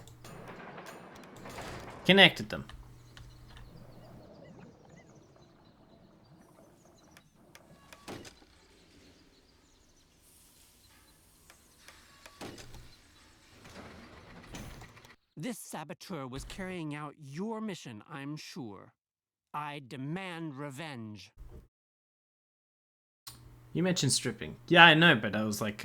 Speaker 1: Connected them.
Speaker 2: This saboteur was carrying out your mission, I'm sure. I demand revenge.
Speaker 1: You mentioned stripping. Yeah, I know, but I was like,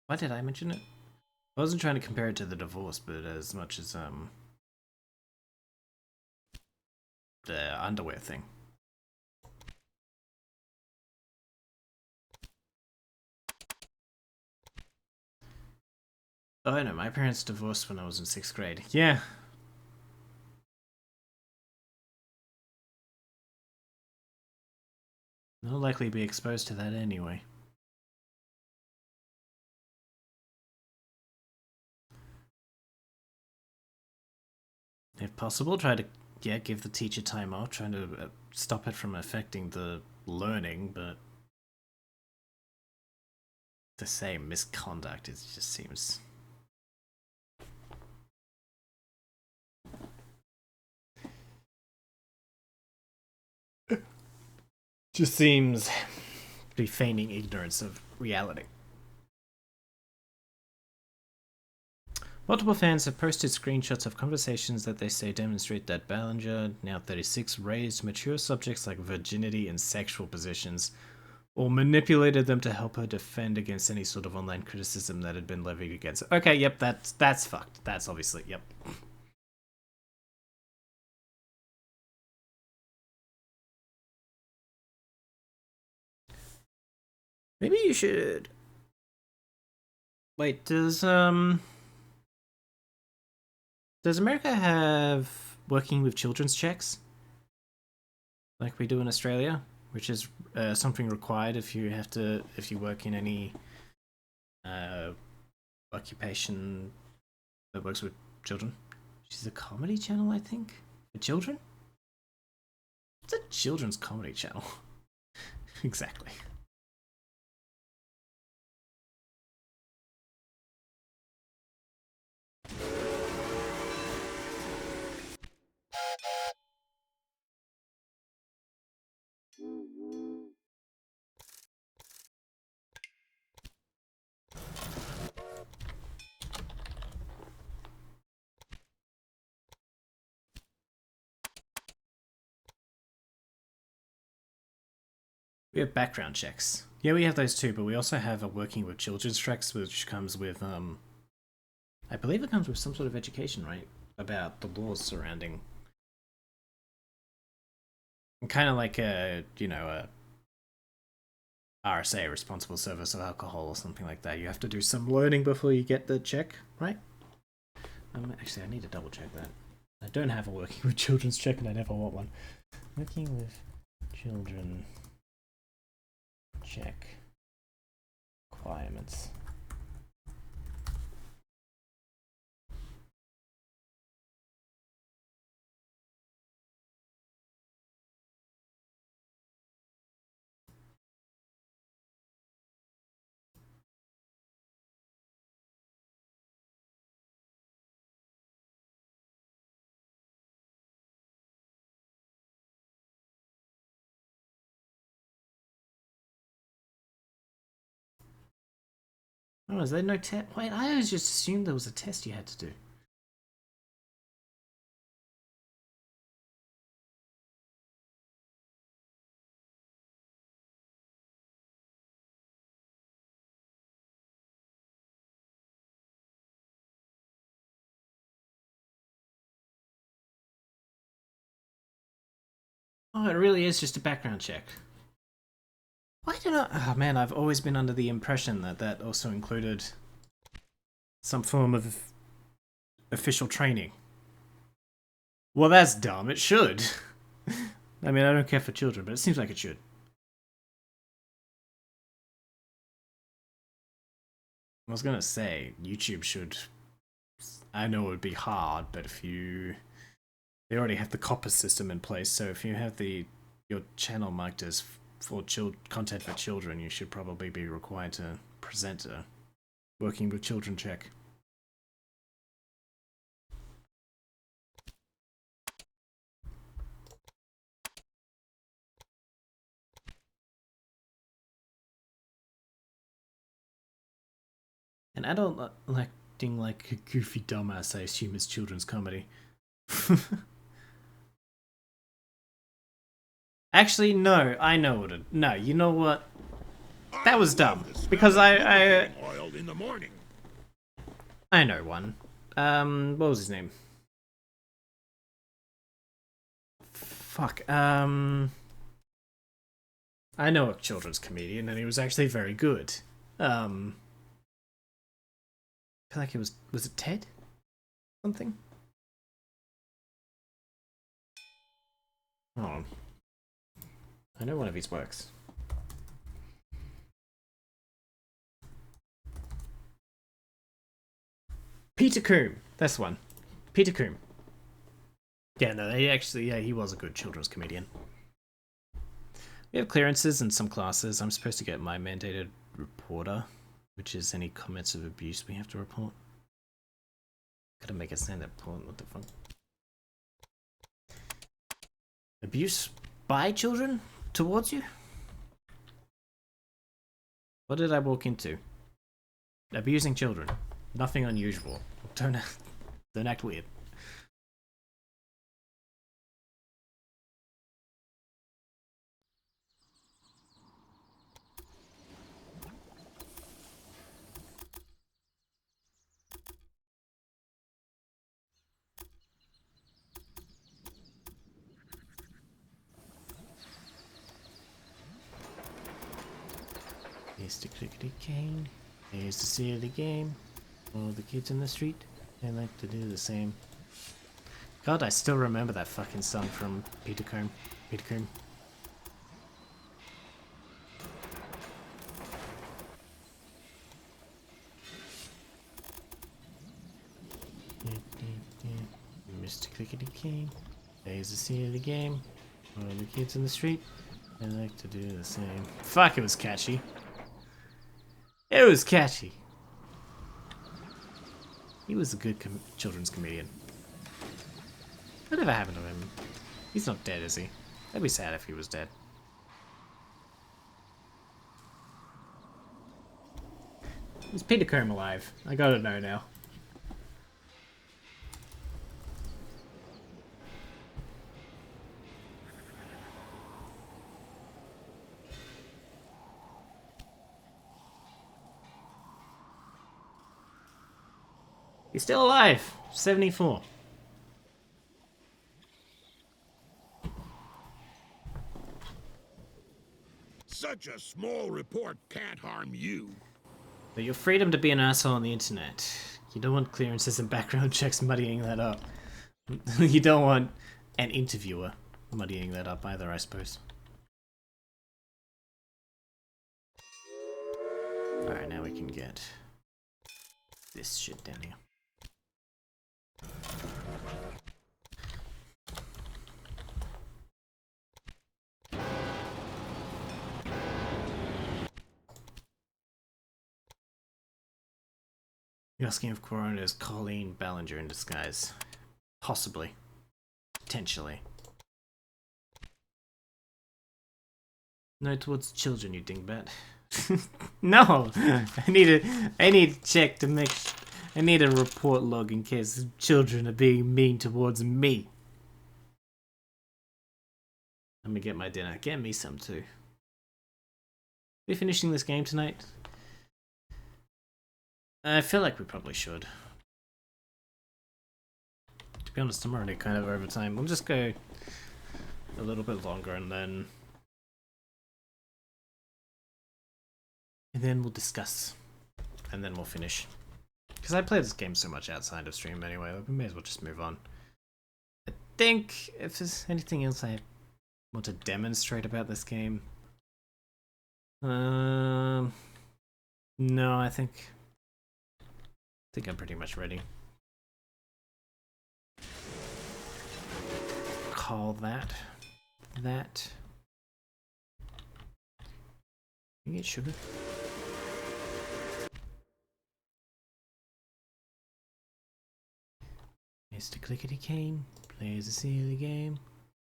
Speaker 1: why did I mention it? I wasn't trying to compare it to the divorce, but as much as, the underwear thing. Oh no, my parents divorced when I was in 6th grade. Yeah. I'll likely be exposed to that anyway. If possible, try to give the teacher time off, trying to stop it from affecting the learning, but to say misconduct, it just seems Just seems to be feigning ignorance of reality. Multiple fans have posted screenshots of conversations that they say demonstrate that Ballinger, now 36, raised mature subjects like virginity and sexual positions, or manipulated them to help her defend against any sort of online criticism that had been levied against her. Okay, yep, that's fucked. That's obviously, yep. Maybe you should... Wait, does America have working with children's checks? Like we do in Australia? Which is something required if you work in any occupation that works with children. Which is a comedy channel, I think? For children? It's a children's comedy channel. Exactly. We have background checks. Yeah, we have those too, but we also have a working with children's checks, which comes with, I believe it comes with some sort of education, right? About the laws surrounding. Kind of like a RSA, responsible service of alcohol, or something like that. You have to do some learning before you get the check, right? Actually, I need to double check that. I don't have a working with children's check, and I never want one. Working with children check requirements. Oh, is there no test? Wait, I always just assumed there was a test you had to do. Oh, it really is just a background check. Why did I... Oh man, I've always been under the impression that that also included some form of official training. Well, that's dumb. It should. I mean, I don't care for children, but it seems like it should. I was gonna say, YouTube should... I know it would be hard, but if you... They already have the copper system in place, so if you have your channel marked as for content for children, you should probably be required to present a working with children check. An adult acting like a goofy dumbass, I assume, is children's comedy. Actually, no, I know what it... No, you know what? That was dumb. Because I
Speaker 3: oiled in the morning.
Speaker 1: I know one. What was his name? Fuck, I know a children's comedian, and he was actually very good. I feel like it was it Ted? Something? Oh. I know one of his works. Peter Coombe. That's one. Peter Coombe. Yeah, no, he was a good children's comedian. We have clearances in some classes. I'm supposed to get my mandated reporter, which is any comments of abuse we have to report. Gotta make a stand report. What the fuck? Abuse by children towards you? What did I walk into? Abusing children. Nothing unusual. Don't act weird. Here's the clickety cane. Here's the seat of the game. All the kids in the street, they like to do the same. God, I still remember that fucking song from Peter Qarren. Peter Qarren. Mr. Clickety Cane. Here's the seat of the game. All the kids in the street, they like to do the same. Fuck, it was catchy. It was catchy. He was a good children's comedian. Whatever happened to him? He's not dead, is he? That'd be sad if he was dead. Is Peter Qarren alive? I gotta know now. He's still alive. 74.
Speaker 3: Such a small report can't harm you.
Speaker 1: But your freedom to be an asshole on the internet. You don't want clearances and background checks muddying that up. You don't want an interviewer muddying that up either, I suppose. Alright, now we can get this shit down here. You're asking if Qarren is Colleen Ballinger in disguise. Possibly. Potentially. No, towards children, you dingbat. No! I need to check to make... I need a report log in case children are being mean towards me. Let me get my dinner. Get me some too. We finishing this game tonight? I feel like we probably should. To be honest, I'm already kind of over time. We'll just go a little bit longer and then we'll discuss. And then we'll finish. Because I play this game so much outside of stream anyway, we may as well just move on. I think if there's anything else I want to demonstrate about this game... no, I think I'm pretty much ready. Call that. You get sugar? Mr. Clickety Cane plays the scene of the game.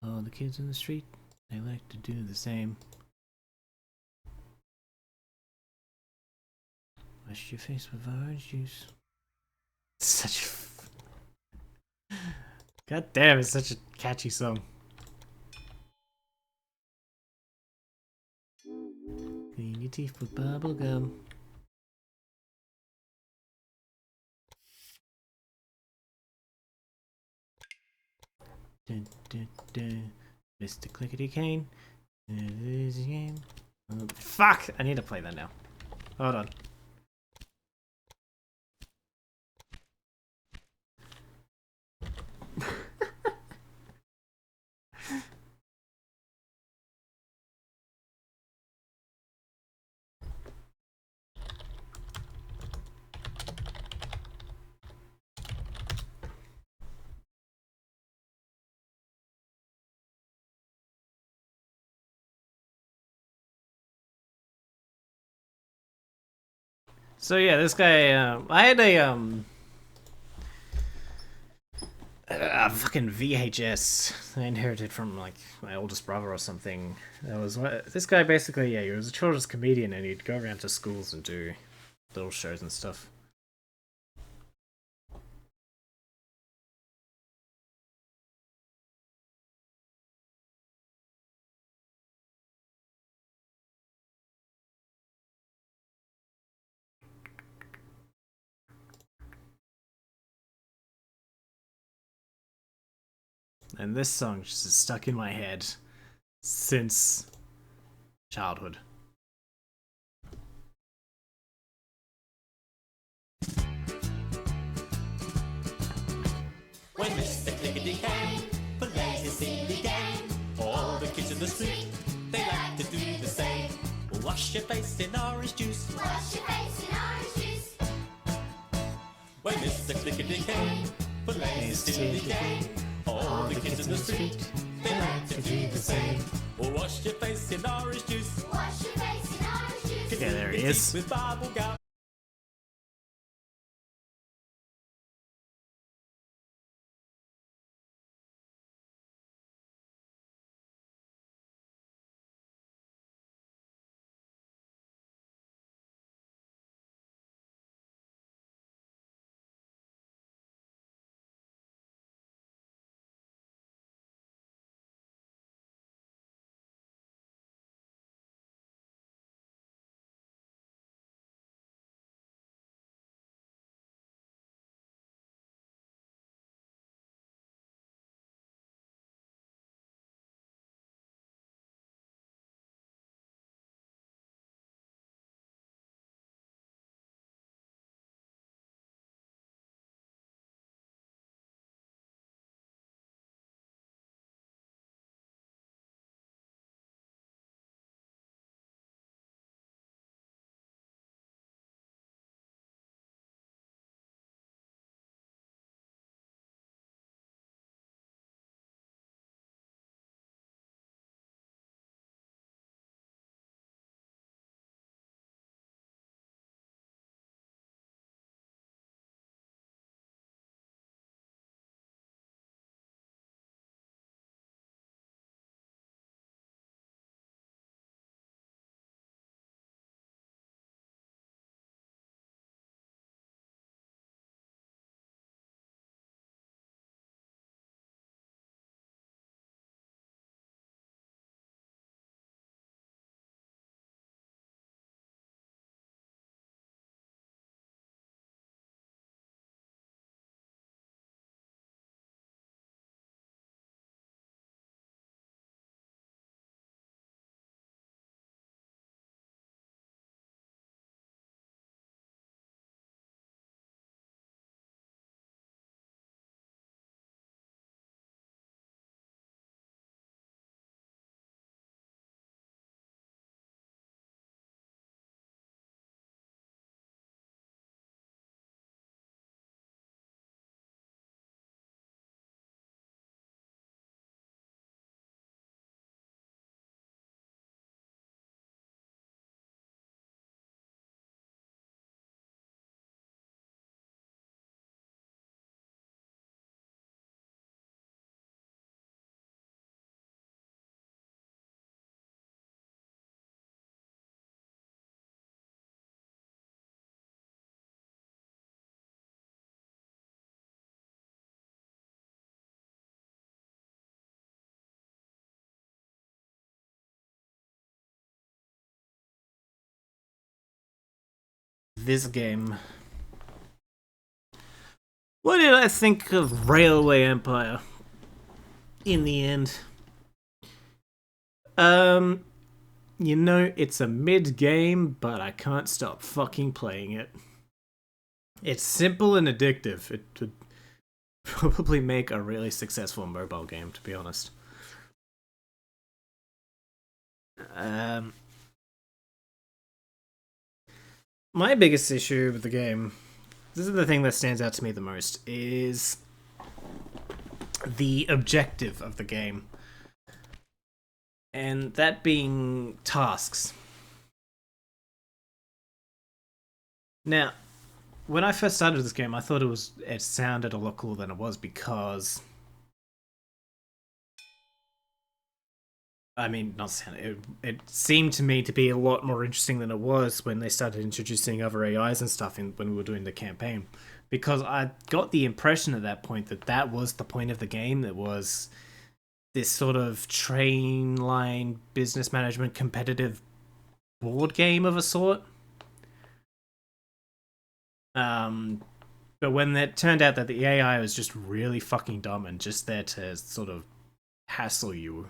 Speaker 1: All the kids in the street, they like to do the same. Wash your face with orange juice. Such a... God damn, it's such a catchy song. Clean your teeth with bubble gum. Dun, dun, dun. Mr. Clickety Cane. Game. Oh, fuck! I need to play that now. Hold on. So yeah, this guy, I had a, fucking VHS I inherited from like my oldest brother or something. That was this guy basically. Yeah, he was a children's comedian, and he'd go around to schools and do little shows and stuff. And this song just is stuck in my head since childhood.
Speaker 4: When Mr. Clickety came, plays his silly game. All the kids in the street, they like to do the same. Wash your face in orange juice.
Speaker 5: Wash your face in orange juice.
Speaker 4: When Mr. Clickety came, plays his silly game. All the kids in the street, they like to do the same. Wash your face in orange juice.
Speaker 5: Wash your face in orange juice.
Speaker 1: Yeah, there he is.
Speaker 4: With bubble gum.
Speaker 1: This game. What did I think of Railway Empire? In the end, you know, it's a mid game, but I can't stop fucking playing it. It's simple and addictive. It would probably make a really successful mobile game, to be honest. My biggest issue with the game, this is the thing that stands out to me the most, is the objective of the game. And that being tasks. Now, when I first started this game, I thought it sounded a lot cooler than it was because, I mean, not sound. It seemed to me to be a lot more interesting than it was when they started introducing other AIs and stuff when we were doing the campaign. Because I got the impression at that point that that was the point of the game. That was this sort of train line business management competitive board game of a sort. But when it turned out that the AI was just really fucking dumb and just there to sort of hassle you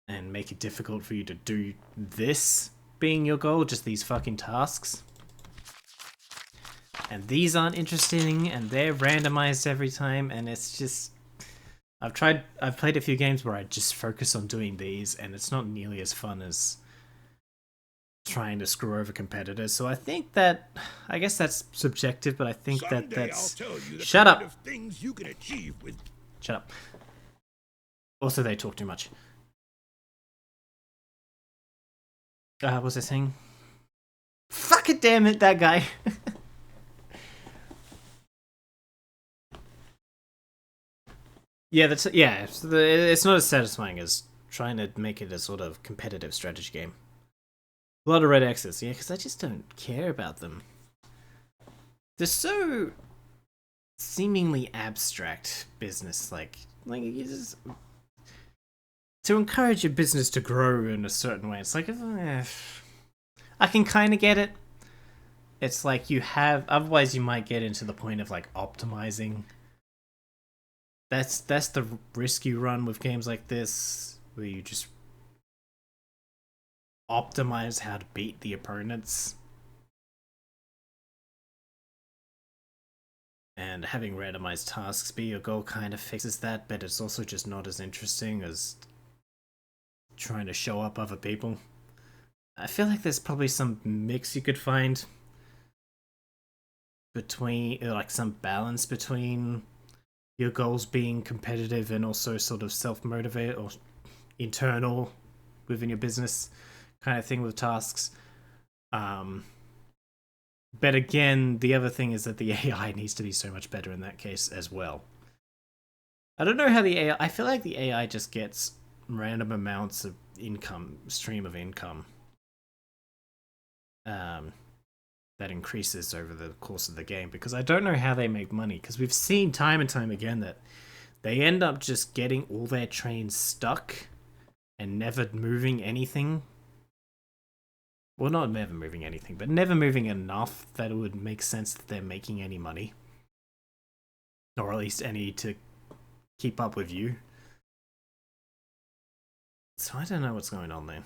Speaker 1: and make it difficult for you to do this being your goal, just these fucking tasks. And these aren't interesting, and they're randomized every time, and it's just... I've played a few games where I just focus on doing these, and it's not nearly as fun as trying to screw over competitors. So I think that... I guess that's subjective, but I think that that's...
Speaker 3: I'll tell you the
Speaker 1: Shut
Speaker 3: kind
Speaker 1: up!
Speaker 3: of things you can achieve with.
Speaker 1: Shut up. Also, they talk too much. What was I saying? Fuck it, damn it, that guy! Yeah, it's not as satisfying as trying to make it a sort of competitive strategy game. A lot of red X's, yeah, because I just don't care about them. They're so seemingly abstract business, like you just... To encourage your business to grow in a certain way, it's like, I can kind of get it. It's like you have, otherwise you might get into the point of like optimizing. That's the risk you run with games like this, where you just optimize how to beat the opponents. And having randomized tasks be your goal kind of fixes that, but it's also just not as interesting as trying to show up other people. I feel like there's probably some mix you could find between, like some balance between your goals being competitive and also sort of self-motivate or internal within your business kind of thing with tasks. But again, the other thing is that the AI needs to be so much better in that case as well. I don't know how the AI... I feel like the AI just gets random amounts of stream of income. That increases over the course of the game, because I don't know how they make money, because we've seen time and time again that they end up just getting all their trains stuck and never moving anything. Well, not never moving anything, but never moving enough that it would make sense that they're making any money. Or at least any to keep up with you. So I don't know what's going on there.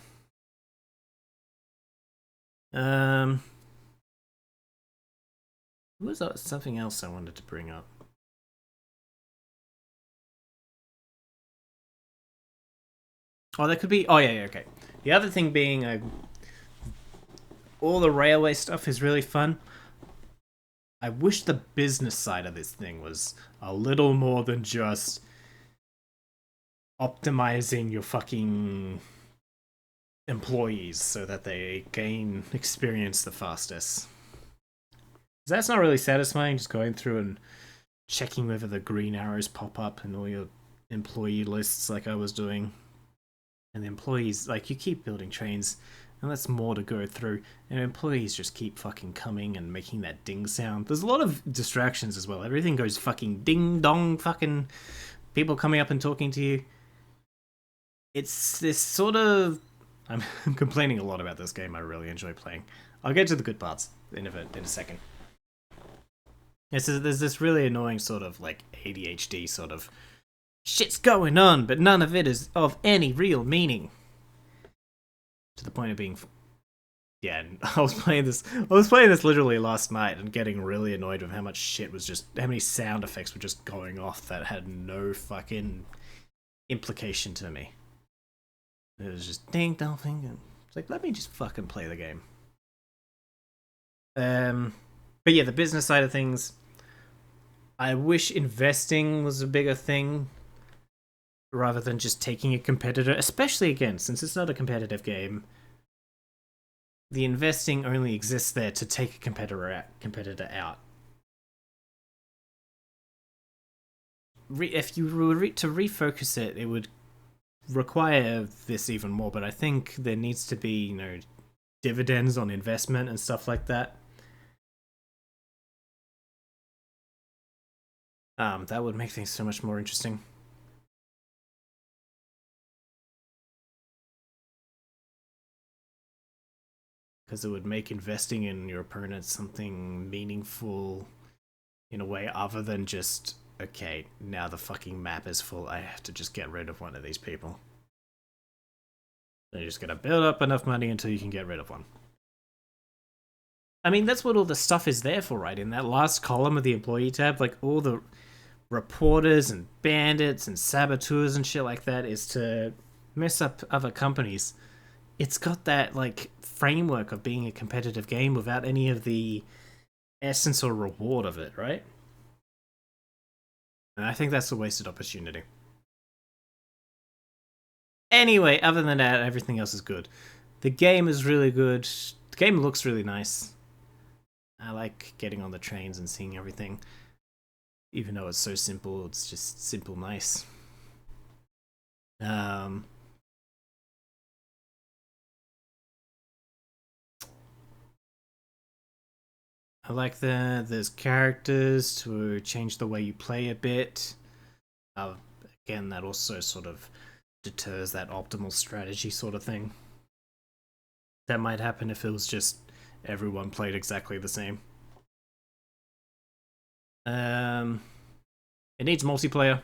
Speaker 1: Was something else I wanted to bring up? Oh, that could be... Oh, yeah, okay. The other thing being... all the railway stuff is really fun. I wish the business side of this thing was a little more than just optimizing your fucking employees so that they gain experience the fastest. That's not really satisfying, just going through and checking whether the green arrows pop up in all your employee lists like I was doing. And the employees, like, you keep building trains, and that's more to go through, and employees just keep fucking coming and making that ding sound. There's a lot of distractions as well. Everything goes fucking ding dong, fucking people coming up and talking to you. It's this sort of... I'm complaining a lot about this game. I really enjoy playing. I'll get to the good parts in a second. There's this really annoying sort of like ADHD sort of shit's going on, but none of it is of any real meaning. To the point of being... Yeah, I was playing this literally last night and getting really annoyed with how much shit was just... How many sound effects were just going off that had no fucking implication to me. It was just ding dong ding. It's like, let me just fucking play the game. But yeah, the business side of things... I wish investing was a bigger thing rather than just taking a competitor, especially again, since it's not a competitive game. the investing only exists there to take a competitor out. If you were to refocus it, it would require this even more. But I think there needs to be, dividends on investment and stuff like that. That would make things so much more interesting. Because it would make investing in your opponent something meaningful in a way other than just, okay, now the fucking map is full, I have to just get rid of one of these people. You're just gonna build up enough money until you can get rid of one. I mean, that's what all the stuff is there for, right? In that last column of the employee tab, like all the reporters and bandits and saboteurs and shit like that is to mess up other companies. It's got that, like, framework of being a competitive game without any of the essence or reward of it, right? And I think that's a wasted opportunity. Anyway, other than that, everything else is good. The game is really good. The game looks really nice. I like getting on the trains and seeing everything. Even though it's so simple, it's just simple nice. I like there's characters to change the way you play a bit. Again, that also sort of deters that optimal strategy sort of thing. That might happen if it was just everyone played exactly the same. It needs multiplayer.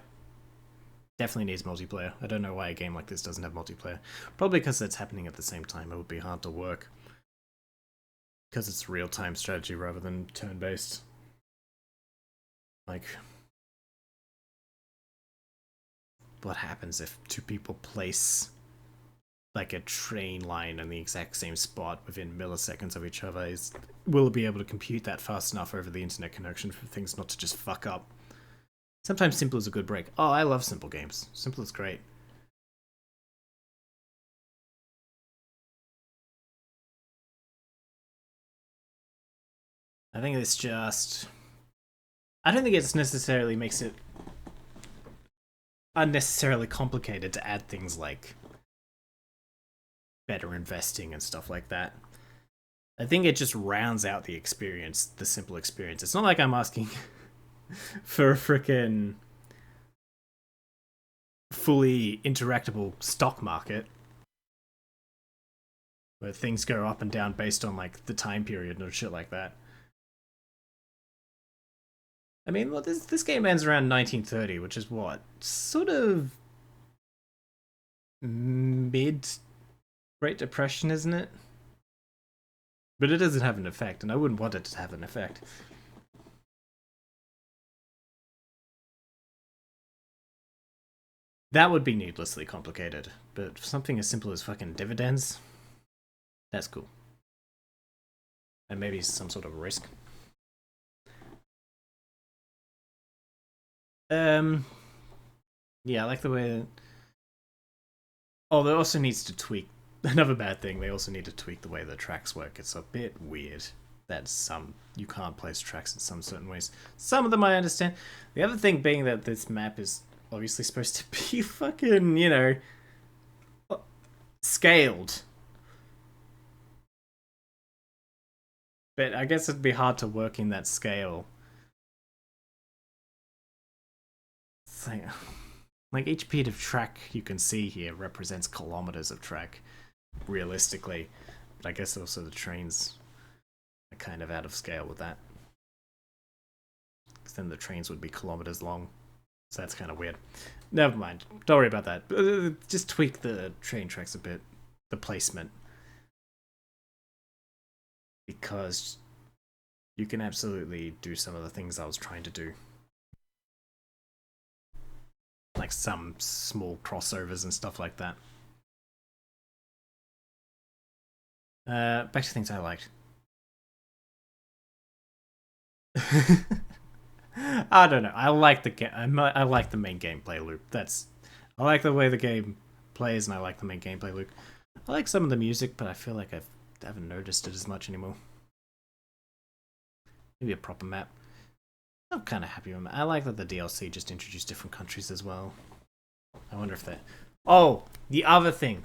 Speaker 1: Definitely needs multiplayer. I don't know why a game like this doesn't have multiplayer. Probably because it's happening at the same time. It would be hard to work. Because it's real-time strategy rather than turn-based. Like, what happens if two people place like a train line in the exact same spot within milliseconds of each other? Will it be able to compute that fast enough over the internet connection for things not to just fuck up? Sometimes simple is a good break. Oh, I love simple games. Simple is great. I think it's just... I don't think it necessarily makes it unnecessarily complicated to add things like better investing and stuff like that. I think it just rounds out the experience, the simple experience. It's not like I'm asking for a frickin' fully interactable stock market where things go up and down based on like the time period or shit like that. I mean, well, this game ends around 1930, which is what? Sort of mid-Great Depression, isn't it? But it doesn't have an effect, and I wouldn't want it to have an effect. That would be needlessly complicated, but something as simple as fucking dividends, that's cool. And maybe some sort of risk. Yeah, I like the way that... Oh, they also needs to tweak... Another bad thing, they also need to tweak the way the tracks work. It's a bit weird that you can't place tracks in some certain ways. Some of them I understand. The other thing being that this map is obviously supposed to be fucking, scaled. But I guess it'd be hard to work in that scale. It's like each beat of track you can see here represents kilometers of track, realistically. But I guess also the trains are kind of out of scale with that. Because then the trains would be kilometers long. So that's kind of weird. Never mind. Don't worry about that. Just tweak the train tracks a bit. The placement. Because you can absolutely do some of the things I was trying to do. Like some small crossovers and stuff like that. Back to things I liked. I don't know. I like I like the main gameplay loop. I like the way the game plays, and I like the main gameplay loop. I like some of the music, but I feel like I've I haven't noticed it as much anymore. Maybe a proper map. I'm kind of happy with it. I like that the DLC just introduced different countries as well. I wonder if that... Oh! The other thing.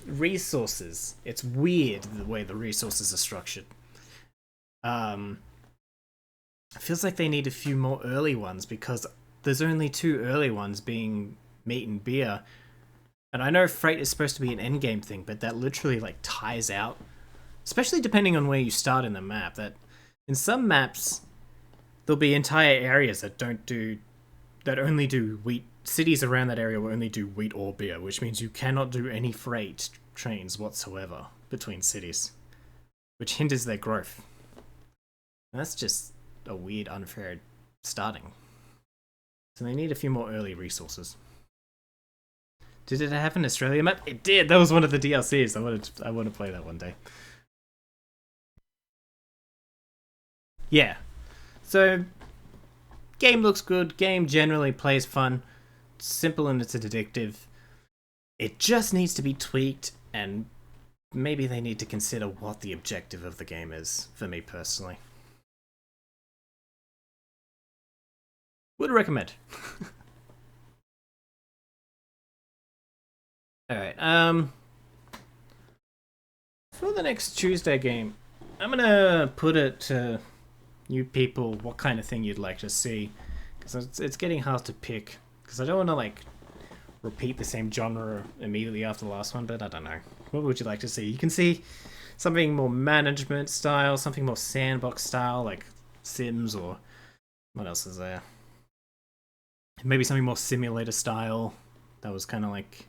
Speaker 1: Resources. It's weird the way the resources are structured. It feels like they need a few more early ones because there's only 2 early ones being meat and beer. And I know freight is supposed to be an endgame thing, but that literally like ties out. Especially depending on where you start in the map. That in some maps, there'll be entire areas that only do wheat. Cities around that area will only do wheat or beer, which means you cannot do any freight trains whatsoever between cities, which hinders their growth. And that's just a weird, unfair starting. So they need a few more early resources. Did it have an Australia map? It did! That was one of the DLCs. I want to play that one day. Yeah. So, game looks good. Game generally plays fun. It's simple and it's addictive. It just needs to be tweaked, and maybe they need to consider what the objective of the game is, for me personally. Would recommend. Alright, for the next Tuesday game, I'm gonna put it to you people what kind of thing you'd like to see, because it's getting hard to pick, because I don't want to like repeat the same genre immediately after the last one, but I don't know. What would you like to see? You can see something more management style, something more sandbox style, like Sims, or what else is there? Maybe something more simulator style, that was kind of like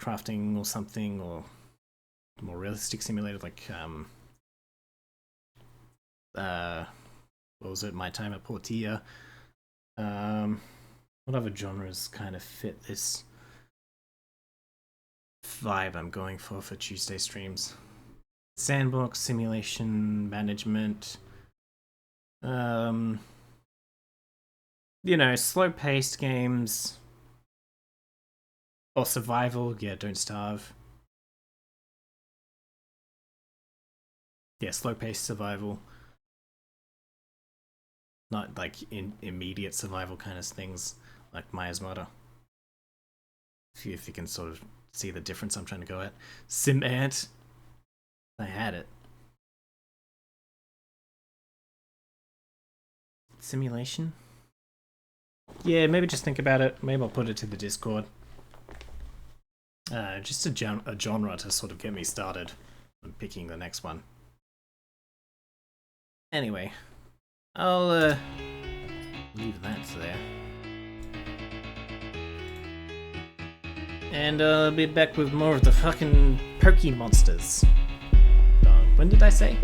Speaker 1: crafting or something, or more realistic simulator, like what was it, My Time at Portia. What other genres kind of fit this vibe I'm going for Tuesday streams? Sandbox, simulation, management, you know, slow-paced games, or survival. Yeah, Don't Starve. Yeah, slow-paced survival. Not like immediate survival kind of things like Maya's Mother. See if you can sort of see the difference I'm trying to go at. Sim Ant. I had it. Simulation? Yeah, maybe just think about it. Maybe I'll put it to the Discord. Just a genre to sort of get me started on picking the next one. Anyway, I'll leave that there. And I'll be back with more of the fucking Pokey Monsters. When did I say?